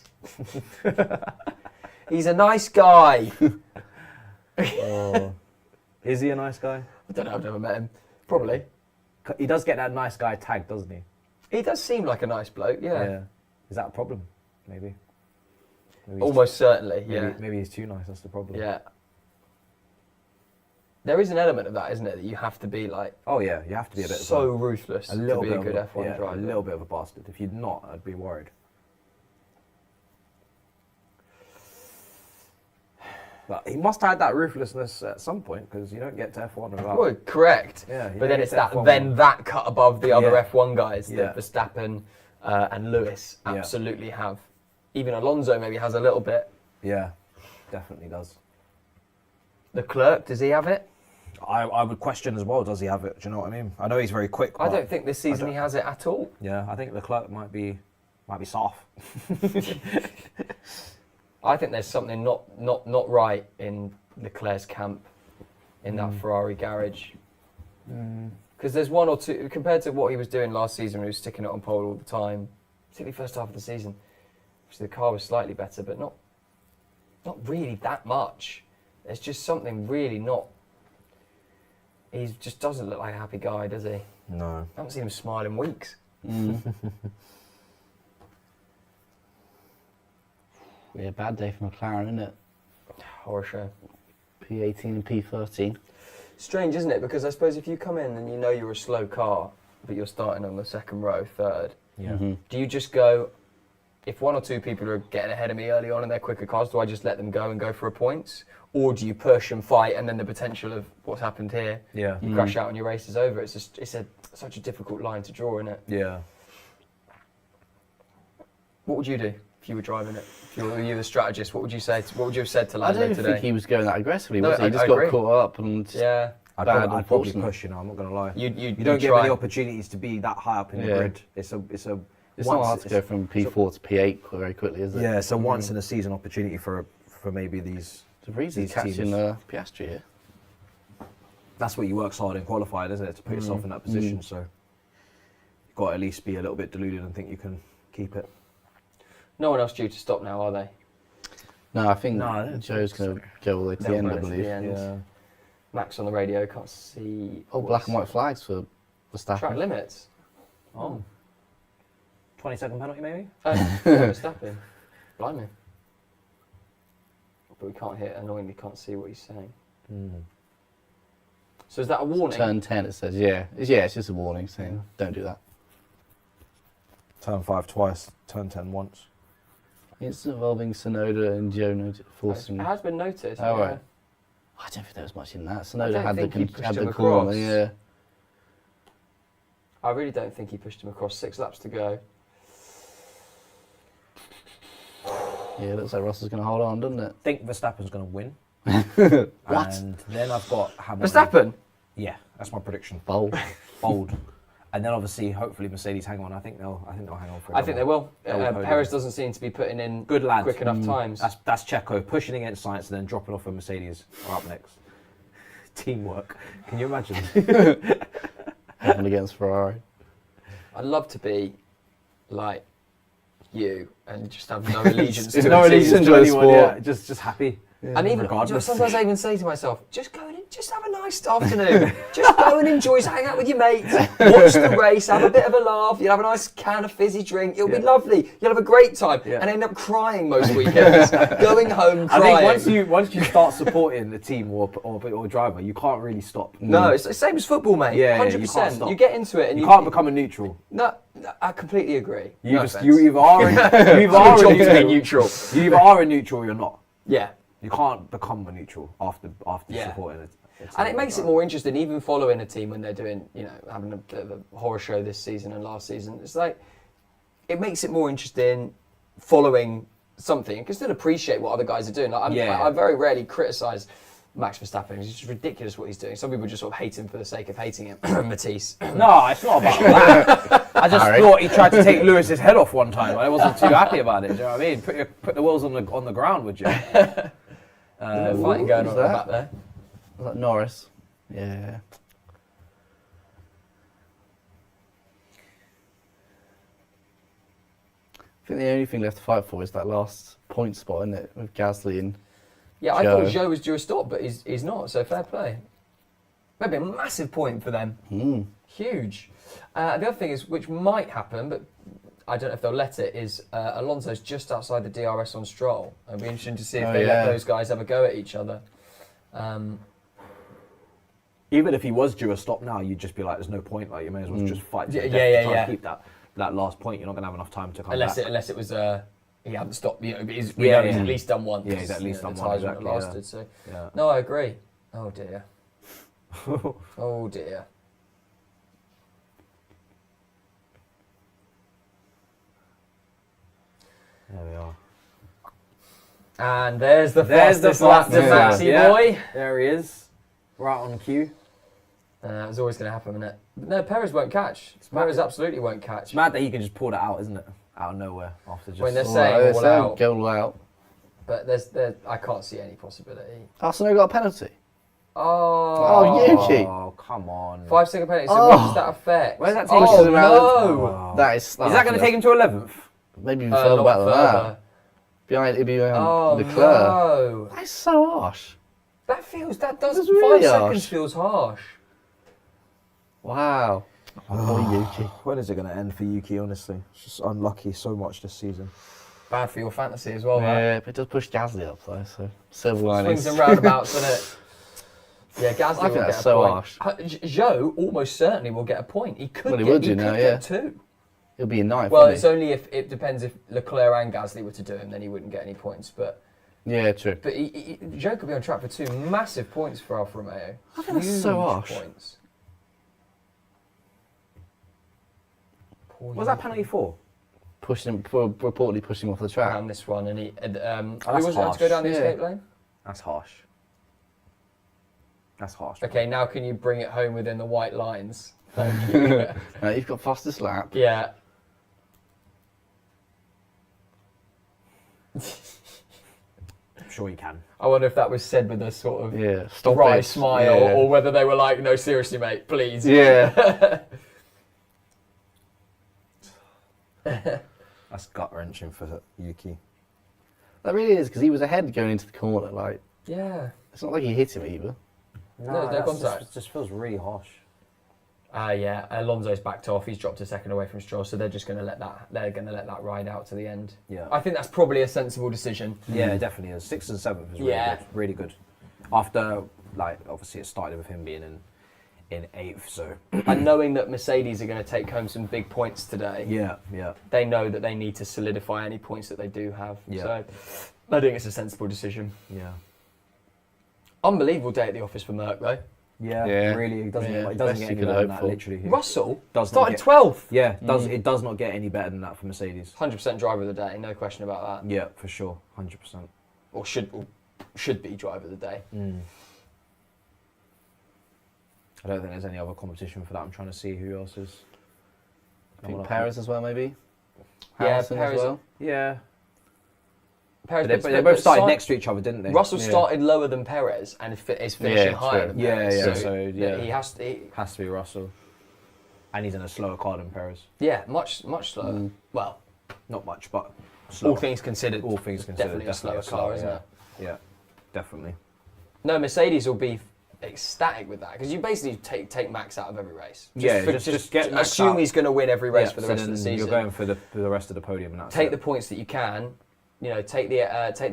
He's a nice guy. Oh. Is he a nice guy? I don't know, I've never met him. Probably. He does get that nice guy tag, doesn't he? He does seem like a nice bloke, yeah. Is that a problem? Maybe. Maybe Almost certainly, maybe, yeah. Maybe he's too nice, that's the problem. Yeah. There is an element of that, isn't it? That you have to be like Oh yeah, you have to be a bit so of ruthless a little to be bit a good of F1 yeah, driver. a little bit of a bastard. If you're not, I'd be worried. But he must have had that ruthlessness at some point because you don't get to F1 without. Well, correct. Yeah, you but don't then get it's to that F1 that cut above the other Yeah. F1 guys that Yeah. Verstappen and Lewis Yeah. absolutely have. Even Alonso maybe has a little bit. Yeah, definitely does. Leclerc, does he have it? I would question as well. Does he have it? Do you know what I mean? I know he's very quick. I but don't think this season he has it at all. Yeah, I think Leclerc might be soft. I think there's something not right in Leclerc's camp in that Ferrari garage. Because there's one or two, compared to what he was doing last season, when he was sticking it on pole all the time, particularly first half of the season, which the car was slightly better, but not really that much. There's just something really not. He just doesn't look like a happy guy, does he? No. I haven't seen him smile in weeks. Yeah, bad day for McLaren, isn't it? Horror show. P18 and P13. Strange, isn't it? Because I suppose if you come in and you know you're a slow car, but you're starting on the second row, third, Yeah. do you just go, if one or two people are getting ahead of me early on and they're quicker cars, do I just let them go and go for a points? Or do you push and fight and then the potential of what's happened here, Yeah. you crash out and your race is over? It's such a difficult line to draw, isn't it? Yeah. What would you do if you were driving it? If you were the strategist, what would you say? What would you have said to I Lando don't today? think he was going that aggressively, No, was he? He just I got agree. caught up and Yeah. I'd bad, probably unfortunately. push. I'm not going to lie. You You don't get try. many opportunities to be that high up in the Yeah. grid. It's It's once- not hard to it's- go from P4 to P8 very quickly, is it? Yeah, it's a once in a season opportunity for maybe these. So Reed's these catching teams. Piastri here. That's what you work so hard in qualified, isn't it? To put yourself in that position. So you've got to at least be a little bit deluded and think you can keep it. No one else due to stop now, are they? No, I think No, I don't Joe's think going to go all the way to the They'll end, I go to the believe. end. Yeah. Max on the radio, can't see. Oh, black and white flags for Track Verstappen. limits. Oh. 20-second penalty maybe? Yeah, Verstappen. Blimey. But we can't hear, annoyingly can't see what he's saying. So is that a warning? Turn 10, it says, yeah. It's just a warning saying, don't do that. Turn 5 twice, turn 10 once. It's involving Tsunoda and Jonah forcing. It has been noted. Oh, yeah. right. I don't think there was much in that. I Tsunoda don't had think he pushed him corner, across. yeah. I really don't think he pushed him across. 6 laps to go. Yeah, it looks like Russell's going to hold on, doesn't it? I think Verstappen's going to win. What? And then I've got Hamilton. Verstappen? Yeah, that's my prediction. Bold. Bold. And then obviously, hopefully Mercedes hang on. I think they'll hang on for it. I think they will. Podium. Perez doesn't seem to be putting in Good lad. quick enough times. That's Checo pushing against Sainz and then dropping off, and Mercedes are up next. Teamwork. Can you imagine? Having against Ferrari. I'd love to be like you and just have no allegiance to No a team. allegiance to anyone, yeah. Just happy. And even regardless. sometimes I even say to myself, just go and just have a nice afternoon. Just go and enjoy, hang out with your mates, watch the race, have a bit of a laugh. You'll have a nice can of fizzy drink. It'll be lovely. You'll have a great time, and end up crying most weekends, going home crying. I think once you start supporting the team or driver, you can't really stop. No, it's the same as football, mate. Yeah, 100%. you can't stop. You get into it and You can't become a neutral. No, I completely agree. You No just offense. you either are a, you either Your are a job to be neutral. neutral. You either are a neutral or you're not. Yeah. You can't become a neutral after Yeah. supporting it. And it makes it more interesting, even following a team when they're doing, having a bit of a horror show this season and last season. It's like, it makes it more interesting following something. You can still appreciate what other guys are doing. Like, I very rarely criticise Max Verstappen. It's just ridiculous what he's doing. Some people just sort of hate him for the sake of hating him. Matisse. No, it's not about that. I just thought he tried to take Lewis's head off one time. I wasn't too happy about it. Do you know what I mean? Put the wheels on the ground, would you? Fighting going on back there. Was that Norris? Yeah. I think the only thing left to fight for is that last point spot, isn't it? With Gasly and Yeah, I Joe. thought Joe was due a stop, but he's not, so fair play. Maybe a massive point for them. Huge. The other thing is, which might happen, but I don't know if they'll let it, is Alonso's just outside the DRS on Stroll. It'll be interesting to see if they let those guys have a go at each other. Even if he was due a stop now, you'd just be like, there's no point. Like, you may as well just fight to the Yeah, death yeah, to try yeah. and keep that last point. You're not going to have enough time to come Unless back. it was he hadn't stopped. You know, he's Yeah, he's yeah. at least done one. Yeah, he's at least the done tyres one, wouldn't have exactly, lasted. So Yeah. no, I agree. Oh dear. Oh dear. There we are. And there's the There's the fastest lap to fastest lap, Maxi yeah. boy. There he is. Right on cue. It was always going to happen, isn't it? No, Perez won't catch. Perez absolutely won't catch. It's mad that he can just pull that out, isn't it? Out of nowhere after just. When they're All saying right, all so out. go all out. But I can't see any possibility. Arsenal got a penalty. Oh, Yuki. Oh, come on. 5 second penalty. So Oh. what does that affect? Where's that take Oh us around? no! Oh. That is. Is that going to take him to 11th? Maybe even further Not back than that. further. Behind, it'd be Oh Leclerc. no! That's so harsh. That does. That's really 5 harsh. seconds feels harsh. Wow. Oh, boy, Yuki. When is it going to end for Yuki, honestly? It's just unlucky so much this season. Bad for your fantasy as well, man. Yeah, but it does push Gasly up though, so silver linings. Swings and roundabouts, doesn't it? Yeah, Gasly I will think get that's a so point. harsh. Joe almost certainly will get a point. He could Well, he get, would, he you could know, get yeah. 2. He'll be in ninth. Well, won't it's he? only if it depends if Leclerc and Gasly were to do him, then he wouldn't get any points. But Yeah, true. Joe could be on track for 2 massive points for Alfa Romeo. I think that's so Huge harsh. Points. Poor What's that Yuki. penalty for? Reportedly pushing him off the track. Around this one, and he who that's was it to go down the harsh. escape lane? That's harsh. That's harsh. Okay, now can you bring it home within the white lines? Thank you. You've got fastest lap. Yeah. I'm sure you can. I wonder if that was said with a sort of Yeah, stop wry it. smile, Yeah. or whether they were like, "No, seriously, mate, please." Yeah. That's gut wrenching for Yuki. That really is, because he was ahead going into the corner. Like, Yeah. it's not like he hit him either. No, that's contact. just feels really harsh. Yeah. Alonso's backed off. He's dropped a second away from Stroll, so they're just going to let that. They're going to let that ride out to the end. Yeah. I think that's probably a sensible decision. Yeah, it definitely is. 6th and 7th is really Yeah. good. Really good. After, like, obviously it started with him being in 8th, so. And knowing that Mercedes are going to take home some big points today, Yeah, yeah. they know that they need to solidify any points that they do have. Yeah. So I think it's a sensible decision. Yeah. Unbelievable day at the office for Merck, though. Yeah, Yeah. really, it doesn't, Yeah, it doesn't best get you any could better than hope that, for. literally. Russell Does not started get- 12th. Yeah, it does not get any better than that for Mercedes. 100% driver of the day, no question about that. Yeah, for sure, 100%. Or should be driver of the day. I don't think there's any other competition for that. I'm trying to see who else is. I think Perez as well, maybe. Yeah, Harrison Perez- as well. Yeah, Perez, but they both started next to each other, didn't they? Russell Yeah. started lower than Perez and is finishing Yeah, higher true. than Yeah, Perez. yeah, so, yeah. He has to. Has to be Russell, and he's in a slower car than Perez. Yeah, much slower. Well, Not much, but slower. all things considered. All things considered, definitely a slower car, isn't it? Yeah, definitely. No, Mercedes will be ecstatic with that because you basically take Max out of every race. Just get Max assume out. he's going to win every race Yeah, for the so rest of the then season. You're going for the rest of the podium, and that's Take it. the points that you can. You know, take the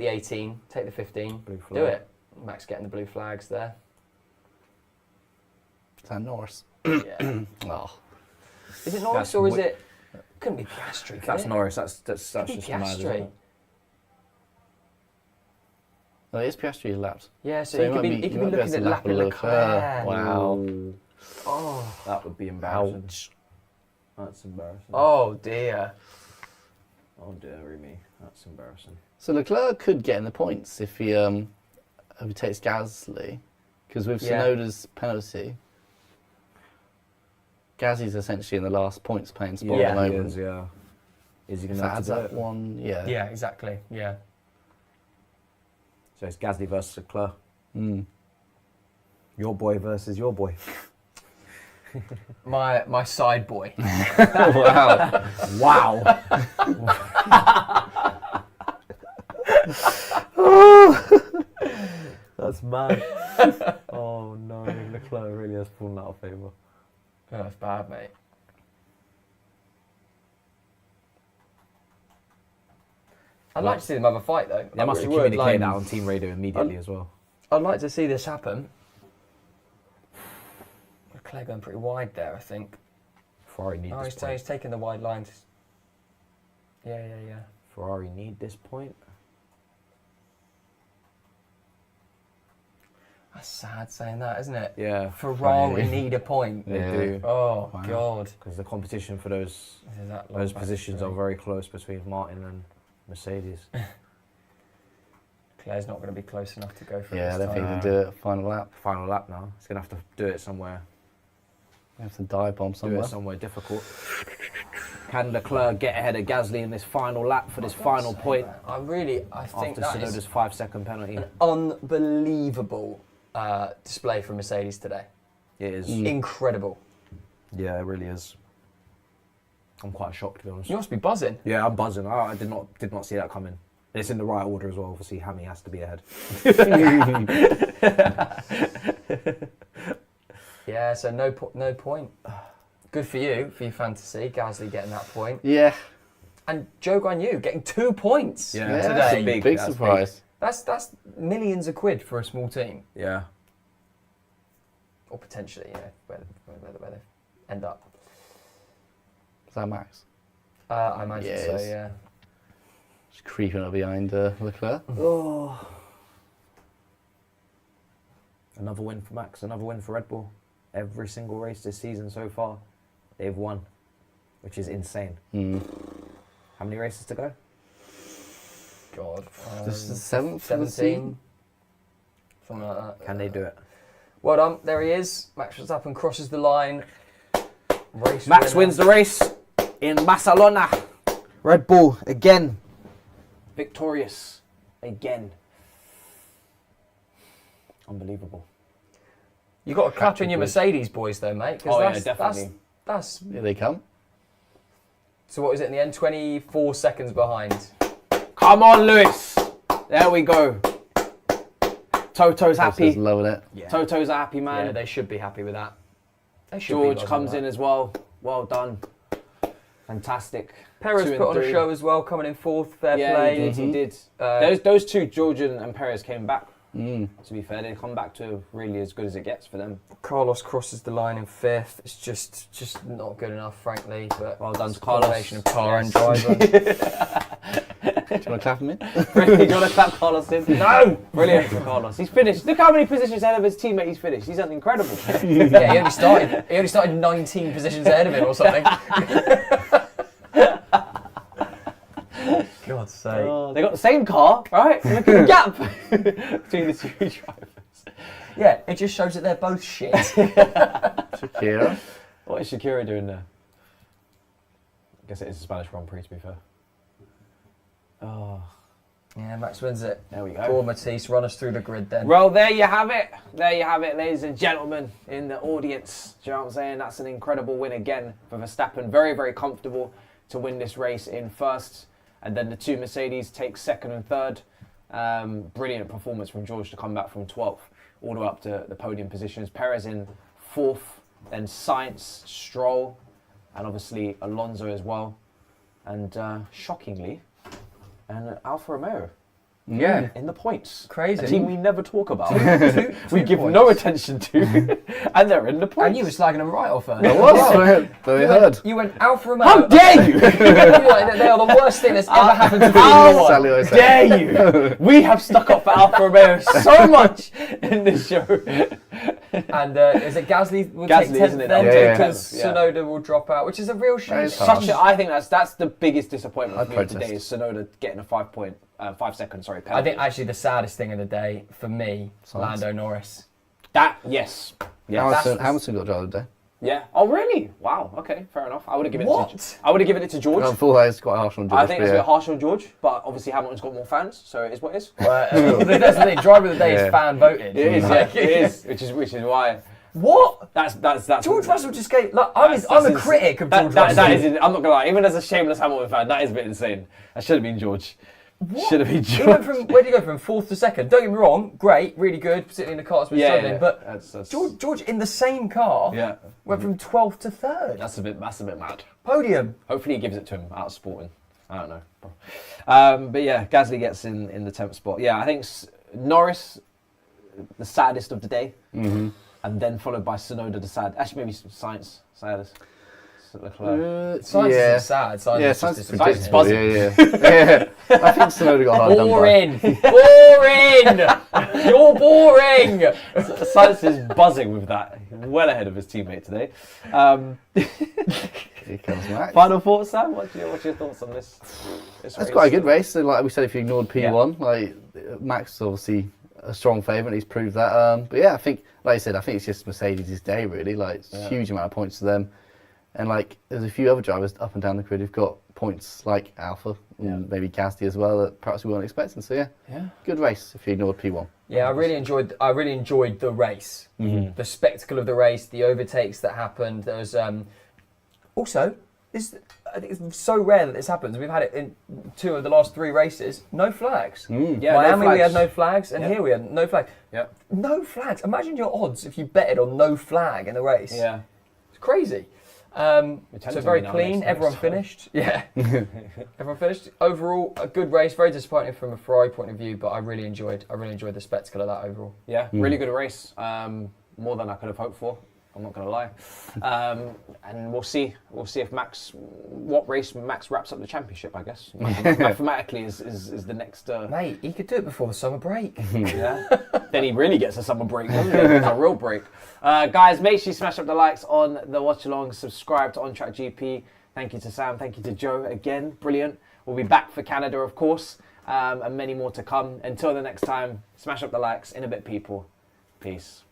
18, take the 15. Blue Do flag. it. Max getting the blue flags there. Is that Norris? Yeah. Oh. Is it Norris That's or is wi- it? Couldn't be Piastri. That's could it? Norris. That's just Could be mad, isn't Piastri. it? No, it is Piastri lapped. Yeah, so, So he could be, might he could be be looking able at to lap lapping a Leclerc. Wow. Oh. That would be embarrassing. Ouch. That's embarrassing. Oh dear. Oh dear me. That's embarrassing. So Leclerc could get in the points if he overtakes Gasly, because with Yeah. Tsunoda's penalty, Gasly's essentially in the last points paying spot Yeah, at the he moment. is, yeah. Is he If going to that have adds to do up it? one, yeah. Yeah, exactly. Yeah. So it's Gasly versus Leclerc. Mm. Your boy versus your boy. My side boy. Wow. Wow. That's mad. Oh no, Leclerc really has fallen out of favour. Oh, that's bad, mate. I'd like to see them have a fight though. They I must have really would, communicated like- that on team radio immediately as well. I'd like to see this happen. Leclerc going pretty wide there, I think. Ferrari need Oh, this he's point. taking the wide lines. Yeah. Ferrari need this point. That's sad saying that, isn't it? Yeah. Ferrari need a point. They do. Oh, God. Because the competition for those Is that long those back positions are straight? very close between Martin and Mercedes. Claire's not going to be close enough to go for it Yeah, I this don't think time. he can do it final lap. Final lap now. He's going to have to do it somewhere. You have to dive bomb Do somewhere. it somewhere difficult. Can Leclerc get ahead of Gasly in this final lap for this final point I think after that Tsunoda's is 5-second penalty? an unbelievable display from Mercedes today. It is. Incredible. Yeah, it really is. I'm quite shocked, to be honest. You must be buzzing. Yeah, I'm buzzing. I did not see that coming. And it's in the right order as well. Obviously, Hammy has to be ahead. Yeah, so no point. Good for you, for your fantasy. Gasly getting that point. Yeah. And Joe Guanyu getting 2 points Yeah, Yeah, today. that's a big That's surprise. That's millions of quid for a small team. Yeah. Or potentially, where they end up. Is that Max? I imagine so, Yes. yeah. Just creeping up behind Leclerc. Oh. Another win for Max, another win for Red Bull. Every single race this season so far, they've won, which is insane. How many races to go? God. This is the 7th for the 17. season? Something like that. Can they do it? Well done. There he is. Max Verstappen crosses the line. Race Max winner. wins the race in Barcelona. Red Bull again. Victorious again. Unbelievable. You got a clap in your Mercedes boys though, mate. 'cause Oh, yeah, that's, definitely. That's Here they come. so. What was it in the end? 24 seconds behind. Come on, Lewis. There we go. Toto's Just happy. loving it. Yeah. Toto's a happy man. Yeah, they should be happy with that. They should be George buzzing comes with in that. as well. Well done. Fantastic. Perez 2 and put on a 3. show as well, coming in fourth. Fair Yeah, play. he did. Uh, Those two, George and Perez, came back. Mm. To be fair, they come back to really as good as it gets for them. Carlos crosses the line in fifth. It's just not good enough, frankly. But Well done it's to a Carlos. combination of car and Yes. driver. Do you want to clap him in? Really, do you want to clap Carlos in? No! Brilliant for Carlos. He's finished. Look how many positions ahead of his teammate he's finished. He's done incredible. Yeah, he only started 19 positions ahead of him or something. God's sake. They got the same car, right? Look at the gap between the two drivers. Yeah, it just shows that they're both shit. Shakira. What is Shakira doing there? I guess it is a Spanish Grand Prix, to be fair. Oh, Yeah, Max wins it. there we Poor go. Matisse, run us through the grid then. Well, there you have it. There you have it, ladies and gentlemen, in the audience. Do you know what I'm saying? That's an incredible win again for Verstappen. Very, very comfortable to win this race in first. And then the two Mercedes take second and third. Brilliant performance from George to come back from 12th all the way up to the podium positions. Perez in fourth, then Sainz, Stroll, and obviously Alonso as well. And shockingly, and Alfa Romeo Yeah. in the points. Crazy. A team we never talk about. Two we give points. no attention to. And they're in the points. And you were slagging them right off earlier. It was. But we heard. You went Alfa Romeo. How dare you! You were like, they are the worst thing that's ever happened to How Formula Sally One. always said. dare you! We have stuck up for Alfa Romeo so much in this show. And is it Gasly will Gasly, take 10th isn't it? then Yeah. because Yeah. Tsunoda will drop out, which is a real shame. That is harsh. I think that's the biggest disappointment I for me protest. today is Tsunoda getting a 5 second I penalty. think actually the saddest thing of the day for me, Silence. Lando Norris. That yes. Hamilton got a drive today. Yeah. Oh really? Wow. Okay. Fair enough. I would have given What? it to George. I thought that was quite harsh on George. I think but it's a yeah. bit harsh on George, but obviously Hamilton's got more fans, so it is what it is. That's the thing. Driver of the day Yeah. is fan voted. It is. Like, Yeah, it is. Which is why What? that's George Russell just gave. Look, I'm a critic of George that Russell. is. I'm not gonna lie. Even as a shameless Hamilton fan, that is a bit insane. That should have been George. What? Should have been He went George. from where did he go from fourth to second? Don't get me wrong, great, really good, particularly in the car that's been struggling. But that's, George in the same car yeah, went from 12th to third. that's a bit mad. Podium. Hopefully he gives it to him out of sporting. I don't know. But yeah, Gasly gets in the 10th spot. Yeah, I think Norris, the saddest of the day, and then followed by Tsunoda, the sad. Actually, maybe Sainz, saddest. Leclerc. Sainz yeah. isn't sad. Sainz Yeah, is sounds just predictable. disappointing. Yeah. I think Tsunoda got hard done by. Boring! Boring! You're boring! Sainz is buzzing with that. Well ahead of his teammate today. Here comes Max. Final thoughts, Sam? What's your thoughts on this? That's quite a good race. So, like we said, if you ignored P1, like Max is obviously a strong favourite. He's proved that. But yeah, I think, like I said, I think it's just Mercedes' day really. Like it's a huge amount of points to them, and like there's a few other drivers up and down the grid who've got points like Alfa and maybe Gasly as well that perhaps we weren't expecting. So yeah, good race if you ignored P1. Yeah, I really enjoyed the race, the spectacle of the race, the overtakes that happened. There was also I think it's so rare that this happens. We've had it in 2 of the last 3 races. No flags. Yeah, Miami no we had flags. so flags, and here we had no flags. Yeah. No flags. Imagine your odds if you betted on no flag in the race. Yeah. It's crazy. tend So to very be now clean. next Everyone time. finished. Yeah. Everyone finished. Overall, a good race. Very disappointing from a Ferrari point of view, but I really enjoyed the spectacle of that overall. Yeah, really good race. More than I could have hoped for. I'm not going to lie. And we'll see if what race Max wraps up the championship. I guess mathematically is the next. Mate, he could do it before the summer break. Yeah. Then he really gets a summer break, doesn't he? It's a real break. Guys, make sure you smash up the likes on the watch along. Subscribe to On Track GP. Thank you to Sam. Thank you to Joe again. Brilliant. We'll be back for Canada, of course, and many more to come. Until the next time, smash up the likes. In a bit, people. Peace.